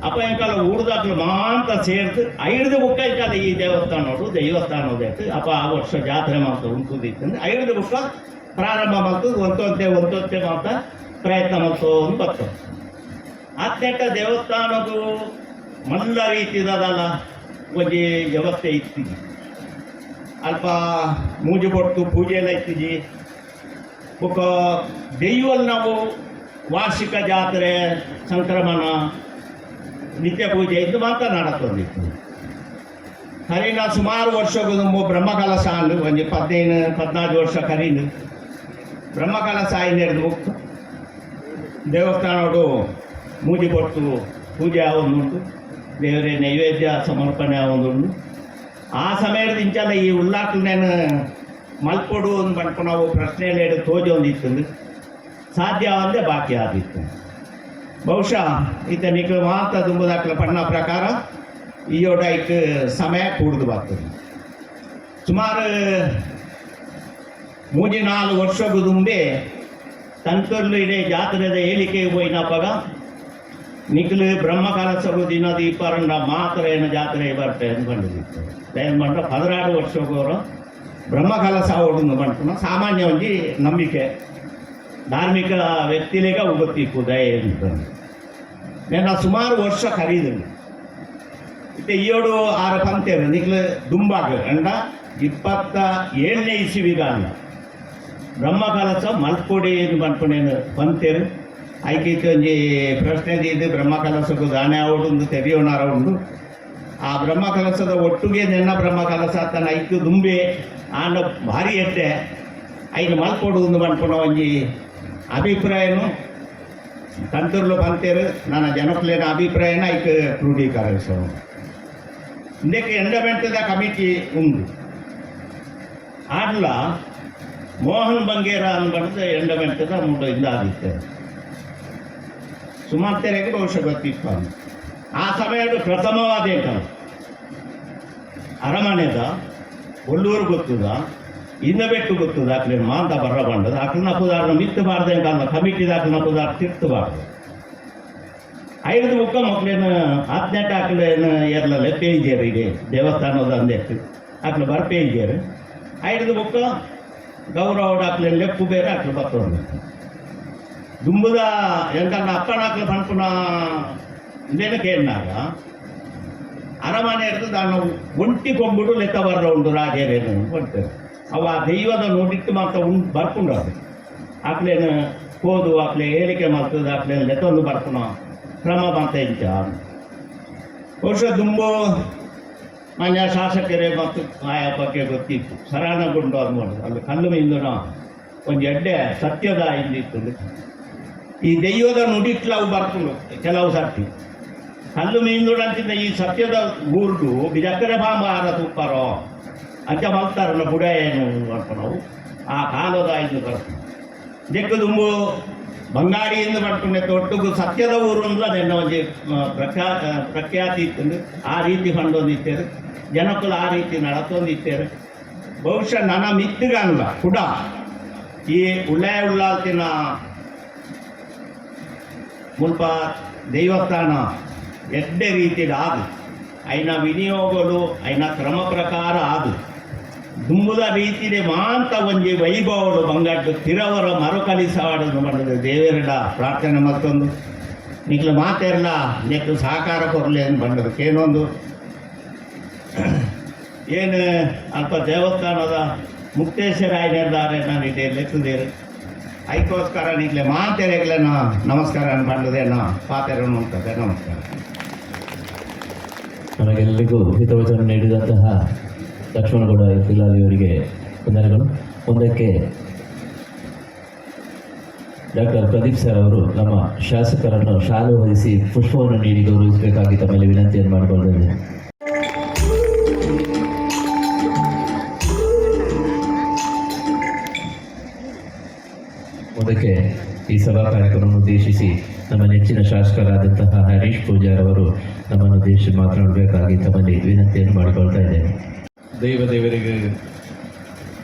H: ಅಪ್ಪ ಎಂಕಾಲ ಊರ್ದಾಕ್ಲು ಮಾಂತ ಸೇರ್ತು 5 ಬುಕ್ಕ ಎಂಕಾಲ ಈ ದೈವಸ್ಥಾನದ ಅಪ್ಪ ಆ ವರ್ಷ ಜಾತ್ರೆ ಮಾಡ್ತಾ ಉಂಟುದಿತ್ತಂದ್ರೆ 5 ಬುಕ್ಕ ಪ್ರಾರಂಭ ಮಾಡ್ತದೆ ಒಂದೊಂದೇ ಮಾಡ್ತಾ ಪ್ರಯತ್ನ ಮಾಡ್ತೋದು ಬರ್ತದೆ. ಅತ್ಯಂತ ದೇವಸ್ಥಾನದ್ದು ಮಲ್ಲ ರೀತಿದಲ್ಲ ಒಂಜಿ ವ್ಯವಸ್ಥೆ ಇತ್ತಿಜಿ ಅಲ್ಪ ಮೂಜಿ ಕೊಟ್ಟು ಪೂಜೆ ಎಲ್ಲ ಇತ್ತಿಜಿ ಬೊಕ್ಕ ದೈವಲ್ಲಿ ನಾವು ವಾರ್ಷಿಕ ಜಾತ್ರೆ ಸಂಕ್ರಮಣ ನಿತ್ಯ ಪೂಜೆ ಇದು ಮಾತ್ರ ನಡತೊಂದಿತ್ತು. ಕರೀನ ಸುಮಾರು ವರ್ಷಕ್ಕೂ ಬ್ರಹ್ಮಕಲಶ ಅಂದು ಒಂದು 15-14 ವರ್ಷ ಕರೀನು ಬ್ರಹ್ಮಕಲಶ ಆಯ್ನೆರಡು ಮುಕ್ತು ದೇವಸ್ಥಾನಗಳು ಮೂಜಿ ಕೊಟ್ಟು ಪೂಜೆ ಆವೊಂದುಂಟು ದೇವರೇ ನೈವೇದ್ಯ ಸಮರ್ಪಣೆ ಆವೊಂದುಂಟು. ಆ ಸಮಯದ ಇಂಚಲ್ಲ ಈ ಉಳ್ಳಾಕ್ಲೇನು ಮಲ್ಪೊಡು ಒಂದು ಬಂಟು ನಾವು ಪ್ರಶ್ನೆಯಲ್ಲಿ ತೋಜಿ ಒಂದಿತ್ತು ಸಾಧ್ಯ ಆವಂದೇ ಬಾಕಿ ಆದಿತ್ತು. ಬಹುಶಃ ಈತ ನಿಖಲು ಮಾತ್ರ ತುಂಬುದಾಕ್ಲ ಪಣ್ಣ ಪ್ರಕಾರ ಈಯೋಡ ಇಕ್ ಸಮಯ ಕೂಡ್ದು ಬರ್ತದೆ. ಸುಮಾರು 3-4 ವರ್ಷಕ್ಕೂ ತುಂಬೆ ತಂತರ್ಲು ಇಡೀ ಜಾತ್ರೆದ ಹೇಳಿಕೆಗೆ ಹೋಯ್ನಪ್ಪಾಗ ನಿಖಲು ಬ್ರಹ್ಮಕಲಶಗೂ ದಿನ ದೀಪಾರಂಡ ಮಾತ್ರ ಏನು ಜಾತ್ರೆ ಬರ್ತದೆ ಅಂದ್ಕೊಂಡಿದ್ದಿತ್ತು. ಏನು ಬಂದ್ರೆ 16 ವರ್ಷಕ್ಕವರು ಬ್ರಹ್ಮಕಲಶ ಹೊಡೆದು ಬಂಟು ಸಾಮಾನ್ಯ ಒಂಜಿ ನಂಬಿಕೆ ಧಾರ್ಮಿಕ ವ್ಯಕ್ತಿಲೇಗ ಉಗುತ್ತಿಕ್ಕು ದಯ ಅಂತ నేను ಸುಮಾರು ವರ್ಷ ಖರೀದಿಲ್ಲ ಇತ್ತೆ 7-6 ಪಂತೇರು ನಿಖಲು ದುಂಬಾಗ ಅಂಡ 27ನೇ ಇಸವಿಗ ಅಲ್ಲ ಬ್ರಹ್ಮಕಲಶ ಮಲ್ಪೊಡಿ ಎಂದು ಬಂದ್ಕೊಂಡೇನು ಪಂತೇರು ಐಕಿತ್ತು ಒಂಜಿ ಪ್ರಶ್ನೆ ಇದು ಬ್ರಹ್ಮಕಲಶಕ್ಕೂ ದಾನೆ ಆವಡು ತೆರೆಯೋಣಾರ ಉಂಡು. ಆ ಬ್ರಹ್ಮಕಲಶದ ಒಟ್ಟಿಗೆ ನೆನ್ನ ಬ್ರಹ್ಮಕಲಶ ತನ್ನ ಐದು ದುಂಬೆ ಆಂಡ ಭಾರಿ ಎಟ್ಟೆ ಐದು ಮಲ್ಪೊಡು ಬಂದ್ಕೊಂಡ ಒಂಜಿ ಅಭಿಪ್ರಾಯನು ತಂತೂರ್ಲು ಬಂತೇರು ನನ್ನ ಜನಪ್ಲೇನ ಅಭಿಪ್ರಾಯನ ಐಕ್ ಕ್ರೋಢೀಕರಿಸೋ ಇಂದಕ್ಕೆ ಎಂಡಮೆಂಟದ ಕಮಿಟಿ ಉಂಡು ಆಡ್ಲ ಮೋಹನ್ ಬಂಗೇರ ಅನ್ಬಂದು ಎಂಡಮೆಂಟದ ಮುಂದೆ ಇದಾದಿತ್ತು ಸುಮಾರು ತೆರೆಗೆ ಬಹುಶಃ ಗೊತ್ತಿತ್ತು. ಆ ಸಮಯದ ಪ್ರಥಮವಾದ ಏಕಲ್ಲ ಅರಮನೆದ ಒಳ್ಳೂರು ಗೊತ್ತದ ಇನ್ನ ಬೆಟ್ಟು ಗೊತ್ತದ ಆಕ್ಲೇನು ಮಾಂತ ಬರ್ರ ಬಂಡದ ಆಕ್ಲನ ಪುದಾರ್ನ ಮಿತ್ತಬಾರ್ದು ಕಾಲ ಕಮಿಟಿದ ಆಕ್ಲನ ಪುದಾರ್ ತಿರ್ತಬಾರ್ದು 5 ಬುಕ್ಕ ಮಕ್ಳೇನು 18 ಆಕ್ಲೇನು ಎರಲಲ್ಲೇ ಪೇಂಜೇರು ಇದೆ ದೇವಸ್ಥಾನದ ಅಂದೆಟ್ಟು ಆಕ್ಲು ಬರ್ಪೇಂಜೇರು 5 ಬುಕ್ಕ ಗೌರವಡ ಆಕ್ಲೇನು ಲೆಪ್ಪು ಬೇರೆ ಆಕ್ಲು ಬರ್ತದೆ ದುಂಬುದ ಎಂಕನ್ನ ಅಪ್ಪನ ಆಕ್ಲು ಪಂಪುನ ಇಂದೇನು ಕೇಳಿನಾಗ ಅರಮನೆ ಇರ್ತದೆ ನಾನು ಒಂಟಿ ಕೊಂಬಿಡು ಲೆಕ್ಕ ಬರ್ರ ಉಂಟು ರಾಜೇರೇನು ಕೊಡ್ತೇವೆ ಅವ ದೈವದ ನೋಡಿಟ್ಟು ಮಾತ್ರ ಬರ್ಕೊಂಡು ಆಕ್ಲೇನು ಹೋದು ಆಕ್ಲೆ ಹೇಳಿಕೆ ಮಾಡ್ತದೆ ಆಕ್ಲೇನು ಲೆತ್ತೊಂದು ಬರ್ಪುನ ಕ್ರಮ ಬಂತ ಇಂಚ ಬಹುಶಃ ದುಂಬು ಮಾನ್ಯ ಶಾಸಕರೇ ಮತ್ತು ಆಯಾ ಬಗ್ಗೆ ಗೊತ್ತಿತ್ತು ಸರಾಣಗೊಂಡು ಅದು ಮಾಡೋದು ಅಲ್ಲಿ ಕಲ್ಲು ಇಂದನ ಒಂದು ಎಡ್ಡೆ ಸತ್ಯದ ಇಂದಿತ್ತು ಈ ದೈವದ ನುಡಿಟ್ಲವು ಬರ್ಕೊಂಡು ಕೆಲವು ಸರ್ತಿ ಕಲ್ಲು ಮೀನುಡಂತಿದ್ದ ಈ ಸತ್ಯದ ಊರ್ದು ಬಿಜಕ್ಕರೆ ಬಾಂಬಾರ ತುಪ್ಪಾರೋ ಅಂಚ ಮಲ್ತಾರಲ್ಲ ಬುಡ ಏನು ಅಂತ ನಾವು ಆ ಕಾಲದ ಇದು ಬರ್ತೀವಿ ಜೆಕ್ಕು ದುಂಬು ಬಂಗಾಡಿಯಿಂದ ಮಾಡ್ಕೊಂಡೆ ಒಟ್ಟಿಗೂ ಸತ್ಯದ ಊರು ಅಂದ್ರೆ ನೆನ್ನ ಒಂಜಿ ಪ್ರಖ್ಯಾತಿ ಇತ್ತು ಆ ರೀತಿ ಹೊಂದೊಂದಿತ್ತೇರು ಜನಕ್ಕೂ ಆ ರೀತಿ ನಡತೊಂದಿತ್ತೇರು ಬಹುಶಃ ನನ್ನ ಮಿತ್ತಿಗಲ್ಲ ಕೂಡ ಈ ಉಳ್ಳಾಲ್ತಿನ ಮುಲ್ಪ ದೇವಸ್ಥಾನ ಎಡ್ಡೆ ರೀತಿಯ ಆದು అయిన ವಿನಿಯೋಗಗಳು అయిన ಕ್ರಮ ಪ್ರಕಾರ ಆದು ದುಂಬುದ ರೀತಿಯ ಮಾಂತ ಒಂಜಿ ವೈಭವಗಳು ಬಂಗಟ್ಟು ತಿರವರ ಮರುಕಲಿಸಾಡೋದು ಮಾಡಿದ ದೇವರ ಪ್ರಾರ್ಥನೆ ಮತ್ತೊಂದು ನಿಕ್ಲ ಮಾತೆಲ್ಲ ನೆಕ್ಲು ಸಹಕಾರ ಕೊರಲಿ ಅಂತ ಬಂದದಕ್ಕೆ ಏನೊಂದು ಏನು ಅಲ್ಪ ದೇವಸ್ಥಾನದ ಮುಕ್ತೇಶ್ವರ ನಿರ್ಧಾರ ನಾನು ಇದೆ ಲೆಕ್ಕದೇರು ಅದಕ್ಕೋಸ್ಕರ ನಿಕ್ಲೆ ಮಾತೆರೆಗ್ಲೇನೋ ನಮಸ್ಕಾರ ಬಂದದೇನೋ ಪಾತೆರನು ಅಂತದೆ ನಮಸ್ಕಾರ.
C: ನಮಗೆಲ್ಲರಿಗೂ ಹಿತವಚನ ನೀಡಿದಂತಹ ಲಕ್ಷ್ಮಣಗೌಡ ಇರ್ತಿಲಾಲಿ ಅವರಿಗೆ ವಂದನೆಗಳು. ಮುಂದಕ್ಕೆ ಡಾಕ್ಟರ್ ಪ್ರದೀಪ್ ಸರ್ ಅವರು ನಮ್ಮ ಶಾಸಕರನ್ನು ಶಾಲೆ ವಹಿಸಿ ಪುಷ್ಪವನ್ನು ನೀಡಿ ಗೌರವಿಸಬೇಕಾಗಿ ತಮ್ಮಲ್ಲಿ ವಿನಂತಿಯನ್ನು ಮಾಡಿಕೊಂಡಿದ್ದೇನೆ. ಮುಂದಕ್ಕೆ ಈ ಸಭಾ ಕಾರ್ಯಕ್ರಮವನ್ನು ಉದ್ದೇಶಿಸಿ ನಮ್ಮ ನೆಚ್ಚಿನ ಶಾಸಕರಾದಂತಹ ಹರೀಶ್ ಪೂಜಾರ್ ಅವರು ನಮ್ಮನ್ನು ಉದ್ದೇಶಿಸಿ ಮಾತನಾಡಬೇಕಾಗಿ ತಮ್ಮಲ್ಲಿ ವಿನಂತಿಯನ್ನು ಮಾಡಿಕೊಳ್ತಾ ಇದ್ದೇನೆ.
A: ದೇವರಿಗೆ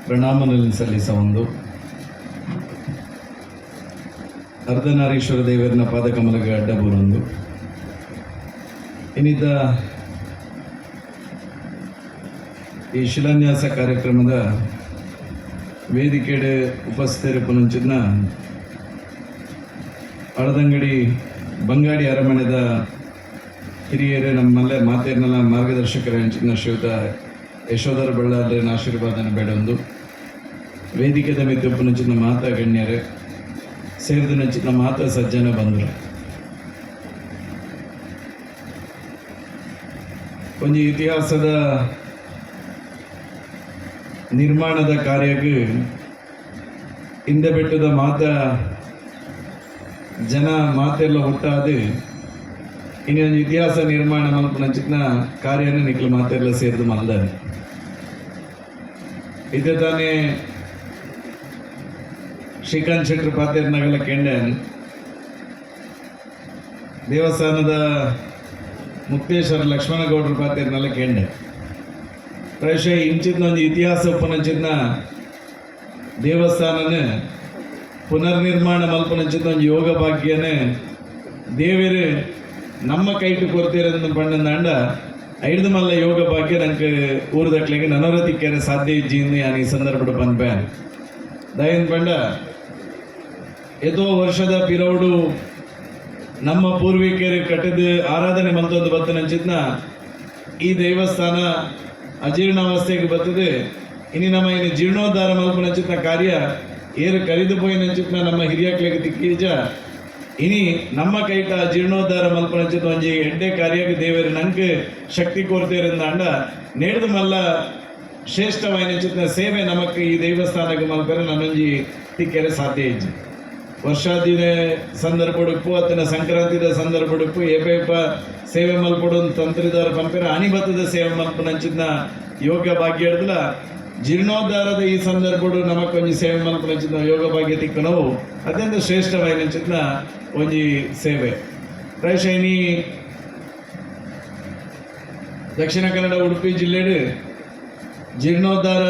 A: ಪ್ರಣಾಮವನ್ನು ಸಲ್ಲಿಸ ಒಂದು ಅರ್ಧನಾರೀಶ್ವರ ದೇವರನ್ನ ಪಾದಕಮಲಗೆ ಅಡ್ಡ ಬರೊಂದು ಇನ್ನಿದ್ದ ಈ ಶಿಲಾನ್ಯಾಸ ಕಾರ್ಯಕ್ರಮದ ವೇದಿಕೆಡೆ ಉಪಸ್ಥಿತರಿಪ್ಪುನಂಚಿನ ಅಳದಂಗಡಿ ಬಂಗಾಡಿ ಅರಮನೆದ ಹಿರಿಯರೇ ನಮ್ಮಲ್ಲೇ ಮಾತೇರ್ನಲ್ಲ ಮಾರ್ಗದರ್ಶಕರ ಹೆಂಚಿನ ಶ್ರೀಯುತ ಯಶೋಧರ ಬಳ್ಳಾರಿನ ಆಶೀರ್ವಾದನ ಬೇಡೊಂದು ವೇದಿಕೆದ ಮಿತ್ತುಪ್ಪುನಂಚಿನ ಮಾತಾ ಗಣ್ಯರೇ ಸೇರಿದ ನಂಚಿನ ಮಾತಾ ಸಜ್ಜನ ಬಂದರು ಒಂದು ಇತಿಹಾಸದ ನಿರ್ಮಾಣದ ಕಾರ್ಯಕ್ಕೆ ಹಿಂದೆ ಬೆಟ್ಟದ ಜನ ಮಾತೆಲ್ಲ ಹುಟ್ಟಾದು ಇನ್ನೊಂದು ಇತಿಹಾಸ ನಿರ್ಮಾಣ ಮಲ್ಪನಂಚಿನ ಕಾರ್ಯನ ನಿಕ್ಲು ಮಾತೆಲ್ಲ ಸೇರಿದು ಮಲ್ದಾನೆ ಇದೇ ತಾನೇ ಶ್ರೀಕಾಂತ್ ಶೆಟ್ಟರ್ ಪಾತೆರ್ನಗಲ ಕೆಂಡನ್ ದೇವಸ್ಥಾನದ ಮುಕ್ತೇಶ್ವರ ಲಕ್ಷ್ಮಣಗೌಡರ ಪಾತೆರ್ನಲ್ಲ ಕೆಂಡೆ ಪ್ರಾಯಶಃ ಇಂಚಿನ ಒಂದು ಇತಿಹಾಸ ಉಪನಂಚಿನ ದೇವಸ್ಥಾನನ ಪುನರ್ನಿರ್ಮಾಣ ಮಲ್ಪನಂಚಿನ ಒಂದು ಯೋಗ ಭಾಗ್ಯನೇ ದೇವರು ನಮ್ಮ ಕೈಟು ಕೊಡ್ತೀರಂತ ಪಂಡ ಐದು ಮಲ್ಲ ಯೋಗ ಭಾಗ್ಯ ನಂಗೆ ಊರದಕ್ಲೆಗೆ ನನರತಿಕ್ಕರೆ ಸಾಧ್ಯ ಇಜ್ಜಿಂದು ನಾನು ಈ ಸಂದರ್ಭದ ಪನ್ಪ್ಯಾನ್ ದಯನ್ ಪಂಡ ಎದೋ ವರ್ಷದ ಪಿರೌಡು ನಮ್ಮ ಪೂರ್ವಿಕರು ಕಟ್ಟಿದ ಆರಾಧನೆ ಮಂತೊಂದು ಬತ್ತನಂಚಿದ್ನ ಈ ದೇವಸ್ಥಾನ ಅಜೀರ್ಣಾವಸ್ಥೆಗೆ ಬರ್ತದೆ ಇನ್ನು ನಮ್ಮ ಇನ್ನು ಜೀರ್ಣೋದ್ಧಾರ ಮಲ್ಪನಂಚಿನ ಕಾರ್ಯ ಏರು ಕರಿದು ಪೋಯಿನಂಚಿನ ನಮ್ಮ ಹಿರಿಯಕ್ಲೆಗೆ ತಿಕ್ಕೀಜ ಇನಿ ನಮ್ಮ ಕೈಟ ಜೀರ್ಣೋದ್ಧಾರ ಮಲ್ಪನಂಚಿನ ಒಂಜಿ ಎಡ್ಡೆ ಕಾರ್ಯಕ್ಕೆ ದೇವರು ನಂಗೆ ಶಕ್ತಿ ಕೋರ್ತೇರಿಂದ ಅಂಡ ನೇಡ್ದು ಮಲ್ಲ ಶ್ರೇಷ್ಠವಾಯಿನಂಚಿನ ಸೇವೆ ನಮಕ್ಕೆ ಈ ದೇವಸ್ಥಾನಕ್ಕೆ ಮಲ್ಪರೆ ನನ್ನೊಂಜಿ ತಿಕ್ಕರೆ ಸಾಧ್ಯ ಇಜ್ಜಿ ವರ್ಷಾದಿನ ಸಂದರ್ಭಡುಪ್ಪು ಅತ್ತನ ಸಂಕ್ರಾಂತಿದ ಸಂದರ್ಭಡುಪ್ಪು ಏಪೇಪ ಸೇವೆ ಮಲ್ಪಡು ತಂತ್ರಿದಾರ ಪಂಪೆರ ಅನಿಬತ್ತದ ಸೇವೆ ಮಲ್ಪನಂಚಿನ ಯೋಗ ಭಾಗ್ಯ ಹಿಡಿದಲ ಜೀರ್ಣೋದ್ಧಾರದ ಈ ಸಂದರ್ಭಡು ನಮಕೊಂಜಿ ಸೇವೆ ಮಲ್ಪನಂಚಿನ ಯೋಗ ಭಾಗ್ಯ ತಿಕ್ಕ ನಾವು ಅತ್ಯಂತ ಶ್ರೇಷ್ಠವಾಯಿನಂಚಿನ ಒಂಜಿ ಸೇವೆ ಪ್ರಾಯಶಃ ದಕ್ಷಿಣ ಕನ್ನಡ ಉಡುಪಿ ಜಿಲ್ಲೆಡು ಜೀರ್ಣೋದ್ಧಾರ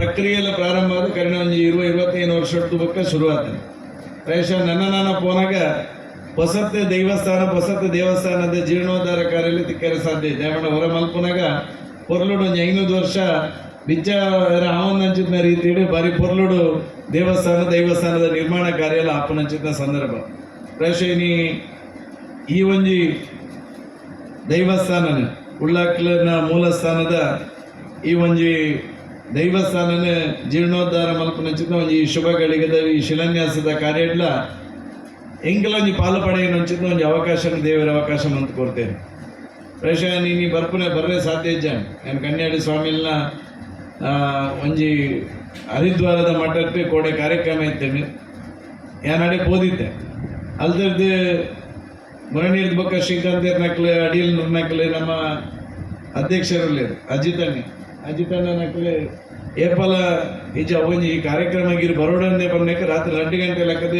A: ಪ್ರಕ್ರಿಯೆಲ್ಲ ಪ್ರಾರಂಭ ಆದ ಕಡಿಮೆ ಒಂದು 20-25 ವರ್ಷದ ಬಕ್ಕ ಶುರುವಾಗ್ತದೆ ಪ್ರಾಯಶಃ ನನ್ನ ಪೋನಾಗ ಹೊಸತ್ ದೇವಸ್ಥಾನದ ಜೀರ್ಣೋದ್ಧಾರ ಕಾರ್ಯಲ್ಲಿ ತಿಕ್ಕರೆ ಸಾಧ್ಯ ಇದೆ ಯಾಕಂದ್ರೆ ಹೊರ ಮಲ್ಪನಾಗ ಪೊರ್ಲುಡು ಒಂದು 500 ವರ್ಷ ಬಿಚ್ಚ ಆವನಂಚಿನ ರೀತಿಯಲ್ಲಿ ಬಾರಿ ಪೊರ್ಲುಡು ದೈವಸ್ಥಾನದ ನಿರ್ಮಾಣ ಕಾರ್ಯ ಎಲ್ಲ ಆಪನಂಚಿನ ಸಂದರ್ಭ ಪ್ರಾಯಶಃ ಈ ಒಂಜಿ ದೈವಸ್ಥಾನನ ಉಳ್ಳಾಕ್ಲನ ಮೂಲ ಸ್ಥಾನದ ಈ ಒಂಜಿ ದೈವಸ್ಥಾನನ ಜೀರ್ಣೋದ್ಧಾರ ಮಲ್ಪನಂಚಿನ ಒಂಜಿ ಶುಭ ಗಳಿಗೆದ ಈ ಶಿಲಾನ್ಯಾಸದ ಕಾರ್ಯಡ್ಲ ಎಂಕಲೊಂಜಿ ಪಾಲು ಪಡೆಯನಂಚಿನ ಒಂಜಿ ಅವಕಾಶ ದೇವರ ಅವಕಾಶ ಅಂತ ಕೊಡ್ತೇನೆ ಪ್ರಾಯಶಃ ನೀನು ಬರ್ರೆ ಸಾಧ್ಯ ಇದ್ದಾನೆ ನಾನು ಕನ್ಯಾಡಿ ಸ್ವಾಮಿಲ್ನ ಒಂಜಿ ಹರಿದ್ವಾರದ ಮಠಕ್ಕೆ ಕೋಡೆ ಕಾರ್ಯಕ್ರಮ ಇದ್ದೇನೆ ಯಾನಡೆ ಓದಿದ್ದೆ ಅಲ್ದದ್ದು ಮೊರನೀರ್ದ ಬೊಕ್ಕ ಶ್ರೀಕಾಂತ್ ನಕ್ಲೆ ಅಡಿಯಲ್ ನಕ್ಲೆ ನಮ್ಮ ಅಧ್ಯಕ್ಷರಲ್ಲಿ ಅಜಿತಣ್ಣ ನಕ್ಲೆ ಏಪಲ ಈಜ ಒಂಜಿ ಈ ಕಾರ್ಯಕ್ರಮಗಿರಿ ಬರೋಡಂದೆ ಬಂದೇಕ ರಾತ್ರಿ 2 ಗಂಟೆ ಲೆಕ್ಕದ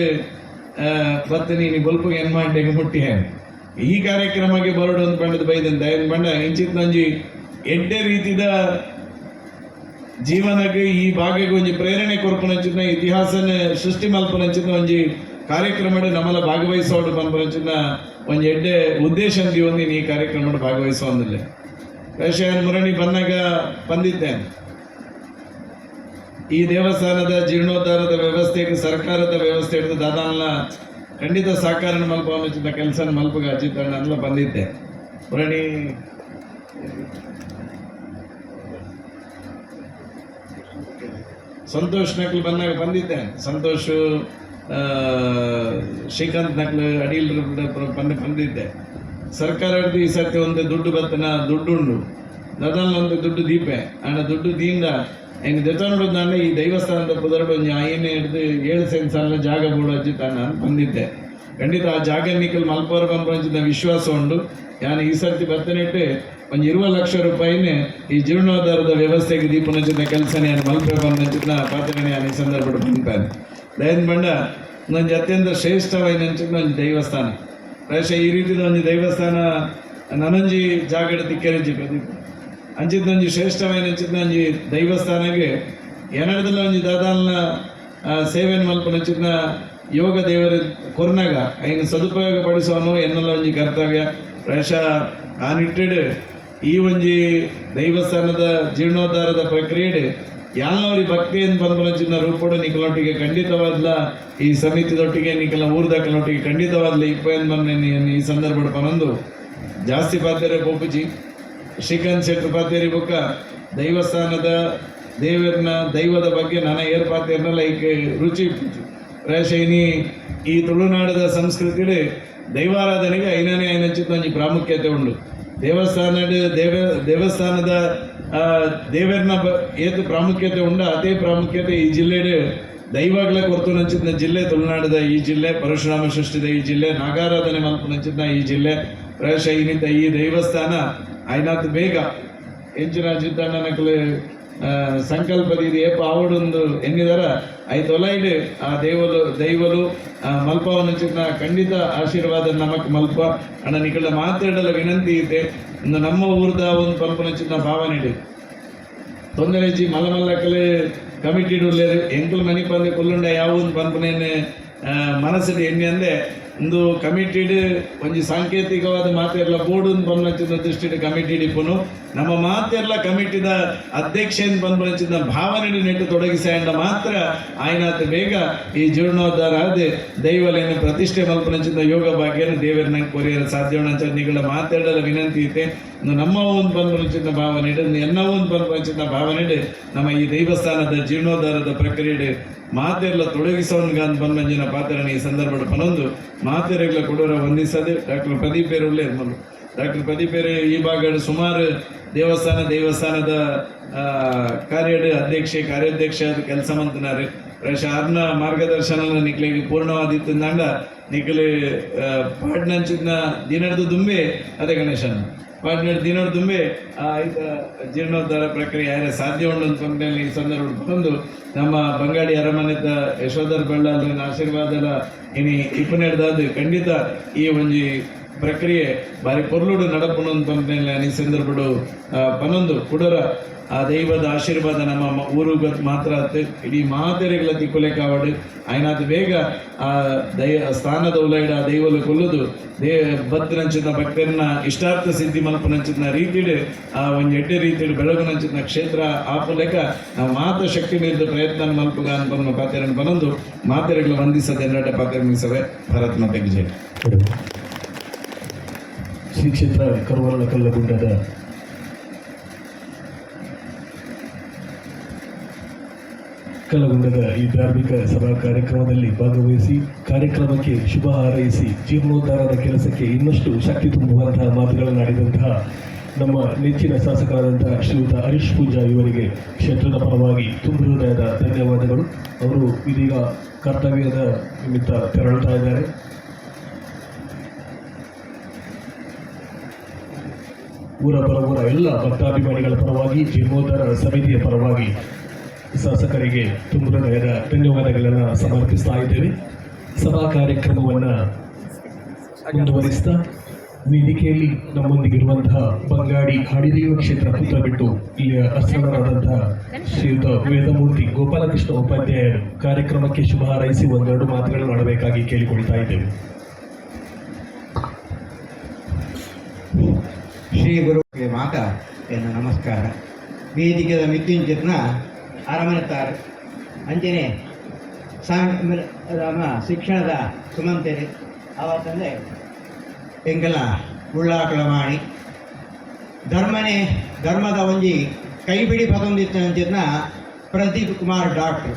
A: ಬರ್ತೀನಿ ನೀನು ಬಲ್ಪು ಏನು ಮಾಡಿ ಮುಟ್ಟಿ ಹ್ಯಾಂಗ ಈ ಕಾರ್ಯಕ್ರಮಕ್ಕೆ ಬರೋಡೊಂದು ಬಂಡದ ಬೈದಂತ ಏನು ಬಂಡ ಇಂಚಿತ್ ನಂಜಿ ಎಡ್ಡೆ ರೀತಿದ ಜೀವನಕ್ಕೆ ಈ ಭಾಗಕ್ಕೆ ಒಂಜಿ ಪ್ರೇರಣೆ ಕೊರ್ಪನಂಚಿನ ಇತಿಹಾಸನ ಸೃಷ್ಟಿ ಮಲ್ಪನಂಚಿನ ಒಂಜಿ ಕಾರ್ಯಕ್ರಮ ನಮ್ಮಲ್ಲ ಭಾಗವಹಿಸೋಡು ಪಂಪನಂಚಿನ ಒಂಜಿ ಎಡ್ಡೆ ಉದ್ದೇಶ ಒಂದು ಈ ಕಾರ್ಯಕ್ರಮ ಭಾಗವಹಿಸೋದಿಲ್ಲ ಪ್ರಾಯಶಃ ಮುರಣಿ ಬಂದಾಗ ಬಂದಿದ್ದೇನೆ
F: ಈ ದೇವಸ್ಥಾನದ ಜೀರ್ಣೋದ್ಧಾರದ ವ್ಯವಸ್ಥೆಗೆ ಸರ್ಕಾರದ ವ್ಯವಸ್ಥೆ ಹಿಡಿದು ದಾದಾನ ಖಂಡಿತ ಸಹಕಾರ ಮಲ್ಪ ಅನ್ನೋಚಿದ್ದ ಕೆಲಸ ಮಲ್ಪಗ ಅಜಿತಣ್ಣ ಎಲ್ಲ ಬಂದಿದ್ದೆ ಹೊರಡಿ ಸಂತೋಷ್ ನಕ್ಲು ಬಂದಿದ್ದೆ. ಸಂತೋಷ್ ಶ್ರೀಕಾಂತ್ ನಕ್ಲು ಅಡಿಲ್ ಬಂದಿದ್ದೆ. ಸರ್ಕಾರ ಹಿಡಿದು ಈ ಸರ್ತಿ ಒಂದು ದುಡ್ಡು ಬತ್ತನ ದುಡ್ಡುಂಡು ದಾದಾನ ಒಂದು ದುಡ್ಡು ದೀಪೆ ಅಣ್ಣ ದುಡ್ಡು ದೀಂದ ಹೆಂಗೆ ದೆತ್ತನೋಡು ಈ ದೇವಸ್ಥಾನದ ಪುದರಡು ಒಂದು ಆಯನೆ ಹಿಡಿದು 7 ಸೆನ್ಸ್ ಅಲ್ಲ ಜಾಗ ಬೋಡು ಅಜ್ಜಿತಾನ ಬಂದಿದ್ದೆ. ಖಂಡಿತ ಆ ಜಾಗ ನಿಕ್ಕಲ್ ಮಲ್ಪವರ ಬಂದ ವಿಶ್ವಾಸ ಉಂಡು. ನಾನು ಈ ಸರ್ತಿ ಬರ್ತನಿಟ್ಟು ಒಂದು 20 ಲಕ್ಷ ರೂಪಾಯಿನೇ ಈ ಜೀರ್ಣೋದ್ಧಾರದ ವ್ಯವಸ್ಥೆಗೆ ದೀಪನಚಿನ ಕೆಲಸ ನಾನು ಮಲ್ಪೆ ಬಂದಿನ ಪಾತ್ರೆ ನಾನು ಈ ಸಂದರ್ಭ ಬಂತಾನೆ. ದಯನ್ ಬಂಡ ಒಂದು ಅತ್ಯಂತ ಶ್ರೇಷ್ಠವಾಯಿನಂಚಿನ ಒಂದು ದೇವಸ್ಥಾನ. ಪ್ರಾಯಶಃ ಈ ರೀತಿಯ ಒಂದು ದೇವಸ್ಥಾನ ನನಂಜಿ ಜಾಗಡ ತಿಕ್ಕರಿಜಿ ಪ್ರದೀಪ ಅಂಚಿದ್ನೊಂಜಿ ಶ್ರೇಷ್ಠವಾಯಿನಂಚಿನ ಒಂಜಿ ದೈವಸ್ಥಾನಗೆ ಏನಡದಲ್ಲ ಒಂಜಿ ದಾದಾನ ಸೇವೆಯನ್ನು ಮಲ್ಪನಂಚಿನ ಯೋಗ ದೇವರ ಕೊರ್ನಾಗ ಐನು ಸದುಪಯೋಗ ಪಡಿಸುವನು ಎನ್ನೆಲ್ಲ ಒಂಜಿ ಕರ್ತವ್ಯ. ಪ್ರಾಯಶಃ ಆ ನಿಟ್ಟಿಡು ಈ ಒಂಜಿ ದೈವಸ್ಥಾನದ ಜೀರ್ಣೋದ್ಧಾರದ ಪ್ರಕ್ರಿಯೆ ಯಾಲ್ನವ್ರಿ ಭಕ್ತಿಯನ್ನು ಬಂದ್ಬಂಚಿನ ರೂಪಡು ನಿಖಲೊಟ್ಟಿಗೆ ಖಂಡಿತವಾದ್ಲ ಈ ಸಮಿತಿದೊಟ್ಟಿಗೆ ನಿಖಲ ಊರ್ದಕ್ಕಲೊಟ್ಟಿಗೆ ಖಂಡಿತವಾದ್ಲ ಇಪ್ಪೈನ್ ಬಂದು ಈ ಸಂದರ್ಭ ಪನೊಂದು ಜಾಸ್ತಿ ಪಾತ್ರೆ ಪೋಪುಜಿ ಶ್ರೀಕಾಂತ್ ಶೆಟ್ಟಿ ಪಾತೇರಿ ಬುಕ್ಕ ದೈವಸ್ಥಾನದ ದೈವದ ಬಗ್ಗೆ ನನ್ನ ಏರ್ಪಾತೇರನಲ್ಲ ಈಗ ರುಚಿ ಪ್ರಾಯಶಃ ಈ ತುಳುನಾಡದ ಸಂಸ್ಕೃತಿಡೆ ದೈವಾರಾಧನೆಗೆ ಐನನೇ ಐನಂಚಿತ ಒಂಜಿ ಪ್ರಾಮುಖ್ಯತೆ ಉಂಡು. ದೇವಸ್ಥಾನದ ದೇವರನ್ನ ಏತು ಪ್ರಾಮುಖ್ಯತೆ ಉಂಡ ಅದೇ ಪ್ರಾಮುಖ್ಯತೆ ಈ ಜಿಲ್ಲೆಡೆ ದೈವಗಳ ಕೊರತು ನಂಚಿದ ಜಿಲ್ಲೆ ತುಳುನಾಡದ ಈ ಜಿಲ್ಲೆ, ಪರಶುರಾಮ ಸೃಷ್ಟಿದ ಈ ಜಿಲ್ಲೆ, ನಾಗಾರಾಧನೆ ಮಲ್ಪ ನಂಚಿದ ಈ ಜಿಲ್ಲೆ. ಪ್ರಾಯಶಃ ಇನ್ನಿತ ಈ ದೇವಸ್ಥಾನ ಐನಾತ್ ಬೇಗ ಹೆಂಚಿನ ಅಜಿತಣ್ಣ ನಕಲು ಸಂಕಲ್ಪದಿದೆ ಏಪ ಆವಡೊಂದು ಎನ್ನಿದರ ಐತೊಲೈಡ್ ಆ ದೈವಲು ಮಲ್ಪವನಚಿನ ಖಂಡಿತ ಆಶೀರ್ವಾದ ನಮಕ್ ಮಲ್ಪ ಅಣ್ಣ ನಿಕಳ ಮಾತಾಡಲ ವಿನಂತಿ ಇದೆ. ಇನ್ನು ನಮ್ಮ ಊರ್ದ ಒಂದು ಪಂಪನಚಿನ ಭಾವನೆ ತೊಂದರೆಜಿ ಮಲ್ಲಕಲೆ ಕಮಿಟಿ ಉಳ್ಳೇರು ಎಂಕಲ್ ಮನಿ ಪಂದೆ ಕೊಲ್ಲುಂಡ ಯಾವ ಒಂದು ಪಂಪನೇನೆ ಮನಸ್ಸಿಗೆ ಎಣ್ಣೆ ಅಂದೆ ಒಂದು ಕಮಿಟಿಡ್ ಒಂಜಿ ಸಾಂಕೇತಿಕವಾದ ಮಾತೆರ್ಲ ಬೋರ್ಡು ಬಂದಿನ ದೃಷ್ಟಿ ಕಮಿಟಿ ಇಪ್ಪನು ನಮ್ಮ ಮಾತೆರ್ಲ ಕಮಿಟಿದ ಅಧ್ಯಕ್ಷೆಯನ್ನು ಬಂದಿನ ಭಾವನೆ ನೆಟ್ಟು ತೊಡಗಿಸಂಡ ಮಾತ್ರ ಆಯ್ನಾತ್ ಬೇಗ ಈ ಜೀರ್ಣೋದ್ಧಾರ ಆದ ದೈವಲೇನ ಪ್ರತಿಷ್ಠೆ ಮಲ್ಪನಚಿನ ಯೋಗ ಭಾಗ್ಯನ ದೇವರ ನಂಗೆ ಕೊರಿಯಲು ಸಾಧ್ಯ ನಿಗಳ ಮಾತಾಡಲು ವಿನಂತಿ ಇದೆ. ನಮ್ಮ ಒಂದು ಬಂದ್ಬಂಚಿನ ಭಾವನೆ ಎನ್ನ ಒಂದು ಬಂದ್ಬಂಚಿನ ಭಾವನೆ ನಮ್ಮ ಈ ದೇವಸ್ಥಾನದ ಜೀರ್ಣೋದ್ಧಾರದ ಪ್ರಕ್ರಿಯೆ ಮಾತೆರ್ಲ ತೊಡಗಿಸೋನ್ಗ ಅಂತ ಬಂದಂಜಿನ ಪಾತ್ರನ ಈ ಸಂದರ್ಭ ಪನೊಂದು ಮಾತೆರೆಗಳ ಕೊಡೋರ ವಂದಿಸದೆ ಡಾಕ್ಟರ್ ಪ್ರದೀಪ್ ಬೇರೆ ಡಾಕ್ಟರ್ ಪ್ರದೀಪ್ ಬೇರೆ ಈ ಭಾಗದ ಸುಮಾರು ದೇವಸ್ಥಾನದ ಕಾರ್ಯದ ಕಾರ್ಯಾಧ್ಯಕ್ಷ ಕೆಲಸ ಮಂತನಾರೆ. ಪ್ರಾಯಶಃ ಆರ್ನ ಮಾರ್ಗದರ್ಶನ ನಿಕ್ಲಿಗೆ ಪೂರ್ಣವಾದಿತ್ತು ನಂಡ ನಿಕ್ಲಿ ಪಾಡ್ನಂಚಿನ ದಿನದ ದುಂಬೆ ಅದೇ ಗಣೇಶನ ಪಾಡ್ನಡ್ ದಿನದ ದುಂಬೆ ಜೀರ್ಣೋದ್ಧಾರ ಪ್ರಕ್ರಿಯೆ ಯಾರೇ ಸಾಧ್ಯ ಉಂಡು ಅಂತ ಈ ಸಂದರ್ಭ ಬಂದು ನಮ್ಮ ಬಂಗಾಡಿ ಅರಮನೆದ ಯಶೋಧರ್ ಬಳ್ಳಾಲಿನ ಆಶೀರ್ವಾದದ ಇನಿ ಇಪ್ಪನೆಡ್ದಾದ ಖಂಡಿತ ಈ ಒಂಜಿ ಪ್ರಕ್ರಿಯೆ ಬಾರಿ ಪೊರ್ಲುಡು ನಡಪುನು ಅಂತ ಈ ಸಂದರ್ಭ ಪನೊಂದು ಕುಡರ ಆ ದೈವದ ಆಶೀರ್ವಾದ ನಮ್ಮ ಊರುಗ ಮಾತ್ರ ಇಡೀ ಮಾತೆರೆಗಳ ತಿಕ್ಕುಲೆ ಕಾವಡು ಆಯ್ನಾದ ಬೇಗ ಆ ಸ್ಥಾನದ ಉಲೈಡ ಆ ದೈವಲು ಕೊಲ್ಲುದು ಬದ್ರಂಚಿನ ಭಕ್ತರನ್ನ ಇಷ್ಟಾರ್ಥ ಸಿದ್ಧಿ ಮಲ್ಪನಂಚಿನ ರೀತಿಡ್ ಆ ಒಂದು ಎಡ್ಡೆ ರೀತಿಡ್ ಬೆಳಗುನಂಚಿನ ಕ್ಷೇತ್ರ ಆಪುಲೆಕ ನಾವು ಮಾತ್ರ ಶಕ್ತಿ ಮೀರಿದ ಪ್ರಯತ್ನ ಮಲ್ಪುಗ ಅನ್ಬನ್ನ ಪಾತ್ರೆಯನ್ನು ಬಂದು ಮಾತೆರೆಗಳು ವಂದಿಸದೆ ಎರಡ ಪಾತ್ರೆ ಮೀಸವೆ ಭಾರತ್ ಮಾತೆಗೆ ಜೈ.
B: ಶ್ರೀ ಕ್ಷೇತ್ರ ಕರುವರ್ಣ ಕಲ್ಲಗುಡ್ಡದ ಈ ಧಾರ್ಮಿಕ ಸಭಾ ಕಾರ್ಯಕ್ರಮದಲ್ಲಿ ಭಾಗವಹಿಸಿ ಕಾರ್ಯಕ್ರಮಕ್ಕೆ ಶುಭ ಹಾರೈಸಿ ಜೀರ್ಣೋದ್ಧಾರದ ಕೆಲಸಕ್ಕೆ ಇನ್ನಷ್ಟು ಶಕ್ತಿ ತುಂಬುವಂತಹ ಮಾತುಗಳನ್ನಾಡಿದಂತಹ ನಮ್ಮ ನೆಚ್ಚಿನ ಶಾಸಕರಾದಂತಹ ಶ್ರೀಯುತ ಹರೀಶ್ ಪೂಜಾ ಇವರಿಗೆ ಕ್ಷೇತ್ರದ ಪರವಾಗಿ ತುಂಬ ಹೃದಯದ ಧನ್ಯವಾದಗಳು. ಅವರು ಇದೀಗ ಕರ್ತವ್ಯದ ನಿಮಿತ್ತ ತೆರಳುತ್ತಾ ಇದ್ದಾರೆ. ಊರ ಎಲ್ಲ ಭಕ್ತಾಭಿಮಾನಿಗಳ ಪರವಾಗಿ ಜೀರ್ಣೋದ್ಧಾರ ಸಮಿತಿಯ ಪರವಾಗಿ ಶಾಸಕರಿಗೆ ತುಂಬ ಹೃದಯದ ಧನ್ಯವಾದಗಳನ್ನು ಸಮರ್ಪಿಸ್ತಾ ಇದ್ದೇವೆ. ಸಭಾ ಕಾರ್ಯಕ್ರಮವನ್ನು ಮುಂದುವರಿಸ್ತಾ ವೇದಿಕೆಯಲ್ಲಿ ನಮ್ಮೊಂದಿಗಿರುವಂತಹ ಬಂಗಾಡಿ ಹಾಡಿದೇವ ಕ್ಷೇತ್ರ ಪುತ್ರ ಬಿಟ್ಟು ಇಲ್ಲಿಯ ಅರ್ಚಕರಾದಂತಹ ಶ್ರೀಯುತ ವೇದಮೂರ್ತಿ ಗೋಪಾಲಕೃಷ್ಣ ಉಪಾಧ್ಯಾಯರು ಕಾರ್ಯಕ್ರಮಕ್ಕೆ ಶುಭ ಹಾರೈಸಿ ಒಂದೆರಡು ಮಾತುಗಳನ್ನು ಆಡಬೇಕಾಗಿ ಕೇಳಿಕೊಳ್ತಾ ಇದ್ದೇವೆ.
I: ಶ್ರೀ ಗುರುಗೆ ಮಾತ ನಮಸ್ಕಾರ. ವೇದಿಕೆಯ ಮಿತ್ತಿಂಚಿತ್ನ ಅರಮನೆ
H: ಅಂಚನೆ ನಮ್ಮ ಶಿಕ್ಷಣದ ಸುಮಂತೇರಿ ಅವತ್ತಂದರೆ ಎಂಕಲ ಉಳ್ಳಾಕಳ ಮಾಡಿ ಧರ್ಮದ ಒಂಜಿ ಕೈಪಿಡಿ ಪದೊಂದಿತ್ತು ಅಂಚಿದ್ನ ಪ್ರದೀಪ್ ಕುಮಾರ್ ಡಾಕ್ಟ್ರು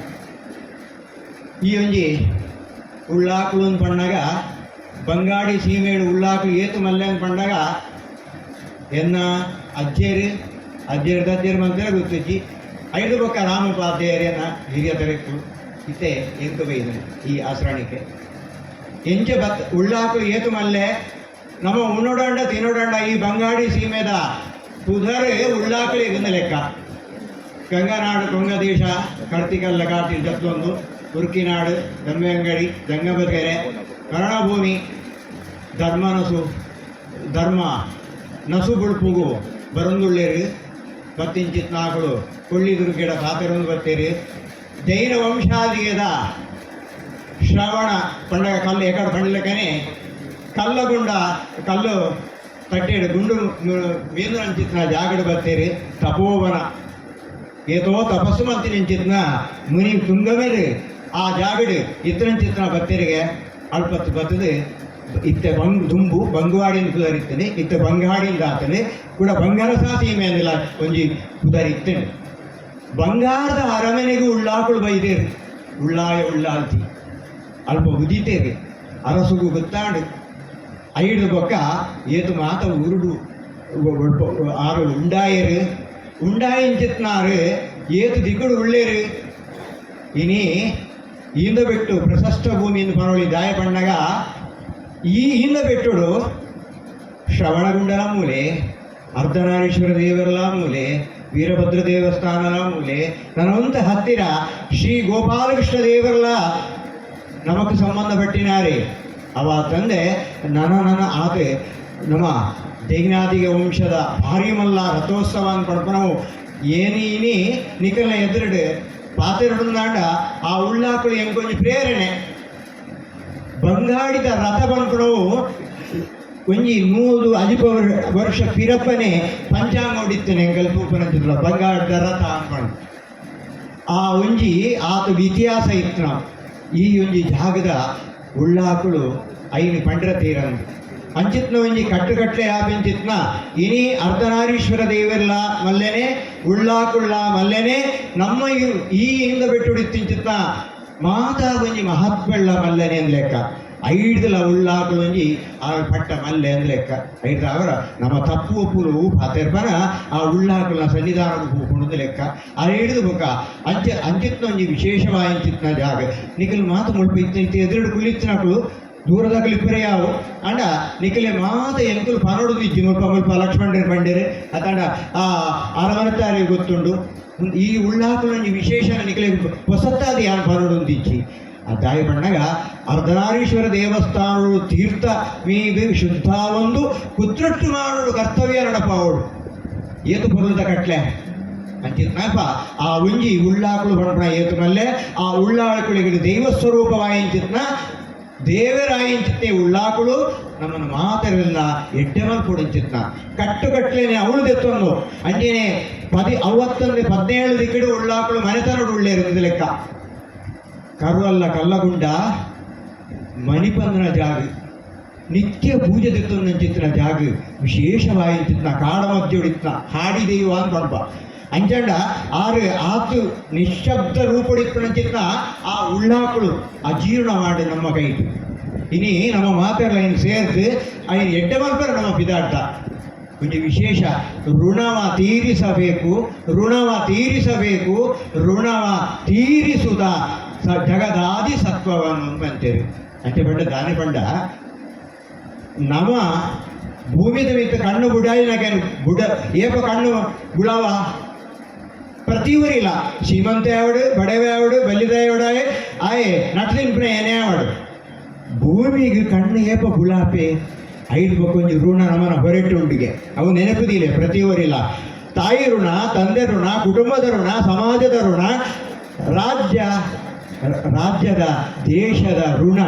H: ಈ ಒಂಜಿ ಉಳ್ಳಾಕಲು ಅಂತ ಪಂಡಾಗ ಬಂಗಾಡಿ ಸೀಮೆಡು ಉಳ್ಳಾಕಲು ಏತು ಮಲ್ಲೆ ಅಂತ ಪಂಡಾಗ ಎನ್ನ ಅಜ್ಜೇರು ಮಂತೇಳಿ ಗೊತ್ತಿಚ್ಚಿ 5 ಪಕ್ಕ ರಾಮೋಪಾಧ್ಯಾಯರೇನ ಹಿರಿಯ ತರಕು ಇತ್ತೆ ಎಂಟು ಬೈದನು ಈ ಆಶ್ರಣಿಕೆ ಎಂಚ ಉಳ್ಳಾಕಲು ಏತು ಮಲ್ಲೆ ನಮ್ಮ ಉಣ್ಣೋಡಂಡ ತಿನ್ನೋಡಂಡ ಈ ಬಂಗಾಡಿ ಸೀಮೆದ ಪುಧರೆ ಉಳ್ಳಾಕಲಿ ಇದನ್ನ ಲೆಕ್ಕ ಗಂಗನಾಡು ಕೊಂಗದೇಶ ಕರ್ತಿಕಲ್ಲ ಕಾಟಿ ಜತ್ತೊಂದು ತುರ್ಕಿನಾಡು ದಮ್ಮೆಂಗಡಿ ಜಂಗಮಗೆರೆ ಕರ್ಣಭೂಮಿ ಧರ್ಮ ನಸು ಬುಳ್ಪುಗು ಬರಂದುಳ್ಳೇರು ಬತ್ತಿಂಚಿತ್ ನಾಗಳು ಕೊಳ್ಳಿದುರು ಗಿಡ ಸಾತೆರೊಂದು ಬತ್ತೇರಿ ಜೈನ ವಂಶಾದಿಯದ ಶ್ರವಣ ಪಂಡಗ ಕಲ್ಲು ಎಕಡೆ ಪಂಡ್ಲಕ್ಕನೆ ಕಲ್ಲು ತಟ್ಟೆಡು ಗುಂಡು ಮೀನು ಅಂಚಿತ್ನ ಜಾಗಡು ಬತ್ತೇರಿ ತಪೋವನ ಏತೋ ತಪಸ್ಸು ಮಂತಿ ನಿಂಚಿತ್ನ ಮುನಿ ತುಂಗಮೇಲೆ ಆ ಜಾಗಡು ಇತ್ತರಂಚಿತ್ನ ಬತ್ತೇರಿಗೆ ಅಲ್ಪತ್ತು ಬತ್ತದು ಇತ್ತೆ ದುಂಬು ಬಂಗುವಾಡಿನ ಕುದರಿತ್ತೇನೆ ಇತ್ತೆ ಬಂಗಾಡಿಂದ ಆತನೆ ಕೂಡ ಬಂಗಾರ ಸೀಮೆ ಅಂದಿಲ್ಲ ಒಂಜಿ ಕುದರಿತ್ತೇನೆ ಬಂಗಾರದ ಅರಮನೆಗೂ ಉಳ್ಳಾಕಳು ಬೈದೇರು ಉಳ್ಳಾಲ್ತಿ ಅಲ್ಪ ಉದಿತೇರಿ ಅರಸುಗೂ ಗೊತ್ತಾಡು 5 ಬೊಕ್ಕ ಏತು ಮಾತ ಉರುಡು ಆರು ಉಂಡಾಯಿಂಚಿತ್ನಾರು ಏತು ದಿಕ್ಕುಡು ಉಳ್ಳೇರು ಇನಿ ಇಂದ ಬಿಟ್ಟು ಪ್ರಶಸ್ತ ಭೂಮಿಯಿಂದ ಪನೋಳಿ ದಾಯ ಪಣ್ಣಗ ಈ ಹಿಂದ ಬಿಟ್ಟುಡು ಶ್ರವಣಗುಂಡಲ ಮೂಲೆ ಅರ್ಧನಾರೀಶ್ವರ ದೇವರಲ ಮೂಲೆ ವೀರಭದ್ರ ದೇವಸ್ಥಾನದ ಮೂಲೆ ನನವಂತ ಹತ್ತಿರ ಶ್ರೀ ಗೋಪಾಲಕೃಷ್ಣ ದೇವರಲ ನಮಕ್ ಸಂಬಂಧಪಟ್ಟಿನಾರೆ ಅವ ತಂದೆ ನನ್ನ ಆತೆ ನಮ್ಮ ದೇಗ್ನಾದಿಗ ವಂಶದ ಭಾರಿ ಮಲ್ಲ ರಥೋತ್ಸವ ಅಂತ ಪಡ್ಪನವು ಏನಿ ನಿಖಲ್ನ ಎದುರುಡು ಪಾತೆರಡುಂದಾಂಡ ಆ ಉಳ್ಳಾಕಳು ಎಂಕೊಂಜಿ ಪ್ರೇರಣೆ ಬಂಗಾಡಿದ ರಥ ಪಂಪಣವು ಒಂಜಿ 100 ಅಜಿಪ ವರ್ಷ ಪಿರಪ್ಪನೆ ಪಂಚಾಂಗ ಹೊಡಿತ್ತೇನೆ ಕಲ್ಪೂಪನಂತಿದ್ರು ಬಂಗಾಡದ ರಥ ಅನ್ಪಣ ಆ ಒಂಜಿ ಆತ ಇತಿಹಾಸ ಇತ್ತು ನಾವು ಈ ಒಂಜಿ ಜಾಗದ ಉಳ್ಳಾಕಳು ಐನು ಪಂಡ್ರ ತೀರಂದು ಅಂಚಿತ್ನ ಒಂಜಿ ಕಟ್ಟುಕಟ್ಟಲೆ ಆಪಿಂಚಿತ್ನ ಇನಿ ಅರ್ಧನಾರೀಶ್ವರ ದೇವರ್ಲ ಮಲ್ಲೆನೆ ಉಳ್ಳಾಕುಳ್ಳ ಮಲ್ಲೆನೆ ನಮ್ಮ ಈ ಹಿಂದ ಬಿಟ್ಟುಡಿತ್ತಿಂಚಿತ್ನ ಮಾತಾ ಒಂಜಿ ಮಹಾತ್ಮೆಳ್ಳ ಮಲ್ಲೆನೆ ಅಂದ್ ಲೆಕ್ಕ 5 ಉಳ್ಳಾಕಳು ಒಂಜಿ ಆ ಪಟ್ಟ ಮಲ್ಲೆ ಅಂದ್ ಲೆಕ್ಕ 5 ಅವರ ನಮ್ಮ ತಪ್ಪು ಒಪ್ಪುಲು ಪಾತೆರ್ಪನ ಆ ಉಳ್ಳಾಕುಲ ಸನ್ನಿಧಾನದ ಹೂಕೊಂಡು ಲೆಕ್ಕ ಆ 5 ಬೊಕ್ಕ ಅಂಚಿತ್ನ ಒಂಜಿ ವಿಶೇಷವಾಯಿಂಚಿತ್ನ ಜಾಗ ನಿಖಲ್ ಮಾತು ಮುಲ್ಪ ಇತ್ತು ಎದುರು ಕುಲಿತ್ತಿನಕಲು ದೂರದ ಕ್ಲಿಪ್ಪರೆ ಯಾವು ಅಂಡ ನಿಖಲೆ ಮಾತ ಎಂಕುಲು ಪನೋಡು ಇಜ್ಜಿ ಮುಲ್ಪ ಲಕ್ಷ್ಮಣರು ಬಂಡೇರೆ ಅತಂಡ ಆ ಅರವತ್ತಾರಿಗೆ ಗೊತ್ತುಂಡು ಈ ಉಳ್ಳಾಕುಲ ವಿಶೇಷ ನಿಖಲೆ ಹೊಸತ್ತಾದಿ ಯಾನು ಪನೋಡು ಇಜ್ಜಿ ಆ ದಾಯಿ ಬಣ್ಣಗ ಅರ್ಧನಾರೀಶ್ವರ ದೇವಸ್ಥಾನಗಳು ತೀರ್ಥ ಮೀದು ಶುದ್ಧ ಒಂದು ಕುತ್ರಟ್ಟು ಮಾಡೋಡು ಕರ್ತವ್ಯ ನಡಪಾವಡು ಏತು ಬರುದ ಕಟ್ಲೆ ಅಂಚಿತ್ನಪ್ಪ ಆ ಉಂಜಿ ಉಳ್ಳಾಕಳು ಬಣ್ಣ ಏತು ಮಲ್ಲೆ ಆ ಉಳ್ಳಾಕಳಿಗೆ ದೈವ ಸ್ವರೂಪವಾಯಿಂಚಿತ್ನ ದೇವರಾಯಿಂಚಿತ್ತೆ ಉಳ್ಳಾಕಳು ನಮ್ಮನ್ನು ಮಾತರಿಲ್ಲ ಎಡ್ಡೆ ಮಲ್ಪೊಡಿಂಚಿತ್ನ ಕಟ್ಟುಕಟ್ಲೇನೆ ಅವಳು ತೆತ್ತೊಂದು ಅಂಜೇನೆ 17 ದಿಕ್ಕಡು ಉಳ್ಳಾಕಳು ಮನೆತನಡು ಉಳ್ಳೇರು ಲೆಕ್ಕ ಕರುವಲ್ಲ ಕಲ್ಲಗುಂಡ ಮಣಿಪಂದನ ಜಾಗ ನಿತ್ಯ ಪೂಜೆ ತೆತ್ತೊಂದಂಚಿತ್ತಿನ ಜಾಗ ವಿಶೇಷವಾಯಿಂಚಿತ್ನ ಕಾಡ ಮಧ್ಯೊಡಿತ್ನ ಹಾಡಿದೆಯುವ ಅಂತ ಪಡ್ಪ ಅಂಚಂಡ ಆತು ನಿಶ್ಶಬ್ದ ರೂಪಡಿಪ್ಪಣಂಚಿತ್ನ ಆ ಉಳ್ಳಾಕಳು ಅಜೀರ್ಣ ಮಾಡಿ ನಮ್ಮ ಕೈಟು ಇನಿ ನಮ್ಮ ಮಾತೆಲ್ಲ ಇನ್ನು ಸೇರ್ದು ಐನು ಎಡ್ಡೆ ಮಲ್ಪರು ನಮ್ಮ ಪಿದಾಟ ಒಂದು ವಿಶೇಷ ಋಣವ ತೀರಿಸಬೇಕು ಋಣವ ತೀರಿಸುದ ಜಗದಾದಿ ಸತ್ವವನ್ನು ಅಂತೇವೆ ಅಂಚೆ ಬಂಡ ದಾನಿ ಬಂಡ ನಮ ಭೂಮಿದ ಮಿತ್ತ ಕಣ್ಣು ಬುಡಾಯಿನಾಗೆ ಏಪ ಕಣ್ಣು ಬುಳವ ಪ್ರತಿ ಊರಿಲ್ಲ ಶ್ರೀಮಂತೆ ಆವಡು ಬಡವೆ ಆವಡು ಬಲ್ಲಿದಾಯವಡಾಯೆ ಆಯೆ ನಟ್ಲಿನ್ಪುನ ಏನೇ ಆವಡು ಭೂಮಿಗೆ ಕಣ್ಣು ಏಪ ಬುಳಾಪೆ 5 ಬಕ್ಕೊಂಜಿ ಋಣ ನಮ್ಮನ ಹೊರಟುಂಡಿಗೆ ಅವು ನೆನಪುದಿಲ್ಲ ಪ್ರತಿ ಊರಿಲ್ಲ ತಾಯಿ ಋಣ ತಂದೆ ಋಣ ಕುಟುಂಬದ ಋಣ ಸಮಾಜದ ಋಣ ರಾಜ್ಯದ ದೇಶದ ಋಣ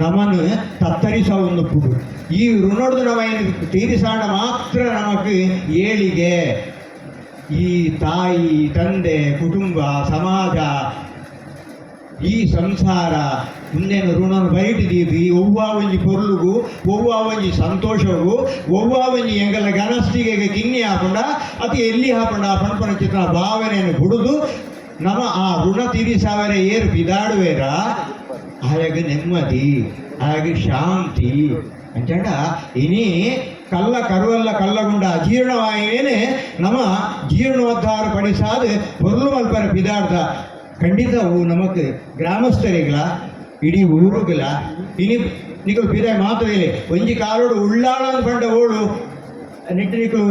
H: ನಮ್ಮನ್ನು ತತ್ತರಿಸುವ ಒಂದು ಪುಡು ಈ ಋಣದ ನಾವು ತೀರಿಸಾಣ ಮಾತ್ರ ನಮಗೆ ಏಳಿಗೆ ಈ ತಾಯಿ ತಂದೆ ಕುಟುಂಬ ಸಮಾಜ
I: ಈ ಸಂಸಾರ ಮುಂದೇನು ಋಣನು ಬಯಟ ದೀದಿ ಒವ್ವ ಒಂಜಿ ಪೊರ್ಲುಗು ಒವ್ವ ಒಂಜಿ ಸಂತೋಷವು ಒವ್ವ ಒಂಜಿ ಎಂಗಲ ಗನಸ್ತಿಗೆ ಕಿನ್ನಿ ಹಾಕೊಂಡ ಅದು ಎಲ್ಲಿ ಹಾಕೊಂಡ ಆ ಪಣಪಣ ಚಿತ್ರ ಭಾವನೆಯನ್ನು ಬಿಡುದು ನಮ್ಮ ಆ ಋಣ ತೀರಿಸಾವರೆ ಏರು ಬಿದಾಡುವೇರ ಹಾಗೆ ನೆಮ್ಮದಿ ಹಾಗೆ ಶಾಂತಿ ಅಂಚಂಡ ಇನಿ ಕಲ್ಲ ಕರುವಲ್ಲ ಕಲ್ಲಗುಂಡ ಅಜೀರ್ಣವಾಯೇನೆ ನಮ್ಮ ಜೀರ್ಣೋದ್ಧಾರ ಪಡಿಸಾದ ಪೊರ್ಲು ಮಲ್ಪರ ಬಿದಾಡ್ದ ಖಂಡಿತ ಅವು ನಮಗೆ ಗ್ರಾಮಸ್ಥರಿಗಳ ಇಡೀ ಊರುಗಳ ಇನಿ ನಿಗಳು ಪಿದ ಮಾತು ಹೇಳಿ ಒಂಜಿ ಕಾಲೋಡು ಉಳ್ಳಾಳ ಪಂಡ ಓಡು ನಿಟ್ಟಿನಿಗಳು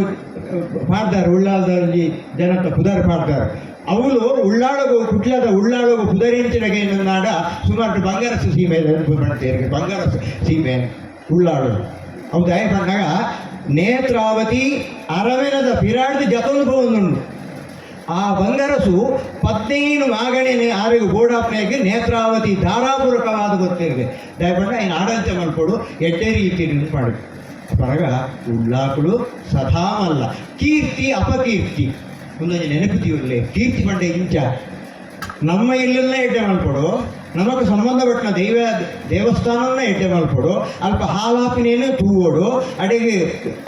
I: ಪಾಡ್ದಾರೆ ಉಳ್ಳಾಳದ ಒಂಜಿ ಜನತ ಪುದರ್ ಪಾಡ್ದಾರೆ ಅವಳು ಉಳ್ಳಾಳಗು ಕುಟ್ಲದ ಉಳ್ಳಾಳಗು ಪುದರಿಂಚಿನಗೆ ನಾಡ ಸುಮಾರು ಬಂಗಾರಸ ಸೀಮೆ ಮಾಡ್ತೇವೆ ಬಂಗಾರಸ ಸೀಮೆ ಉಳ್ಳಾಳು ಅವು ದಯ ಪಂಡಾಗ ನೇತ್ರಾವತಿ ಅರವೆನದ ಪಿರಾಡ್ದು ಜತೊಂದು ಆ ಬಂಗಾರಸು 15 ಮಾಗಣಿ ಆರಿಗೆ ಬೋಡಾಪ್ನೆಗೆ ನೇತ್ರಾವತಿ ಧಾರಾಪೂರ್ವಕವಾದ ಗೊತ್ತಿರಿಗೆ ದಯಪಂಡ ಇನ್ನು ಆಡಳಿತ ಮಾಡ್ಕೊಡು ಎಡ್ಡೆ ರೀತಿ ಮಾಡಿ ಪರಗ ಉಳ್ಳಾಕುಳು ಸದಾಮಲ್ಲ ಕೀರ್ತಿ ಅಪಕೀರ್ತಿ ಒಂದೊಂದು ನೆನಪಿತೀವಲ್ಲೇ ಕೀರ್ತಿ ಪಂಡ ಇಂಚ ನಮ್ಮ ಇಲ್ಲನ್ನೇ ಎಡ್ಡೆ ಮಾಡ್ಕೊಡು ನಮಗೆ ಸಂಬಂಧಪಟ್ಟ ದೇವಸ್ಥಾನವನ್ನೇ ಎಡ್ಡೆ ಮಾಡ್ಕೊಡು ಅಲ್ಪ ಹಾಲಾಪಿನೇನು ತೂವೋಡು ಅಡಿಗೆ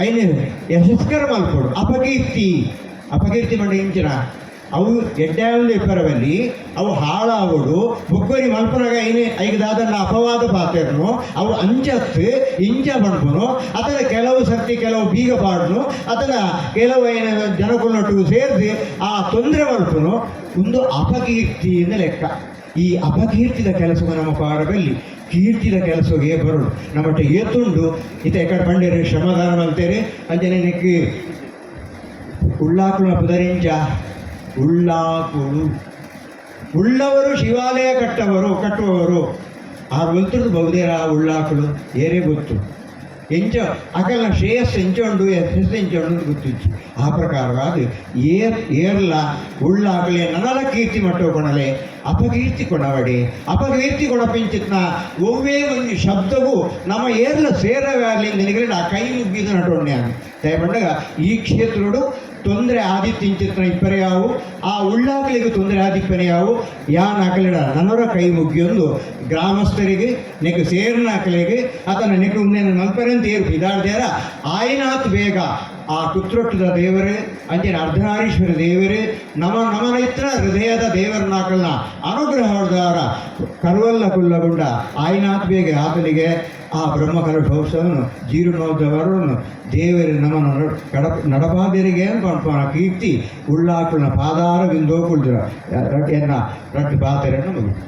I: ಐನು ಯಶಸ್ಕರ ಮಾಡ್ಕೊಡು ಅಪಕೀರ್ತಿ ಮಂಡ ಇಂಚಿನ ಅವು ಎಡ್ಡೆ ಇಪ್ಪರವಲ್ಲಿ ಅವು ಹಾಳಾವಡು ಬೊಕ್ಕರಿ ಮಲ್ಪನಾಗ ಐದಾದನ್ನ ಅಪವಾದ ಪಾತ್ರನು ಅವು ಅಂಚತ್ತು ಇಂಚ ಬಣ್ಪನು ಅದನ್ನ ಕೆಲವು ಸರ್ತಿ ಕೆಲವು ಬೀಗ ಪಾಡ್ನು ಅದನ್ನ ಕೆಲವು ಜನಗಳೊಟ್ಟಿಗೂ ಸೇರಿಸಿ ಆ ತೊಂದರೆ ಮಲ್ಪನು ಒಂದು ಅಪಕೀರ್ತಿಯಿಂದ ಲೆಕ್ಕ. ಈ ಅಪಕೀರ್ತಿದ ಕೆಲಸವು ನಮ್ಮ ಪಾರದಲ್ಲಿ ಕೀರ್ತಿದ ಕೆಲಸಗೆ ಬರೋದು ನಮ್ಮಟ್ಟ ಏತುಂಡು ಇತ ಎಕಡೆ ಪಂಡಿರ ಶ್ರಮದಾನ ಮಲ್ತೇರೆ ಅಂಜನೆ ನೆಕ್ಕಿ ಉಳ್ಳಾಕುಳ ಪುದರಿಂಚ ಉಳ್ಳಾಕುಳು ಉಳ್ಳವರು ಶಿವಾಲಯ ಕಟ್ಟುವವರು ಆ ಗೊತ್ತಿರೋದು ಬಹುದೇರ ಉಳ್ಳಾಕುಳು ಏರೇ ಗೊತ್ತು ಎಂಚ ಅಕಲ್ನ ಶ್ರೇಯಸ್ಸು ಎಂಚೊಂಡು ಹೆಸರು ಎಂಚೊಂಡು ಗೊತ್ತಿಚ್ಚು ಆ ಪ್ರಕಾರವಾದ ಏರ್ಲ ಉಳ್ಳಾಕಲೆ ನನಲ ಕೀರ್ತಿ ಮಟ್ಟೊಕೊಣಲೆ ಅಪಕೀರ್ತಿ ಕೊಡವಡೆ ಅಪಕೀರ್ತಿ ಕೊಡಪೆಂಚಿತ್ನ ಒವ್ವೇ ಒಂದು ಶಬ್ದವು ನಮ್ಮ ಏರ್ಲ ಸೇರವಾಗಲಿ ನಿನಗೆ ಆ ಕೈ ಮುಗಿದ ನಟೊಣ್ಣೆ ಅಂತ ದಯಪಂಡಾಗ ಈ ಕ್ಷೇತ್ರಡು ತೊಂದರೆ ಆದಿತ್ಯಂಚಿತ್ನ ಇಪ್ಪರೆಯಾವು ಆ ಉಳ್ಳಾಕಲಿಗೆ ತೊಂದರೆ ಆದಿಪ್ಪನೆಯಾವು ಯಾನ್ ಆಕಲಿಡ ನನರ ಕೈ ಮುಗಿಯೊಂದು ಗ್ರಾಮಸ್ಥರಿಗೆ ನೆಕ್ ಸೇರ್ನ ಆಕಲಿಗೆ ಆತನ ನೆಕ್ ಮಲ್ಪರಂತ ಏರು ಬಿದಾಡ್ದೇರ ಆಯ್ನಾತ್ ಬೇಗ ಆ ಕುತ್ರೊಟ್ಟದ ದೇವರೇ ಅಂಜನ ಅರ್ಧನಾರೀಶ್ವರ ದೇವರೇ ನಮನ ಇತ್ರ ಹೃದಯದ ದೇವರನ್ನಾಕಲ್ನ ಅನುಗ್ರಹವಾದ ಕರುವಲ್ಲ ಕುಲ್ಲಗೊಂಡ ಆಯ್ನಾತ್ ಬೇಗ ಆತನಿಗೆ ಆ ಬ್ರಹ್ಮಕಲಶೋತ್ಸವನು ಜೀರ್ಣೋದ್ಧವರನ್ನು ದೇವರು ನಮ್ಮನ್ನು ನಡಪಾದಿರಿಗೆ ಪಂಪನ ಕೀರ್ತಿ ಉಳ್ಳಾಕುಳನ ಪಾದಾರ ಬಿಂದೋ ಕುಳಿದ್ರ ರಟ್ಟು ಪಾತೆರನ್ನು ಮುಗಿತು.